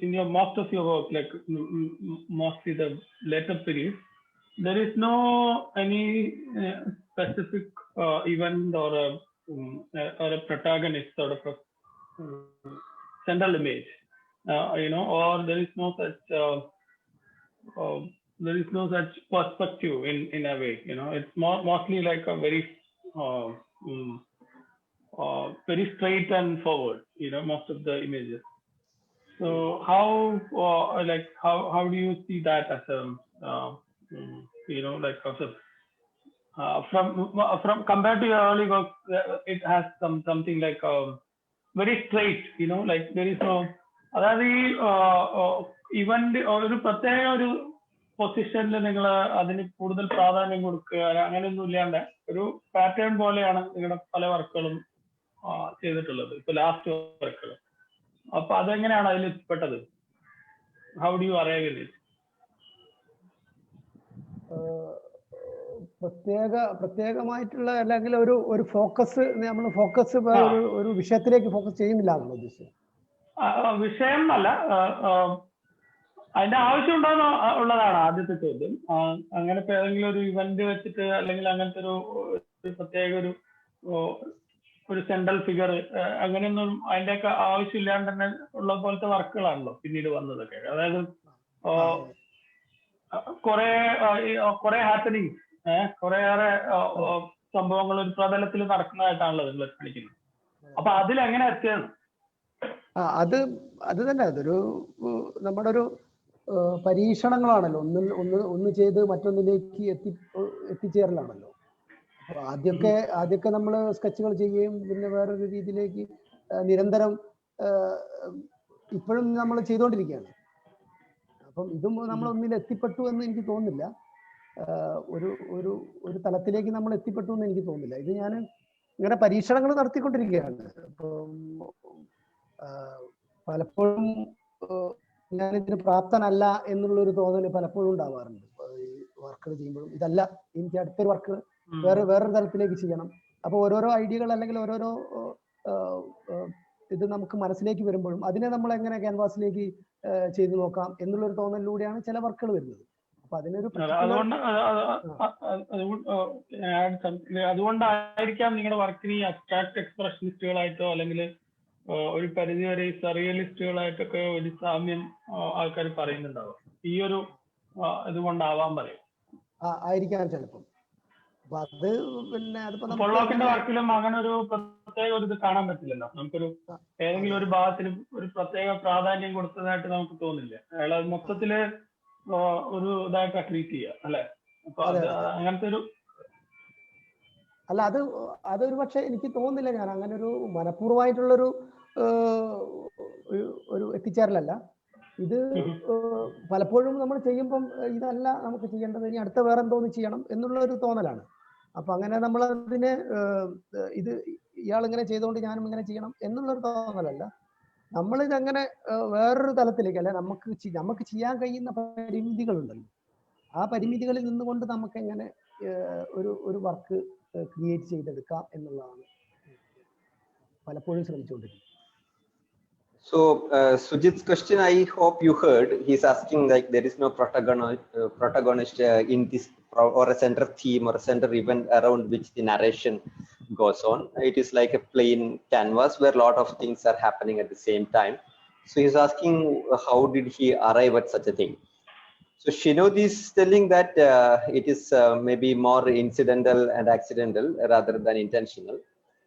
in your most of your work, like mostly the later period, there is no any specific event or a protagonist sort of a central image, or there is no such perspective in a way. It's mostly like a very very straight and forward. Most of the images. So how do you see that as a from compared to your early work, it has something like very straight, like there is no, അതായത് ഈ event ഒരു പ്രത്യേക ഒരു പൊസിഷനിൽ നിങ്ങൾ അതിന് കൂടുതൽ പ്രാധാന്യം കൊടുക്കുക അങ്ങനെയൊന്നും ഇല്ലാണ്ട് ഒരു പാറ്റേൺ പോലെയാണ് നിങ്ങളുടെ പല വർക്കുകളും ചെയ്തിട്ടുള്ളത്, ഇപ്പൊ ലാസ്റ്റ് വർക്കുകൾ. അപ്പൊ അതെങ്ങനെയാണ് അതിൽ എത്തിപ്പെട്ടത്? How do you arrive in it? പ്രത്യേകമായിട്ടുള്ള അല്ലെങ്കിൽ ഒരു ഫോക്കസ്, നമ്മൾ ഫോക്കസ് ഒരു വിഷയത്തിലേക്ക് ഫോക്കസ് ചെയ്യുന്നില്ലാണല്ലോ ഉദ്ദേശിച്ചത്? വിഷയം അല്ല, അതിന്റെ ആവശ്യം ഉണ്ടോന്ന് ഉള്ളതാണ് ആദ്യത്തെ ചോദ്യം. അങ്ങനെ ഇപ്പൊ ഏതെങ്കിലും ഒരു ഇവന്റ് വെച്ചിട്ട് അല്ലെങ്കിൽ അങ്ങനത്തെ ഒരു പ്രത്യേക ഒരു സെൻട്രൽ ഫിഗർ അങ്ങനെയൊന്നും അതിന്റെയൊക്കെ ആവശ്യമില്ലാണ്ട് തന്നെ ഉള്ള പോലത്തെ വർക്കുകളാണല്ലോ പിന്നീട് വന്നതൊക്കെ. അതായത് കുറെ ഹാപ്പനിങ്സ്, കുറേയേറെ സംഭവങ്ങൾ ഒരു പ്രതലത്തിൽ നടക്കുന്നതായിട്ടാണല്ലോ നിങ്ങൾ കാണിക്കുന്നത്. അപ്പൊ അതിലെങ്ങനെ എത്തിയാണ്? അത് തന്നെ, അതൊരു നമ്മുടെ ഒരു പരീക്ഷണങ്ങളാണല്ലോ. ഒന്ന് ചെയ്ത് മറ്റൊന്നിലേക്ക് എത്തിച്ചേരലാണല്ലോ. അപ്പൊ ആദ്യമൊക്കെ നമ്മൾ സ്കെച്ചുകൾ ചെയ്യുകയും പിന്നെ വേറൊരു രീതിയിലേക്ക് നിരന്തരം ഇപ്പോഴും നമ്മൾ ചെയ്തുകൊണ്ടിരിക്കുകയാണ്. അപ്പം ഇതും നമ്മൾ ഒന്നിൽ എത്തിപ്പെട്ടു എന്ന് എനിക്ക് തോന്നുന്നില്ല. ഒരു തലത്തിലേക്ക് നമ്മൾ എത്തിപ്പെട്ടു എന്ന് എനിക്ക് തോന്നുന്നില്ല. ഇത് ഞാൻ ഇങ്ങനെ പരീക്ഷണങ്ങൾ നടത്തിക്കൊണ്ടിരിക്കുകയാണ്. അപ്പം പലപ്പോഴും ഞാനിതിന് പ്രാപ്തനല്ല എന്നുള്ളൊരു തോന്നൽ പലപ്പോഴും ഉണ്ടാവാറുണ്ട്. ഈ വർക്കുകൾ ചെയ്യുമ്പോഴും ഇതല്ല, എനിക്ക് അടുത്തൊരു വർക്ക് വേറൊരു തലത്തിലേക്ക് ചെയ്യണം. അപ്പോൾ ഓരോരോ ഐഡിയകൾ അല്ലെങ്കിൽ ഓരോരോ ഇത് നമുക്ക് മനസ്സിലേക്ക് വരുമ്പോഴും അതിനെ നമ്മൾ എങ്ങനെ ക്യാൻവാസിലേക്ക് ചെയ്തു നോക്കാം എന്നുള്ളൊരു തോന്നലിലൂടെയാണ് ചില വർക്കുകൾ വരുന്നത്. അപ്പൊ അതിനൊരു അതുകൊണ്ടായിരിക്കാം നിങ്ങളുടെ വർക്കിന് ഈ അബ്സ്ട്രാക്ട് എക്സ്പ്രഷനിസ്റ്റുകളായിട്ടോ അല്ലെങ്കിൽ ഒരു പരിധിവരെ സറിയലിസ്റ്റുകളായിട്ടൊക്കെ ഒരു സാമ്യം ആൾക്കാർ പറയുന്നുണ്ടാവും. ഈ ഒരു ഇതുകൊണ്ടാവാൻ പറയും ആയിരിക്കാം ചിലപ്പം. അപ്പൊ അത് പിന്നെ പൊള്ളോക്കിന്റെ വർക്കിലും അങ്ങനെ ഒരു പ്രത്യേക ഒരു ഇത് കാണാൻ പറ്റില്ലല്ലോ. നമുക്കൊരു ഏതെങ്കിലും ഒരു ഭാഗത്തിന് ഒരു പ്രത്യേക പ്രാധാന്യം കൊടുത്തതായിട്ട് നമുക്ക് തോന്നില്ല. അയാൾ അത് മൊത്തത്തില് ഒരു ഇതായിട്ട് ട്രീറ്റ് ചെയ്യുക അല്ലെ? അപ്പൊ അങ്ങനത്തെ ഒരു അല്ല, അതൊരു പക്ഷെ എനിക്ക് തോന്നുന്നില്ല ഞാൻ അങ്ങനെ ഒരു മനഃപൂർവ്വമായിട്ടുള്ളൊരു എത്തിച്ചേരലല്ല. ഇത് പലപ്പോഴും നമ്മൾ ചെയ്യുമ്പം ഇതല്ല നമുക്ക് ചെയ്യേണ്ടത്, ഇനി അടുത്ത വേറെ എന്തോന്ന് ചെയ്യണം എന്നുള്ള ഒരു തോന്നലാണ്. അപ്പൊ അങ്ങനെ നമ്മൾ അതിനെ ഇത് ഇയാൾ ഇങ്ങനെ ചെയ്തുകൊണ്ട് ഞാനും ഇങ്ങനെ ചെയ്യണം എന്നുള്ളൊരു തോന്നലല്ല. നമ്മളിതങ്ങനെ വേറൊരു തലത്തിലേക്ക് അല്ലെ, നമുക്ക് ചെയ്യാൻ കഴിയുന്ന പരിമിതികളുണ്ടല്ലോ, ആ പരിമിതികളിൽ നിന്നുകൊണ്ട് നമുക്ക് എങ്ങനെ ഒരു വർക്ക് ക്രിയേറ്റ് ചെയ്തെടുക്കാം എന്നുള്ളതാണ് പലപ്പോഴും ശ്രമിച്ചുകൊണ്ടിരിക്കുന്നത്. So Sujit's question, I hope you heard. He's asking like there is no protagonist in this or a center theme or a center event around which the narration goes on. It is like a plain canvas where a lot of things are happening at the same time. So he's asking how did he arrive at such a thing? So Shinod is telling that it is maybe more incidental and accidental rather than intentional,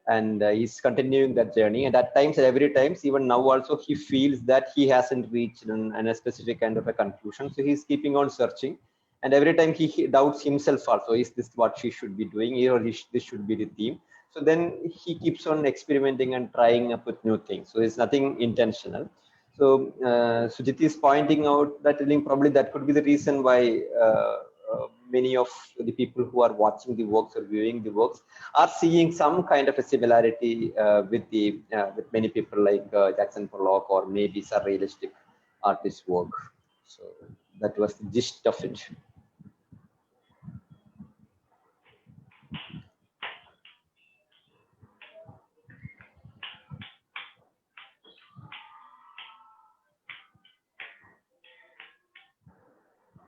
and he's continuing that journey. And at times, every times, even now also, he feels that he hasn't reached a specific kind of a conclusion. So he's keeping on searching, and every time he doubts himself also: is this what she should be doing, or this should be the theme? So then he keeps on experimenting and trying up with new things. So it's nothing intentional. So Sujit is pointing out that probably that could be the reason why many of the people who are watching the works or viewing the works are seeing some kind of a similarity with many people like Jackson Pollock or maybe surrealistic artist work. So that was the gist of it.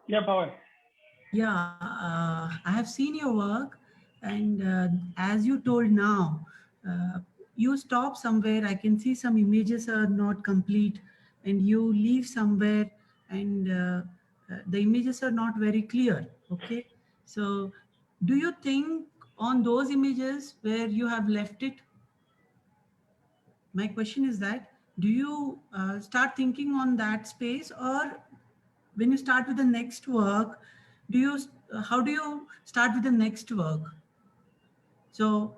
Yeah, Pawan. Yeah, I have seen your work, and as you told now, you stop somewhere. I can see some images are not complete, and you leave somewhere, and the images are not very clear. Okay, so do you think on those images where you have left it? My question is that, do you start thinking on that space, or when you start with the next work, do you how do you start with the next work? So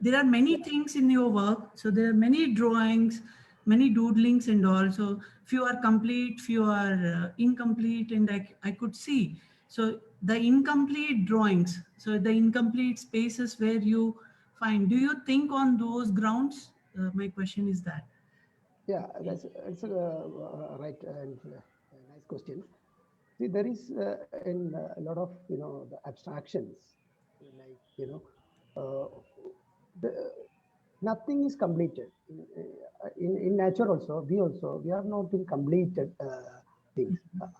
there are many things in your work, so there are many drawings, many doodlings and all. So few are complete, few are incomplete, and I could see. So the incomplete drawings, so the incomplete spaces where you find, do you think on those grounds? My question is that. Yeah, that's right and nice question. See, there is in a lot of the abstractions, like the, nothing is completed in nature. Also, we are not in completed things.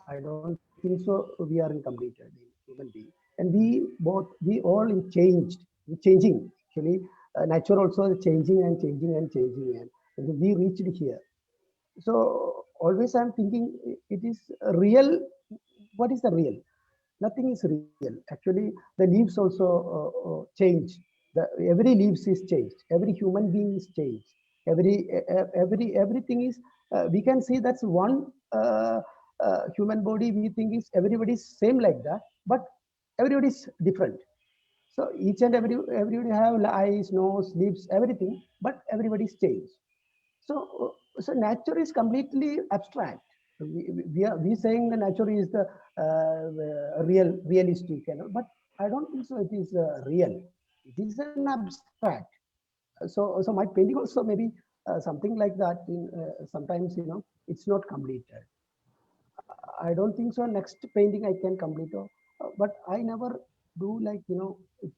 I don't think so. We are in completed in human being, and we all in changing actually. Nature also is changing and changing and changing, and we reached here. So always I'm thinking it is real. What is the real? Nothing is real. Actually, the leaves also change. Every leaves is changed. Every human being is changed. Everything is. We can see that's one human body. We think is everybody's same like that, but everybody is different. So each and everybody have eyes, nose, lips, everything, but everybody's changed. So nature is completely abstract. We saying the nature is the realistic, but I don't think so. It is real. It is an abstract. So my painting also maybe something like that. Sometimes it's not completed. I don't think so. Next painting I can complete, but I never do like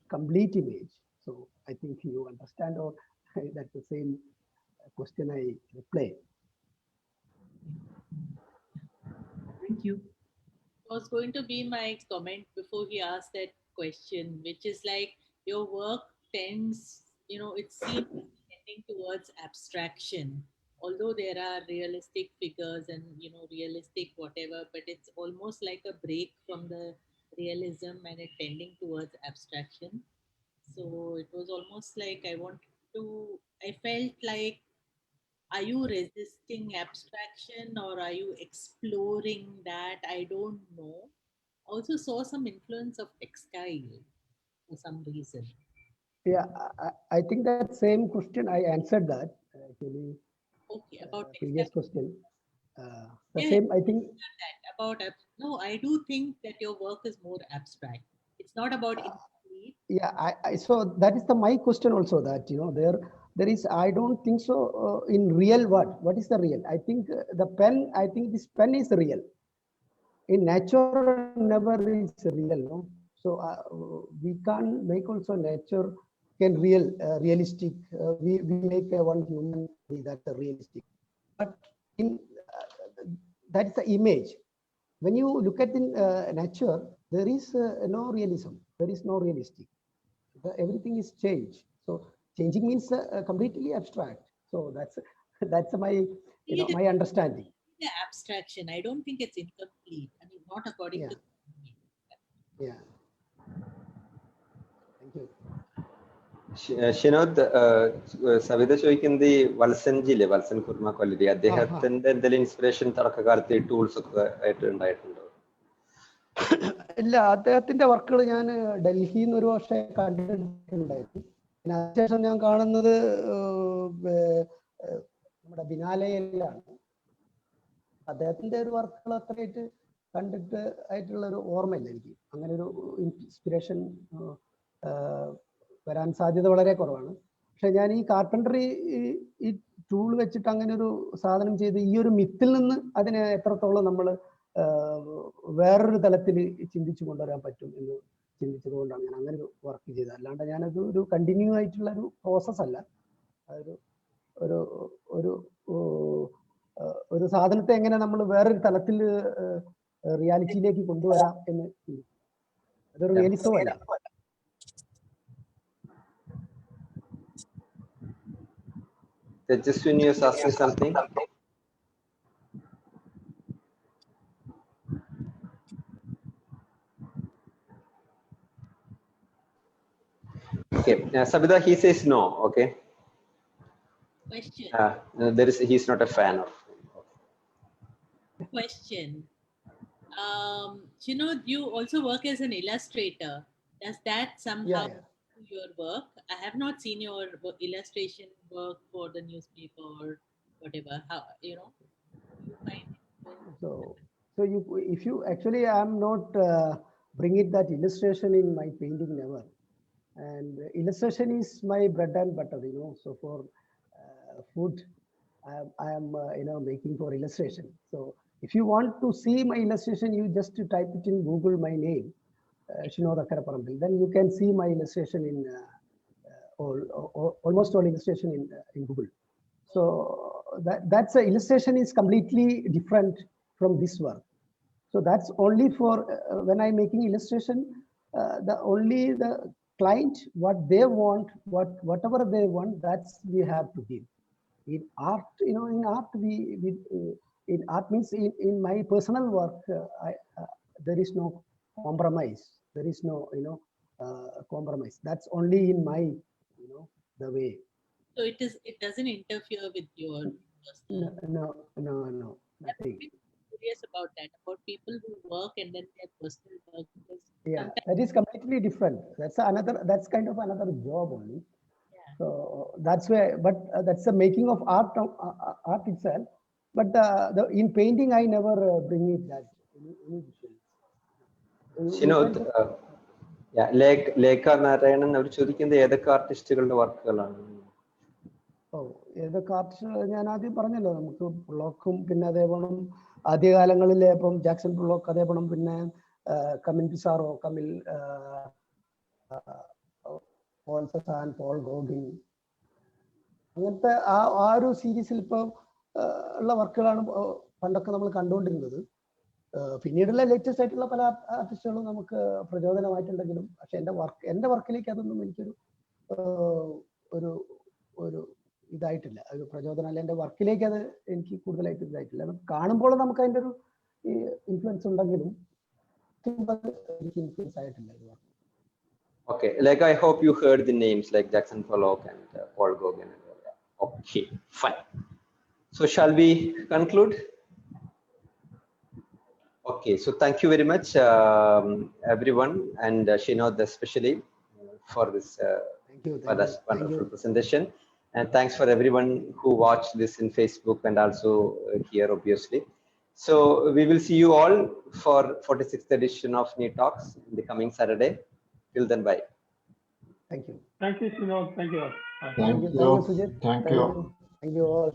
complete image. So I think you understand, or that's the same question I reply. Thank you. Was going to be my comment before he asked that question, which is like your work tends, it seems tending towards abstraction. Although there are realistic figures and realistic whatever, but it's almost like a break from the realism and it tending towards abstraction. So it was almost like I felt like, are you resisting abstraction or are you exploring that? I don't know. Also saw some influence of textile for some reason. Yeah, I think that same question I answered that actually Okay, about previous textile. question. The Yeah, same I think. that about no, I do think that your work is more abstract. It's not about incomplete. Yeah, so that is my question also, that there is, I don't think so in real. What is the real? I think the pen, I think this pen is real. In nature never is real, no. So we can't make also nature can realistic. We make one human body, that's a realistic. but in that's the image. When you look at in nature, there is no realism. There is no realistic. Everything is change. So changing means completely abstract. So that's my my understanding. The abstraction. I don't think it's incomplete. I mean, not according Yeah. to me. Yeah. Thank you. Shinod, Savitha ചോദിക്കുന്നത് ഈ വത്സൻജിയിലെ വത്സൻ കുർമ കൊല്ലരി അദ്ദേഹത്തിന്റെ എന്തെങ്കിലും inspiration തുടക്കകാലത്ത് tools ഒക്കെ ആയിട്ട് ഉണ്ടായിട്ടുണ്ടോ? ഇല്ല, അദ്ദേഹത്തിന്റെ വർക്കുകൾ ഞാൻ ഡൽഹിയിൽ നിന്ന് ഒരു വർഷം കണ്ടിട്ടുണ്ടായിരുന്നു. പിന്നെ അതിനുശേഷം ഞാൻ കാണുന്നത് നമ്മുടെ ബിനാലയിലാണ്. അദ്ദേഹത്തിന്റെ ഒരു വർക്കുകൾ അത്രയായിട്ട് കണ്ടിട്ട് ആയിട്ടുള്ള ഒരു ഓർമ്മയില്ല എനിക്ക്. അങ്ങനെ ഒരു ഇൻസ്പിറേഷൻ വരാൻ സാധ്യത വളരെ കുറവാണ്. പക്ഷെ ഞാൻ ഈ കാർപ്പൻട്രി ഈ ടൂൾ വെച്ചിട്ട് അങ്ങനെ ഒരു സാധനം ചെയ്ത് ഈ ഒരു മിത്തിൽ നിന്ന് അതിനെ എത്രത്തോളം നമ്മൾ വേറൊരു തലത്തിൽ ചിന്തിച്ചു കൊണ്ടുവരാൻ പറ്റും എന്ന് ചിന്തിച്ചത് കൊണ്ടാണ് ഞാൻ അങ്ങനെ ഒരു വർക്ക് ചെയ്തത്. അല്ലാണ്ട് ഞാനത് ഒരു കണ്ടിന്യൂ ആയിട്ടുള്ള ഒരു പ്രോസസ് അല്ല. അതൊരു ഒരു ഒരു ഒരു സാധനത്തെ എങ്ങനെ നമ്മൾ വേറൊരു തലത്തിൽ റിയാലിറ്റിയിലേക്ക് കൊണ്ടുവരാം എന്ന് അതൊരു റിയലിസം അല്ല. Tejaswini was asking something. Okay, Sabita, he says no. Okay. Question. He's not a fan of. Question. You also work as an illustrator. Does that somehow do your work? I have not seen your illustration work for the newspaper or whatever. How you find it? So if you actually, I'm not bringing that illustration in my painting never. And illustration is my bread and butter, So for food, I am making for illustration. So if you want to see my illustration, you just type it in Google my name, Shinod Akkaraparambil. Then you can see my illustration in almost all illustration in Google. So that's illustration is completely different from this work. So that's only for when I'm making illustration, the client, what they want, whatever they want, that's we have to give. In art, in art in art means in my personal work, there is no compromise. There is no compromise. That's only in my the way. So it doesn't interfere with your personal. No, nothing. I'm curious about that, about people who work and then their personal work. Yeah, that is completely different. That's kind of another job only. Yeah. So that's why, but that's the making of art itself. But in painting, I never bring it that. Shinod, Lekha Narayanan അവർ ചോദിക്കുന്നത് ഏതൊക്കെ ആർട്ടിസ്റ്റുകളുടെ വർക്കുകളാണ്? ഏതൊക്കെ artist ഞാൻ ആദ്യം പറഞ്ഞല്ലോ, നമുക്ക് പുള്ളോക്കും പിന്നെ അതേപോലെ ആദ്യകാലങ്ങളിലെ ഇപ്പം ജാക്സൺ പുള്ളോക്ക്, അതേപോലെ പിന്നെ Kamil Pizarro, Kamil Paul Cézanne, Paul Gauguin, അങ്ങനത്തെ ആ ഒരു സീരീസിൽ ഇപ്പോൾ ഉള്ള വർക്കുകളാണ് പണ്ടൊക്കെ നമ്മൾ കണ്ടുകൊണ്ടിരുന്നത്. പിന്നീടുള്ള ലേറ്റസ്റ്റ് ആയിട്ടുള്ള പല ആർട്ടിസ്റ്റുകളും നമുക്ക് പ്രചോദനമായിട്ടുണ്ടെങ്കിലും പക്ഷെ എൻ്റെ വർക്കിലേക്ക് അതൊന്നും എനിക്കൊരു ഒരു ഇതായിട്ടില്ല, ഒരു പ്രചോദനം അല്ല. എൻ്റെ വർക്കിലേക്ക് അത് എനിക്ക് കൂടുതലായിട്ട് ഇതായിട്ടില്ല. കാണുമ്പോൾ നമുക്ക് അതിൻ്റെ ഒരു ഇൻഫ്ലുവൻസ് ഉണ്ടെങ്കിലും എനിക്ക് ഇൻഫ്ലുവൻസ് ആയിട്ടില്ല. Okay, like I hope you heard the names like Jackson Pollock and Paul Gauguin. Okay, fine. So shall we conclude? Okay, so thank you very much, everyone, and Shinod especially for this wonderful presentation. And thanks for everyone who watched this in Facebook and also here, obviously. So we will see you all for 46th edition of NEET Talks in the coming Saturday. Till then, bye. Thank you. Thank you, Shinod. Thank you all. Thank you, Sujit. Thank you. Thank you all.